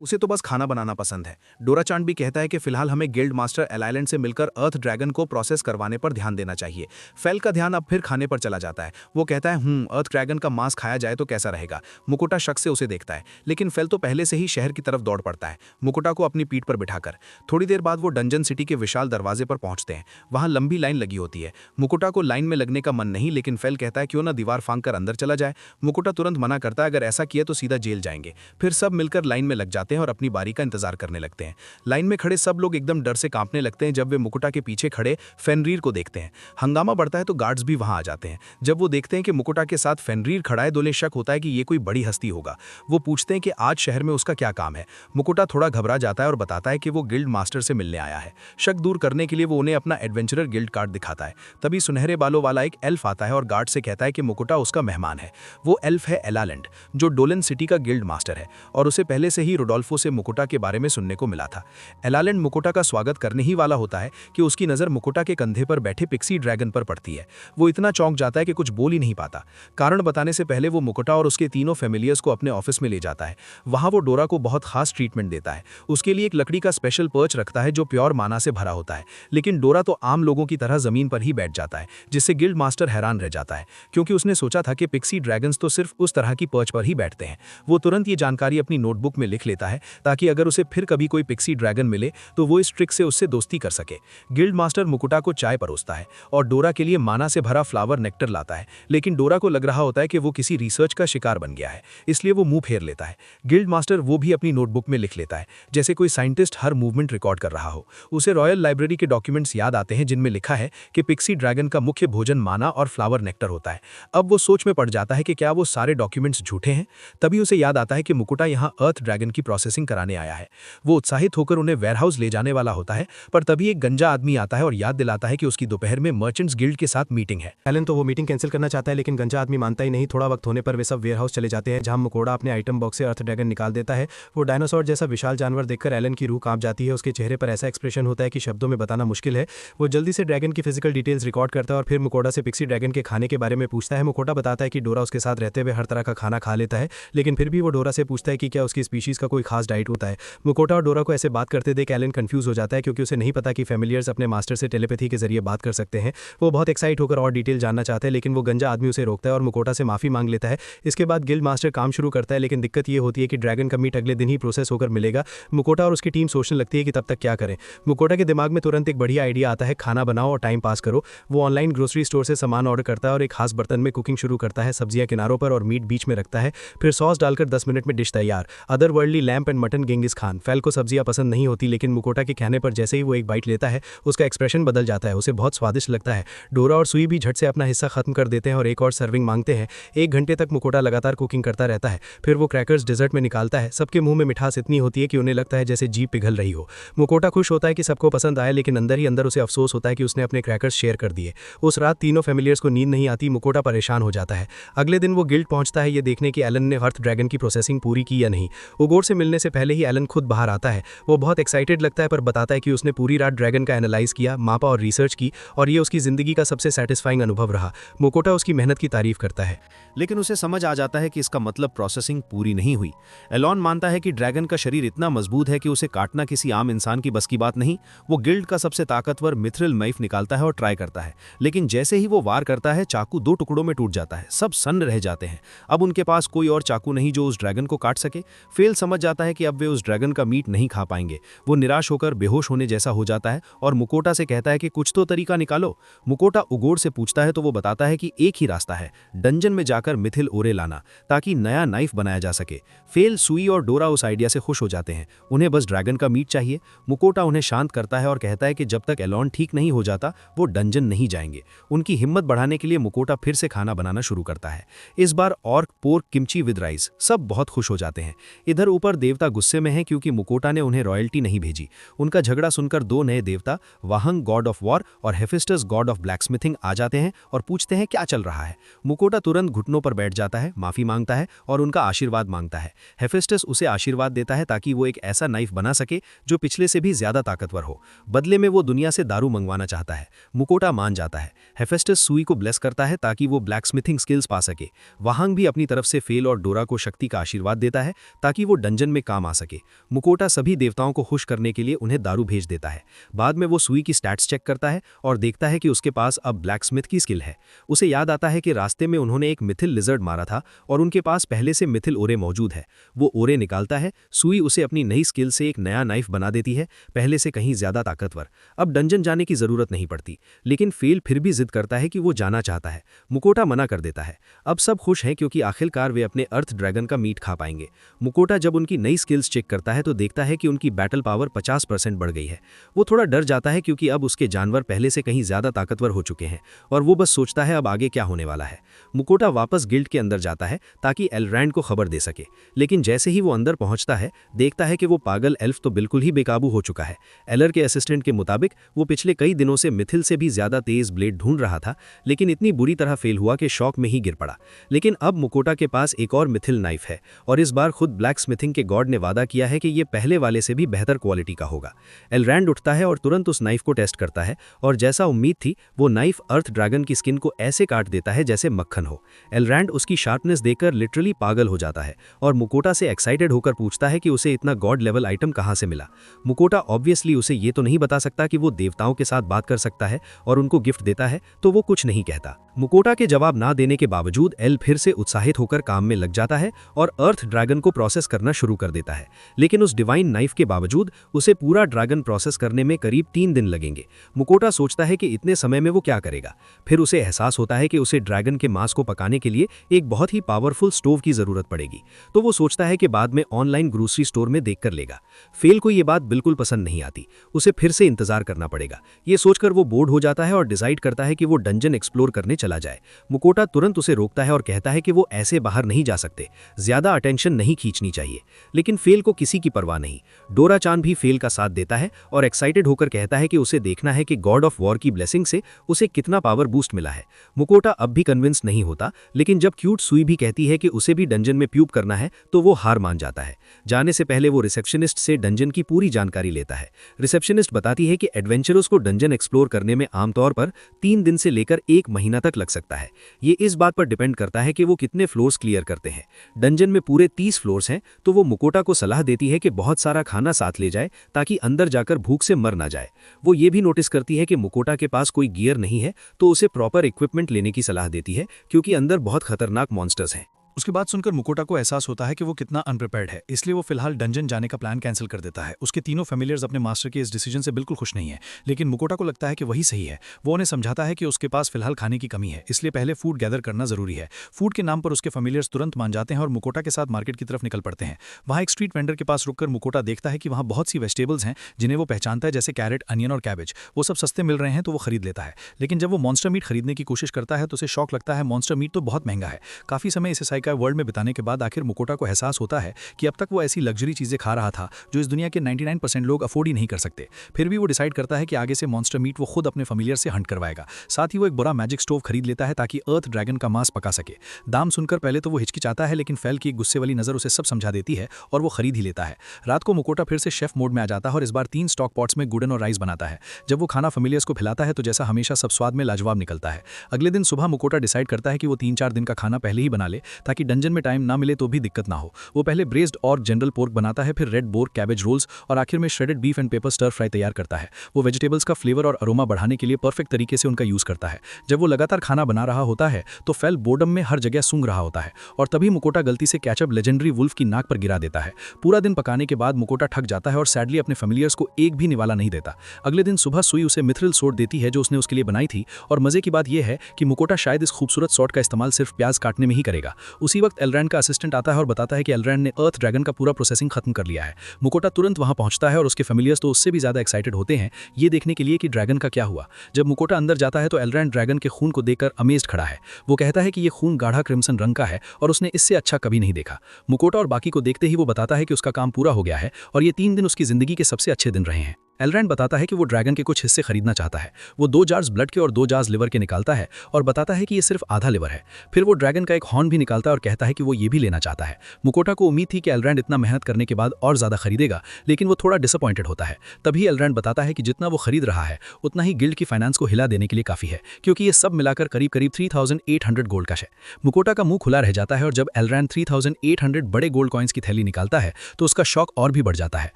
उसे तो बस खाना बनाना पसंद है। डोरा चांड भी कहता है कि फिलहाल हमें गिल्ड मास्टर एल आइलैंड से मिलकर अर्थ ड्रैगन को प्रोसेस करवाने पर ध्यान देना चाहिए। फेल का ध्यान अब फिर खाने पर चला जाता है। वो कहता है, अर्थ ड्रैगन का मांस खाया जाए तो कैसा रहेगा। मुकोटा शक से उसे देखता है, लेकिन फेल तो पहले से ही शहर की तरफ दौड़ पड़ता है, मुकोटा को अपनी पीठ पर बिठाकर। थोड़ी देर बाद वो डंजन सिटी के विशाल दरवाजे पर पहुंचते हैं। वहां लंबी लाइन लगी होती है। मुकोटा को लाइन में लगने का मन नहीं, लेकिन फेल कहता है क्यों ना दीवार फांग कर अंदर चला जाए। मुकोटा तुरंत मना करता है, अगर ऐसा किया तो सीधा जेल जाएंगे। फिर सब मिलकर लाइन में लग जाते हैं और अपनी बारी का इंतजार करने लगते हैं। लाइन में खड़े सब लोग एकदम डर से कांपने लगते हैं जब वे मुकुटा के पीछे खड़े फेनरीर को देखते हैं। हंगामा बढ़ता है तो गार्ड्स भी वहां आ जाते हैं। जब वो देखते हैं कि मुकुटा के साथ फेनरीर खड़ा है, उन्हें शक होता है कि ये कोई बड़ी हस्ती होगा। वो पूछते हैं कि आज शहर में उसका क्या काम है। मुकुटा थोड़ा घबरा जाता है और बताता है कि वो गिल्ड मास्टर से मिलने आया है। शक दूर करने के लिए वो उन्हें अपना एडवेंचरर गिल्ड कार्ड दिखाता है। तभी सुनहरे बालों वाला एक एल्फ आता है और गार्ड से कहता है कि मुकुटा उसका मेहमान है। वो एल्फ है एलालैंड, जो डोलन सिटी का गिल्ड मास्टर है और उसे पहले से ही रोडोल्फो से मुकुटा के बारे में सुनने को मिला था। एलालैंड मुकुटा का स्वागत करने ही वाला होता है कि उसकी नजर मुकुटा के कंधे पर बैठे पिक्सी ड्रैगन पर पड़ती है। वो इतना चौंक जाता है कि कुछ बोल ही नहीं पाता। कारण बताने से पहले वो मुकुटा और उसके तीनों फैमिलियर्स को अपने ऑफिस में ले जाता है। वहां वो डोरा को बहुत खास ट्रीटमेंट देता है। उसके लिए एक लकड़ी का स्पेशल पर्च रखता है जो प्योर माना से भरा होता है। लेकिन डोरा तो आम लोगों की तरह जमीन पर ही बैठ जाता है, जिससे गिल्ड मास्टर हैरान रह जाता है, क्योंकि उसने सोचा था कि पिक्सी ड्रैगन्स तो सिर्फ उस तरह की पर्च पर ही बैठते हैं। वो तुरंत ये जानकारी अपनी नोटबुक में लिख लेता है ताकि अगर उसे फिर कभी कोई पिक्सी ड्रैगन मिले तो वो इस ट्रिक से उससे दोस्ती कर सके। गिल्ड मास्टर मुकुटा को चाय परोसता है और डोरा के लिए माना से भरा फ्लावर नेक्टर लाता है। लेकिन डोरा को लग रहा होता है कि वो किसी रिसर्च का शिकार बन गया है, इसलिए वो मुंह फेर लेता है। गिल्ड मास्टर वो भी अपनी नोटबुक में लिख लेता है, जैसे कोई साइंटिस्ट हर मूवमेंट रिकॉर्ड कर रहा हो। उसे रॉयल लाइब्रेरी के डॉक्यूमेंट्स याद आते हैं जिनमें लिखा है कि पिक्सी ड्रैगन का मुख्य भोजन माना और फ्लावर नेक्टर होता है। अब वो सोच में पड़ जाता है कि क्या वो सारे डॉक्यूमेंट्स झूठे हैं। तभी उसे याद आता है कि मुकुटा यहाँ अर्थ ड्रैगन की प्रोसेसिंग कराने आया है। वो उत्साहित होकर उन्हें वेयरहाउस ले जाने वाला होता है, पर तभी एक गंजा आदमी आता है और याद दिलाता है कि उसकी दोपहर में मर्चेंट्स गिल्ड के साथ मीटिंग है। एलन तो वो मीटिंग कैंसिल करना चाहता है, लेकिन गंजा आदमी मानता ही नहीं। थोड़ा वक्त होने पर वे सब वेयरहाउस चले जाते हैं, जहां मुकोटा अपने आइटम बॉक्स से अर्थ ड्रैगन निकाल देता है। वो डायनासोर जैसा विशाल जानवर देखकर एलन की रूह कांप जाती है। उसके चेहरे पर ऐसा एक्सप्रेशन होता है कि शब्दों में बताना मुश्किल है। वो जल्दी से ड्रैगन की फिजिकल डिटेल्स रिकॉर्ड करता है और फिर मुकोटा से पिक्सी ड्रैगन के खाने के बारे में पूछता है। मुकोटा बताता है कि डोरा उसके साथ रहते हुए हर तरह का खाना खा लेता है, लेकिन फिर भी वो डोरा से पूछता है कि क्या उसकी स्पीशीज का कोई खास डाइट होता है। मुकोटा और डोरा को ऐसे बात करते देख एलन कंफ्यूज हो जाता है, क्योंकि उसे नहीं पता कि फैमिलियर्स अपने मास्टर से टेलीपैथी के जरिए बात कर सकते हैं। वो बहुत एक्साइट होकर और डिटेल जानना चाहता है, लेकिन वो गंजा आदमी उसे रोकता है और मुकोटा से माफी मांग लेता है। इसके बाद गिल्ड मास्टर काम शुरू करता है, लेकिन दिक्कत ये होती है कि ड्रैगन का मीट अगले दिन ही प्रोसेस होकर मिलेगा। मुकोटा और उसकी टीम सोचने लगती है कि तब तक क्या करें। मुकोटा के दिमाग में तुरंत एक बढ़िया आइडिया आता है, खाना बनाओ और टाइम पास करो। वो ऑनलाइन ग्रोसरी स्टोर से सामान ऑर्डर करता है और एक खास बर्तन में कुकिंग शुरू करता है। सब्जियां किनारों पर और मीट बीच में रखता है। फिर सॉस डालकर 10 मिनट में डिश तैयार। Other worldly lamp and mutton Genghis Khan. Fail को सब्जियां पसंद नहीं होती, लेकिन मुकोटा के कहने पर जैसे ही वो एक बाइट लेता है उसका एक्सप्रेशन बदल जाता है, उसे बहुत स्वादिष्ट लगता है। डोरा और सुई भी झट से अपना हिस्सा खत्म कर देते हैं और एक और सर्विंग मांगते हैं। 1 घंटे तक मुकोटा लगातार कुकिंग करता रहता है, फिर वो क्रैकर्स डेजर्ट में निकालता है। सबके मुंह में मिठास इतनी होती है कि उन्हें लगता है जैसे जीभ पिघल रही हो। मुकोटा खुश होता है कि सबको पसंद आया, लेकिन अंदर ही अंदर उसे अफसोस होता है कि उसने अपने क्रैकर्स शेयर कर दिए। उस रात तीनों फैमिलियर्स को नींद नहीं आती, मुकोटा परेशान हो जाता है। अगले दिन वो गिल्ड पहुंचता है ये देखने कि एलन ने अर्थ ड्रैगन की प्रोसेसिंग पूरी की या नहीं। उगोर से मिलने से पहले ही एलन खुद बाहर आता है। वो बहुत एक्साइटेड लगता है पर बताता है कि उसने पूरी रात ड्रैगन का एनालाइज किया, मापा और रिसर्च की और ये उसकी जिंदगी का सबसे सेटिस्फाइंग अनुभव रहा। मुकोटा उसकी मेहनत की तारीफ करता है, लेकिन उसे समझ आ जाता है कि इसका मतलब प्रोसेसिंग पूरी नहीं हुई। एलॉन मानता है कि ड्रैगन का शरीर इतना मजबूत है कि उसे काटना किसी आम इंसान की बस की बात नहीं। वो गिल्ड का सबसे ताकतवर मिथ्रिल नाइफ निकालता है और ट्राई करता है, लेकिन जैसे ही वो वार करता है चाकू 2 टुकड़ों में टूट जाता है। सब सन्न रह जाते हैं। अब उनके पास कोई और चाकू नहीं जो उस ड्रैगन को काट सके। फेल समझ जाता है कि अब वे उस ड्रैगन का मीट नहीं खा पाएंगे। वो निराश होकर बेहोश होने जैसा हो जाता है और मुकोटा से कहता है कि कुछ तो तरीका निकालो। मुकोटा उगोर से पूछता है तो वो बताता है कि एक ही रास्ता है, डंजन में जाकर मिथिल ओरे लाना ताकि नया नाइफ बनाया जा सके। फेल, सुई और डोरा उस आइडिया से खुश हो जाते हैं। उन्हें बस ड्रैगन का मीट चाहिए। मुकोटा उन्हें शांत करता है और कहता है कि जब तक एलॉन ठीक नहीं हो जाता वो डंजन नहीं जाएंगे। उनकी हिम्मत बढ़ाने के लिए मुकोटा फिर से खाना बनाना शुरू करता है। इस बार ऑर्क पोर्क किमची विद राइस। सब बहुत खुश हो जाते हैं। इधर ऊपर देवता गुस्से में हैं क्योंकि मुकोटा ने उन्हें रॉयल्टी नहीं भेजी। उनका झगड़ा सुनकर 2 नए देवता, वाहंग गॉड ऑफ वॉर और हेफेस्टस गॉड ऑफ ब्लैकस्मिथिंग आ जाते हैं और पूछते हैं क्या चल रहा है। मुकोटा तुरंत घुटनों पर बैठ जाता है, माफी मांगता है और उनका आशीर्वाद मांगता है। हेफेस्टस उसे आशीर्वाद देता है ताकि वो एक ऐसा नाइफ बना सके जो पिछले से भी ज्यादा ताकतवर हो। बदले में वो दुनिया से दारू मंगवाना चाहता है। मुकोटा मान जाता है। हेफेस्टस सुई को ब्लेस करता है ताकि वो ब्लैकस्मिथिंग स्किल्स पा सके। वाहंग भी अपनी तरफ से फेल और डोरा को शक्ति का आशीर्वाद देता है ताकि वो डंजन में काम आ सके। मुकोटा सभी देवताओं को खुश करने के लिए उन्हें दारू भेज देता है। बाद में वो सुई की स्टैट्स चेक करता है और देखता है कि उसके पास अब ब्लैकस्मिथ की स्किल है। उसे याद आता है कि रास्ते में उन्होंने एक मिथिल लिजर्ड मारा था और उनके पास पहले से मिथिल ओरे मौजूद है। वो ओरे निकालता है। सुई उसे अपनी नई स्किल से एक नया नाइफ बना देती है, पहले से कहीं ज्यादा ताकतवर। अब डंजन जाने की जरूरत नहीं पड़ती, लेकिन फेल फिर भी जिद करता है कि वो जाना चाहता है। मुकोटा मना कर देता है। अब सब खुश हैं क्योंकि आखिरकार वे अपने अर्थ ड्रैगन का मीट खा पाएंगे। मुकोटा जब उनकी नई स्किल्स चेक करता है तो देखता है कि उनकी बैटल पावर 50% बढ़ गई है। वो थोड़ा डर जाता है क्योंकि अब उसके जानवर पहले से कहीं ज्यादा ताकतवर हो चुके हैं और वो बस सोचता है अब आगे क्या होने वाला है। मुकोटा वापस गिल्ड के अंदर जाता है ताकि एलरैंड को खबर दे सके, लेकिन जैसे ही वो अंदर पहुंचता है देखता है कि वो पागल एल्फ तो बिल्कुल ही बेकाबू हो चुका है। एलर के असिस्टेंट के मुताबिक वो पिछले कई दिनों से मिथिल से भी ज्यादा तेज ब्लेड ढूंढ रहा था, लेकिन इतनी बुरी तरह फेल हुआ कि शौक में ही गिर पड़ा। लेकिन अब मुकोटा के पास एक और मिथिल नाइफ है और इस बार खुद ब्लैक स्मिथिंग के गॉड ने वादा किया है कि ये पहले वाले से भी बेहतर क्वालिटी का होगा। एलरैंड उठता है और तुरंत उस नाइफ को टेस्ट करता है और जैसा उम्मीद थी वो नाइफ अर्थ ड्रैगन की स्किन को ऐसे काट देता है जैसे मक्खन हो। एलरैंड उसकी शार्पनेस देखकर लिटरली पागल हो जाता है और मुकोटा से एक्साइटेड होकर पूछता है कि उसे इतना गॉड लेवल आइटम कहां से मिला। मुकोटा ऑब्वियसली उसे ये तो नहीं बता सकता कि वो देवताओं के साथ बात कर सकता है और उनको गिफ्ट देता है, तो वो कुछ नहीं कहता। मुकोटा के जवाब ना देने के बावजूद एल फिर से उत्साहित होकर काम में लग जाता है और अर्थ ड्रैगन को प्रोसेस करना शुरू कर देता है। लेकिन उस डिवाइन नाइफ के बावजूद उसे पूरा ड्रैगन प्रोसेस करने में करीब 3 दिन लगेंगे। मुकोटा सोचता है कि इतने समय में वो क्या करेगा। फिर उसे एहसास होता है कि उसे ड्रैगन के मांस को पकाने के लिए एक बहुत ही पावरफुल स्टोव की जरूरत पड़ेगी, तो वो सोचता है कि बाद में ऑनलाइन ग्रोसरी स्टोर में देख कर लेगा। फेल को ये बात बिल्कुल पसंद नहीं आती, उसे फिर से इंतजार करना पड़ेगा। ये सोचकर वो बोर्ड हो जाता है और डिसाइड करता है कि वो डंजन एक्सप्लोर करने चला जाए। मुकोटा तुरंत उसे रोकता है और कहता है कि वो ऐसे बाहर नहीं जा सकते, ज्यादा अटेंशन नहीं खींचनी चाहिए। लेकिन फेल को किसी की परवाह नहीं। डोरा चान भी फेल का साथ देता है और एक्साइटेड होकर कहता है कि उसे देखना है कि गॉड ऑफ वॉर की ब्लेसिंग से उसे कितना पावर बूस्ट मिला है। मुकोटा अब भी कन्विंस नहीं होता, लेकिन जब क्यूट सुई भी कहती है कि उसे भी डंजन में प्यूप करना है तो वो हार मान जाता है। जाने से पहले वो रिसेप्शनिस्ट से डंजन की पूरी जानकारी लेता है। रिसेप्शनिस्ट बताती है कि एडवेंचरर्स को डंजन एक्सप्लोर करने में आमतौर पर 3 दिन से लेकर 1 महीना तक लग सकता है। ये इस बात पर डिपेंड करता है कि वो कितने फ्लोर्स क्लियर करते हैं। डंजन में पूरे 30 फ्लोर्स हैं, तो वो मुकोटा को सलाह देती है कि बहुत सारा खाना साथ ले जाए ताकि अंदर जाकर भूख से मर ना जाए। वो ये भी नोटिस करती है कि मुकोटा के पास कोई गियर नहीं है, तो उसे प्रॉपर इक्विपमेंट लेने की सलाह देती है क्योंकि अंदर बहुत खतरनाक मॉन्स्टर्स हैं। उसकी बात सुनकर मुकोटा को एहसास होता है कि वो कितना अनप्रिपेयर्ड है, इसलिए वो फिलहाल डंजन जाने का प्लान कैंसिल कर देता है। उसके तीनों फैमिलियर्स अपने मास्टर के इस डिसीजन से बिल्कुल खुश नहीं है, लेकिन मुकोटा को लगता है कि वही सही है। वो उन्हें समझाता है कि उसके पास फिलहाल खाने की कमी है, इसलिए पहले फूड गैदर करना जरूरी है। फूड के नाम पर उसके फैमिलियर्स तुरंत मान जाते हैं और मुकोटा के साथ मार्केट की तरफ निकल पड़ते हैं। वहाँ एक स्ट्रीट वेंडर के पास रुककर मुकोटा देखता है कि वहाँ बहुत सी वेजिटेबल्स हैं जिन्हें वो पहचानता है, जैसे कैरेट, अनियन और कैबेज। वो सब सस्ते मिल रहे हैं तो वो खरीद लेता है, लेकिन जब वो मॉन्स्टर मीट खरीदने की कोशिश करता है तो उसे शॉक लगता है, मॉन्स्टर मीट तो बहुत महंगा है। काफी समय इस साइकाई वर्ल्ड में बिताने के बाद आखिर मुकोटा को एहसास होता है कि अब तक वो ऐसी लग्जरी चीजें खा रहा था जो इस दुनिया के 99% लोग अफोर्ड ही नहीं कर सकते। फिर भी वो डिसाइड करता है कि आगे से मॉन्स्टर मीट वो खुद अपने फैमिलियर से हंट करवाएगा। साथ ही वो एक बड़ा मैजिक स्टोव खरीद लेता है ताकि अर्थ ड्रैगन का मांस पका सके। दाम सुनकर पहले तो वो हिचकिचाता है, लेकिन फेल की गुस्से वाली नजर उसे सब समझा देती है और वो खरीद ही लेता है। रात को मुकोटा फिर से शेफ मोड में आ जाता है और इस बार 3 स्टॉक पॉट्स में गुडन और राइस बनाता है। जब वो खाना फैमिलियर्स को खिलाता है तो जैसा हमेशा सब स्वाद में लाजवाब निकलता है। अगले दिन सुबह मुकोटा डिसाइड करता है कि वो 3-4 दिन का खाना पहले ही बना ले ताकि डंजन में टाइम ना मिले तो भी दिक्कत ना हो। वो पहले ब्रेस्ड और जनरल पोर्क बनाता है, फिर रेड बोर, कैबेज रोल्स और आखिर में shredded beef and pepper stir fry तैयार करता है। वो वेजिटेबल्स का फ्लेवर और अरोमा बढ़ाने के लिए परफेक्ट तरीके से उनका यूज करता है। जब वो लगातार खाना बना रहा होता है तो फेल बोर्डम में हर जगह सूंघ रहा होता है और तभी मुकोटा गलती से कैचअप लेजेंडरी वुल्फ की नाक पर गिरा देता है। पूरा दिन पकाने के बाद मुकोटा थक जाता है और सैडली अपने फैमिलियर्स को एक भी निवाला नहीं देता। अगले दिन सुबह सुई उसे मिथ्रिल सोड देती है जो उसने उसके लिए बनाई थी, और मजे की बात यह है कि मुकोटा शायद इस खूबसूरत सॉर्ट का इस्तेमाल सिर्फ प्याज काटने में ही करेगा। उसी वक्त एलरैंड का असिस्टेंट आता है और बताता है कि एलरैंड ने अर्थ ड्रैगन का पूरा प्रोसेसिंग खत्म कर लिया है। मुकोटा तुरंत वहां पहुंचता है और उसके फैमिलियर्स तो उससे भी ज्यादा एक्साइटेड होते हैं ये देखने के लिए कि ड्रैगन का क्या हुआ। जब मुकोटा अंदर जाता है तो एलरैंड ड्रैगन के खून को देखकर अमेज्ड खड़ा है। वो कहता है कि ये खून गाढ़ा क्रिम्सन रंग का है और उसने इससे अच्छा कभी नहीं देखा। मुकोटा और बाकी को देखते ही वो बताता है कि उसका काम पूरा हो गया है और ये 3 दिन उसकी जिंदगी के सबसे अच्छे दिन रहे हैं। एलरैंड बताता है कि वो ड्रैगन के कुछ हिस्से खरीदना चाहता है। वो 2 जार्स ब्लड के और 2 जार्स लिवर के निकालता है और बताता है कि ये सिर्फ आधा लिवर है। फिर वो ड्रैगन का एक हॉर्न भी निकालता है और कहता है कि वो ये भी लेना चाहता है। मुकोटा को उम्मीद थी कि एलरैंड इतना मेहनत करने के बाद और ज्यादा खरीदेगा, लेकिन वो थोड़ा डिसअपॉइंटेड होता है। तभी एलरैंड बताता है कि जितना वो खरीद रहा है उतना ही गिल्ड की फाइनेंस को हिला देने के लिए काफी है, क्योंकि ये सब मिलाकर करीब 3800 गोल्ड का है। मुकोटा का मुंह खुला रह जाता है और जब एलरैंड 3800 बड़े गोल्ड कॉइन्स की थैली निकालता है तो उसका शौक और भी बढ़ जाता है।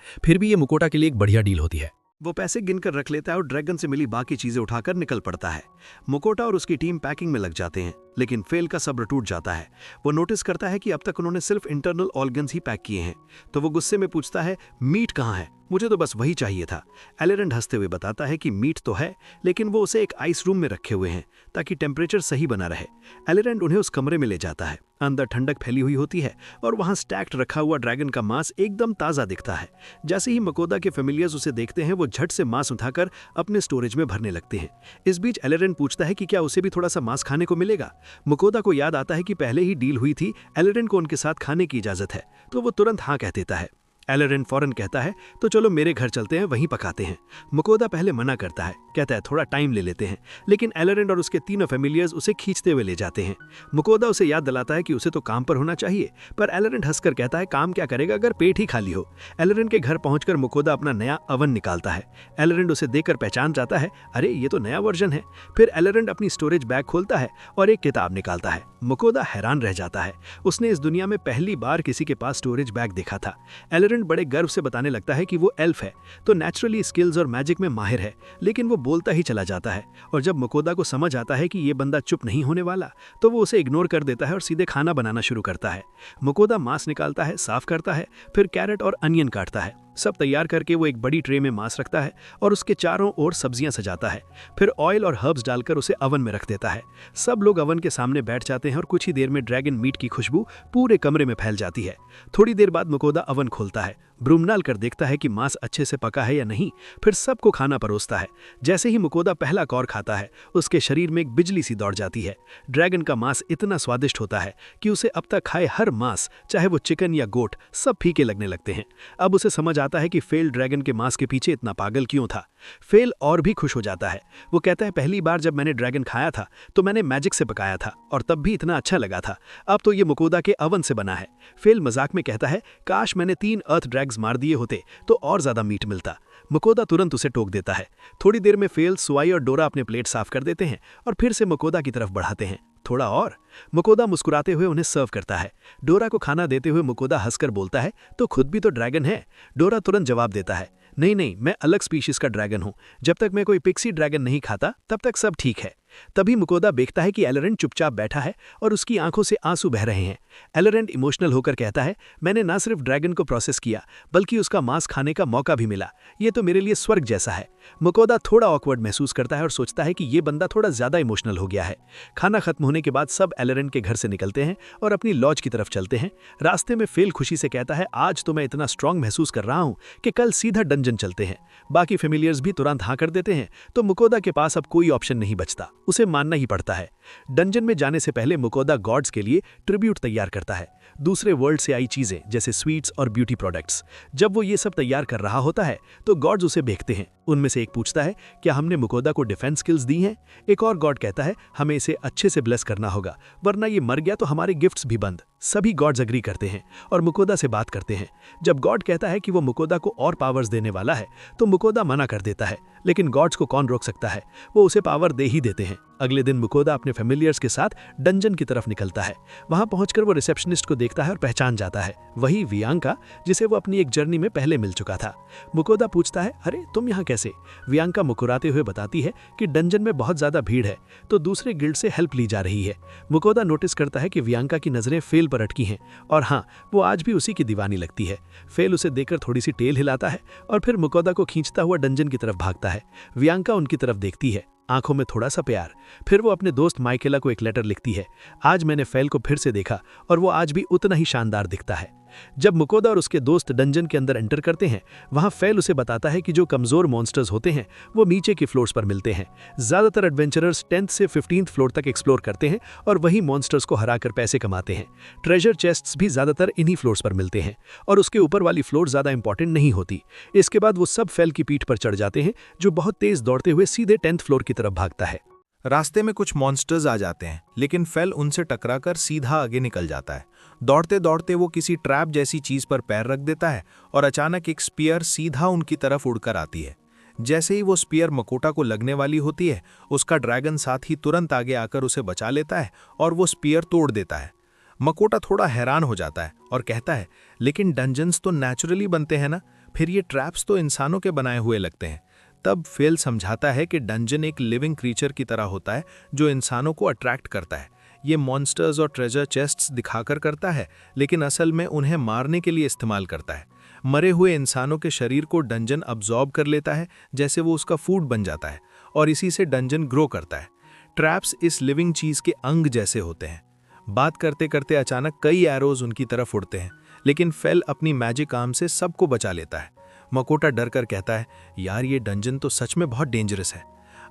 फिर भी ये मुकोटा के लिए एक बढ़िया डील होती है। वो पैसे गिनकर रख लेता है और ड्रैगन से मिली बाकी चीजें उठाकर निकल पड़ता है। मुकोटा और उसकी टीम पैकिंग में लग जाते हैं, लेकिन फेल का सब्र टूट जाता है। वो नोटिस करता है कि अब तक उन्होंने सिर्फ इंटरनल ऑर्गन्स ही पैक किए हैं, तो वो गुस्से में पूछता है, मीट कहाँ है? मुझे तो बस वही चाहिए था। एलरैंड हंसते हुए बताता है कि मीट तो है, लेकिन वो उसे एक आइस रूम में रखे हुए हैं ताकि टेम्परेचर सही बना रहे। एलरैंड उन्हें उस कमरे में ले जाता है। अंदर ठंडक फैली हुई होती है और वहां स्टैक्ड रखा हुआ ड्रैगन का मांस एकदम ताजा दिखता है। जैसे ही मकोदा के फैमिलियर्स उसे देखते हैं वो झट से मांस उठाकर अपने स्टोरेज में भरने लगते हैं। इस बीच एलरैंड पूछता है कि क्या उसे भी थोड़ा सा मांस खाने को मिलेगा। मकोदा को याद आता है कि पहले ही डील हुई थी, एलरैंड को उनके साथ खाने की इजाजत है, तो वो तुरंत हाँ कह देता है। एलरैंड फौरन कहता है, तो चलो मेरे घर चलते हैं, वहीं पकाते हैं। मकोदा पहले मना करता है, कहता है थोड़ा टाइम ले लेते हैं, लेकिन एलरैंड और उसके तीनों फैमिलियर्स उसे खींचते हुए ले जाते हैं। मकोदा उसे याद दिलाता है कि उसे तो काम पर होना चाहिए, पर एलरैंड हंसकर कहता है, काम क्या करेगा अगर पेट ही खाली हो। एलरैंड के घर पहुंचकर मकोदा अपना नया अवन निकालता है। एलरैंड उसे देखकर पहचान जाता है, अरे ये तो नया वर्जन है। फिर एलरैंड अपनी स्टोरेज बैग खोलता है और एक किताब निकालता है। मकोदा हैरान रह जाता है, उसने इस दुनिया में पहली बार किसी के पास स्टोरेज बैग देखा था। एलरैंड बड़े गर्व से बताने लगता है कि वो एल्फ है, तो नेचुरली स्किल्स और मैजिक में माहिर है, लेकिन वो बोलता ही चला जाता है। और जब मकोदा को समझ आता है कि ये बंदा चुप नहीं होने वाला, तो वो उसे इग्नोर कर देता है और सीधे खाना बनाना शुरू करता है। मकोदा मांस निकालता है, साफ करता है, फिर कैरेट और अनियन काटता है। सब तैयार करके वो एक बड़ी ट्रे में मांस रखता है और उसके चारों ओर सब्जियां सजाता है। फिर ऑयल और हर्ब्स डालकर उसे अवन में रख देता है। सब लोग अवन के सामने बैठ जाते हैं और कुछ ही देर में ड्रैगन मीट की खुशबू पूरे कमरे में फैल जाती है। थोड़ी देर बाद मकोदा अवन खोलता है, ब्रूमनाल कर देखता है कि मांस अच्छे से पका है या नहीं, फिर सबको खाना परोसता है। जैसे ही मकोदा पहला कौर खाता है, उसके शरीर में एक बिजली सी दौड़ जाती है। ड्रैगन का मांस इतना स्वादिष्ट होता है कि उसे अब तक खाए हर मांस, चाहे वो चिकन या गोट, सब फीके लगने लगते हैं। अब उसे समझ आता है कि फेल ड्रैगन के मांस के पीछे इतना पागल क्यों था। फेल और भी खुश हो जाता है। वो कहता है, पहली बार जब मैंने ड्रैगन खाया था तो मैंने मैजिक से पकाया था और तब भी इतना अच्छा लगा था, अब तो ये मकोदा के अवन से बना है। फेल मजाक में कहता है, काश मैंने 3 अर्थ ड्रैग्स मार दिए होते तो और ज्यादा मीट मिलता। मकोदा तुरंत उसे टोक देता है। थोड़ी देर में फेल, सुआई और डोरा अपने प्लेट साफ कर देते हैं और फिर से मकोदा की तरफ बढ़ाते हैं। थोड़ा और। मकोदा मुस्कुराते हुए उन्हें सर्व करता है। डोरा को खाना देते हुए मकोदा हंसकर बोलता है, तो खुद भी तो ड्रैगन है। डोरा तुरंत जवाब देता है, नहीं नहीं, मैं अलग स्पीशीज का ड्रैगन हूं। जब तक मैं कोई पिक्सी ड्रैगन नहीं खाता तब तक सब ठीक है। तभी मुकोदा देखता है कि एलरेंड चुपचाप बैठा है और उसकी आंखों से आंसू बह रहे हैं। एलरेंड इमोशनल होकर कहता है, मैंने ना सिर्फ ड्रैगन को प्रोसेस किया बल्कि उसका मांस खाने का मौका भी मिला। ये तो मेरे लिए स्वर्ग जैसा है। मुकोदा थोड़ा ऑकवर्ड महसूस करता है और सोचता है कि ये बंदा थोड़ा ज्यादा इमोशनल हो गया है। खाना खत्म होने के बाद सब एलरेंड के घर से निकलते हैं और अपनी लॉज की तरफ चलते हैं। रास्ते में फेल खुशी से कहता है, आज तो मैं इतना स्ट्रांग महसूस कर रहा हूं कि कल सीधा डंजन चलते हैं। बाकी फेमिलियर्स भी तुरंत हाँ कर देते हैं, तो मुकोदा के पास अब कोई ऑप्शन नहीं बचता, उसे मानना ही पड़ता है। डंजन में जाने से पहले मुकोदा गॉड्स के लिए ट्रिब्यूट तैयार करता है, दूसरे वर्ल्ड से आई चीजें जैसे स्वीट्स और ब्यूटी प्रोडक्ट्स। जब वो ये सब तैयार कर रहा होता है तो गॉड्स उसे देखते हैं। उनमें से एक पूछता है, क्या हमने मुकोदा को डिफेंस स्किल्स दी हैं? एक और गॉड कहता है, हमें इसे अच्छे से ब्लेस करना होगा, वरना ये मर गया तो हमारे गिफ्ट्स भी बंद। सभी गॉड्स अग्री करते हैं और मुकोदा से बात करते हैं। जब गॉड कहता है कि वो मुकोदा को और पावर्स देने वाला है तो मुकोदा मना कर देता है, लेकिन गॉड्स को कौन रोक सकता है, वो उसे पावर दे ही देते हैं। अगले दिन मुकोदा अपने फैमिलियर्स के साथ डंजन की तरफ निकलता है। वहां पहुंचकर वो रिसेप्शनिस्ट को देखता है और पहचान जाता है, वही वियांका जिसे वो अपनी एक जर्नी में पहले मिल चुका था। मुकोदा पूछता है, अरे तुम यहाँ कैसे? वियांका मुकुराते हुए बताती है कि डंजन में बहुत ज्यादा भीड़ है तो दूसरे गिल्ड से हेल्प ली जा रही है। मुकोदा नोटिस करता है कि वियांका की नजरें फेल पर अटकी हैं और हाँ, वो आज भी उसी की दीवानी लगती है। फेल उसे देखकर थोड़ी सी टेल हिलाता है और फिर मुकोदा को खींचता हुआ डंजन की तरफ भागता है। वियांका उनकी तरफ देखती है, आंखों में थोड़ा सा प्यार। फिर वो अपने दोस्त माइकेला को एक लेटर लिखती है, आज मैंने फेल को फिर से देखा और वो आज भी उतना ही शानदार दिखता है। जब मुकोदा और उसके दोस्त डंजन के अंदर एंटर करते हैं, वहां फेल उसे बताता है कि जो कमजोर मॉन्स्टर्स होते हैं वो नीचे की फ्लोर्स पर मिलते हैं। ज्यादातर एडवेंचरर्स 10th से 15th फ्लोर तक एक्सप्लोर करते हैं और वही मॉन्स्टर्स को हराकर पैसे कमाते हैं। ट्रेजर चेस्ट्स भी ज्यादातर इन्हीं फ्लोर्स पर मिलते हैं और उसके ऊपर वाली फ्लोर ज्यादा इंपॉर्टेंट नहीं होती। इसके बाद वो सब फेल की पीठ पर चढ़ जाते हैं, जो बहुत तेज दौड़ते हुए सीधे 10th फ्लोर की तरफ भागता है। रास्ते में कुछ मॉन्स्टर्स आ जाते हैं, लेकिन फेल उनसे टकराकर सीधा आगे निकल जाता है। दौड़ते दौड़ते वो किसी ट्रैप जैसी चीज पर पैर रख देता है और अचानक एक स्पीयर सीधा उनकी तरफ उड़कर आती है। जैसे ही वो स्पीयर मकोटा को लगने वाली होती है, उसका ड्रैगन साथ ही तुरंत आगे आकर उसे बचा लेता है और वो स्पीयर तोड़ देता है। मकोटा थोड़ा हैरान हो जाता है और कहता है, लेकिन डंजन्स तो नेचुरली बनते हैं ना, फिर ये ट्रैप्स तो इंसानों के बनाए हुए लगते हैं। तब फेल समझाता है कि डंजन एक लिविंग क्रीचर की तरह होता है जो इंसानों को अट्रैक्ट करता है। ये मॉन्स्टर्स और ट्रेजर चेस्ट्स दिखाकर करता है, लेकिन असल में उन्हें मारने के लिए इस्तेमाल करता है। मरे हुए इंसानों के शरीर को डंजन अब्जॉर्ब कर लेता है, जैसे वो उसका फूड बन जाता है और इसी से डंजन ग्रो करता है। ट्रैप्स इस लिविंग चीज के अंग जैसे होते हैं। बात करते करते अचानक कई एरोज उनकी तरफ उड़ते हैं, लेकिन फेल अपनी मैजिक आर्म से सबको बचा लेता है। मकोटा डर कर कहता है, यार ये डंजन तो सच में बहुत डेंजरस है।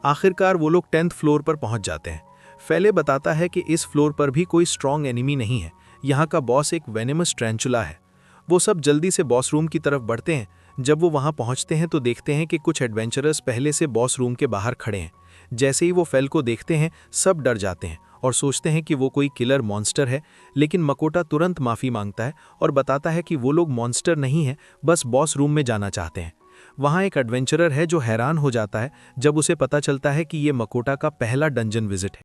आखिरकार वो लोग 10th फ्लोर पर पहुंच जाते हैं। फेले बताता है कि इस फ्लोर पर भी कोई स्ट्रॉन्ग एनिमी नहीं है, यहाँ का बॉस एक वेनेमस ट्रेंचुला है। वो सब जल्दी से बॉस रूम की तरफ बढ़ते हैं। जब वो वहां पहुंचते हैं तो देखते हैं कि कुछ एडवेंचरर्स पहले से बॉस रूम के बाहर खड़े हैं। जैसे ही वो फेल को देखते हैं, सब डर जाते हैं और सोचते हैं कि वो कोई किलर मॉन्स्टर है, लेकिन मकोटा तुरंत माफी मांगता है और बताता है कि वो लोग मॉन्स्टर नहीं है, बस बॉस रूम में जाना चाहते हैं। वहां एक एडवेंचरर है जो हैरान हो जाता है जब उसे पता चलता है कि ये मकोटा का पहला डंजन विजिट है।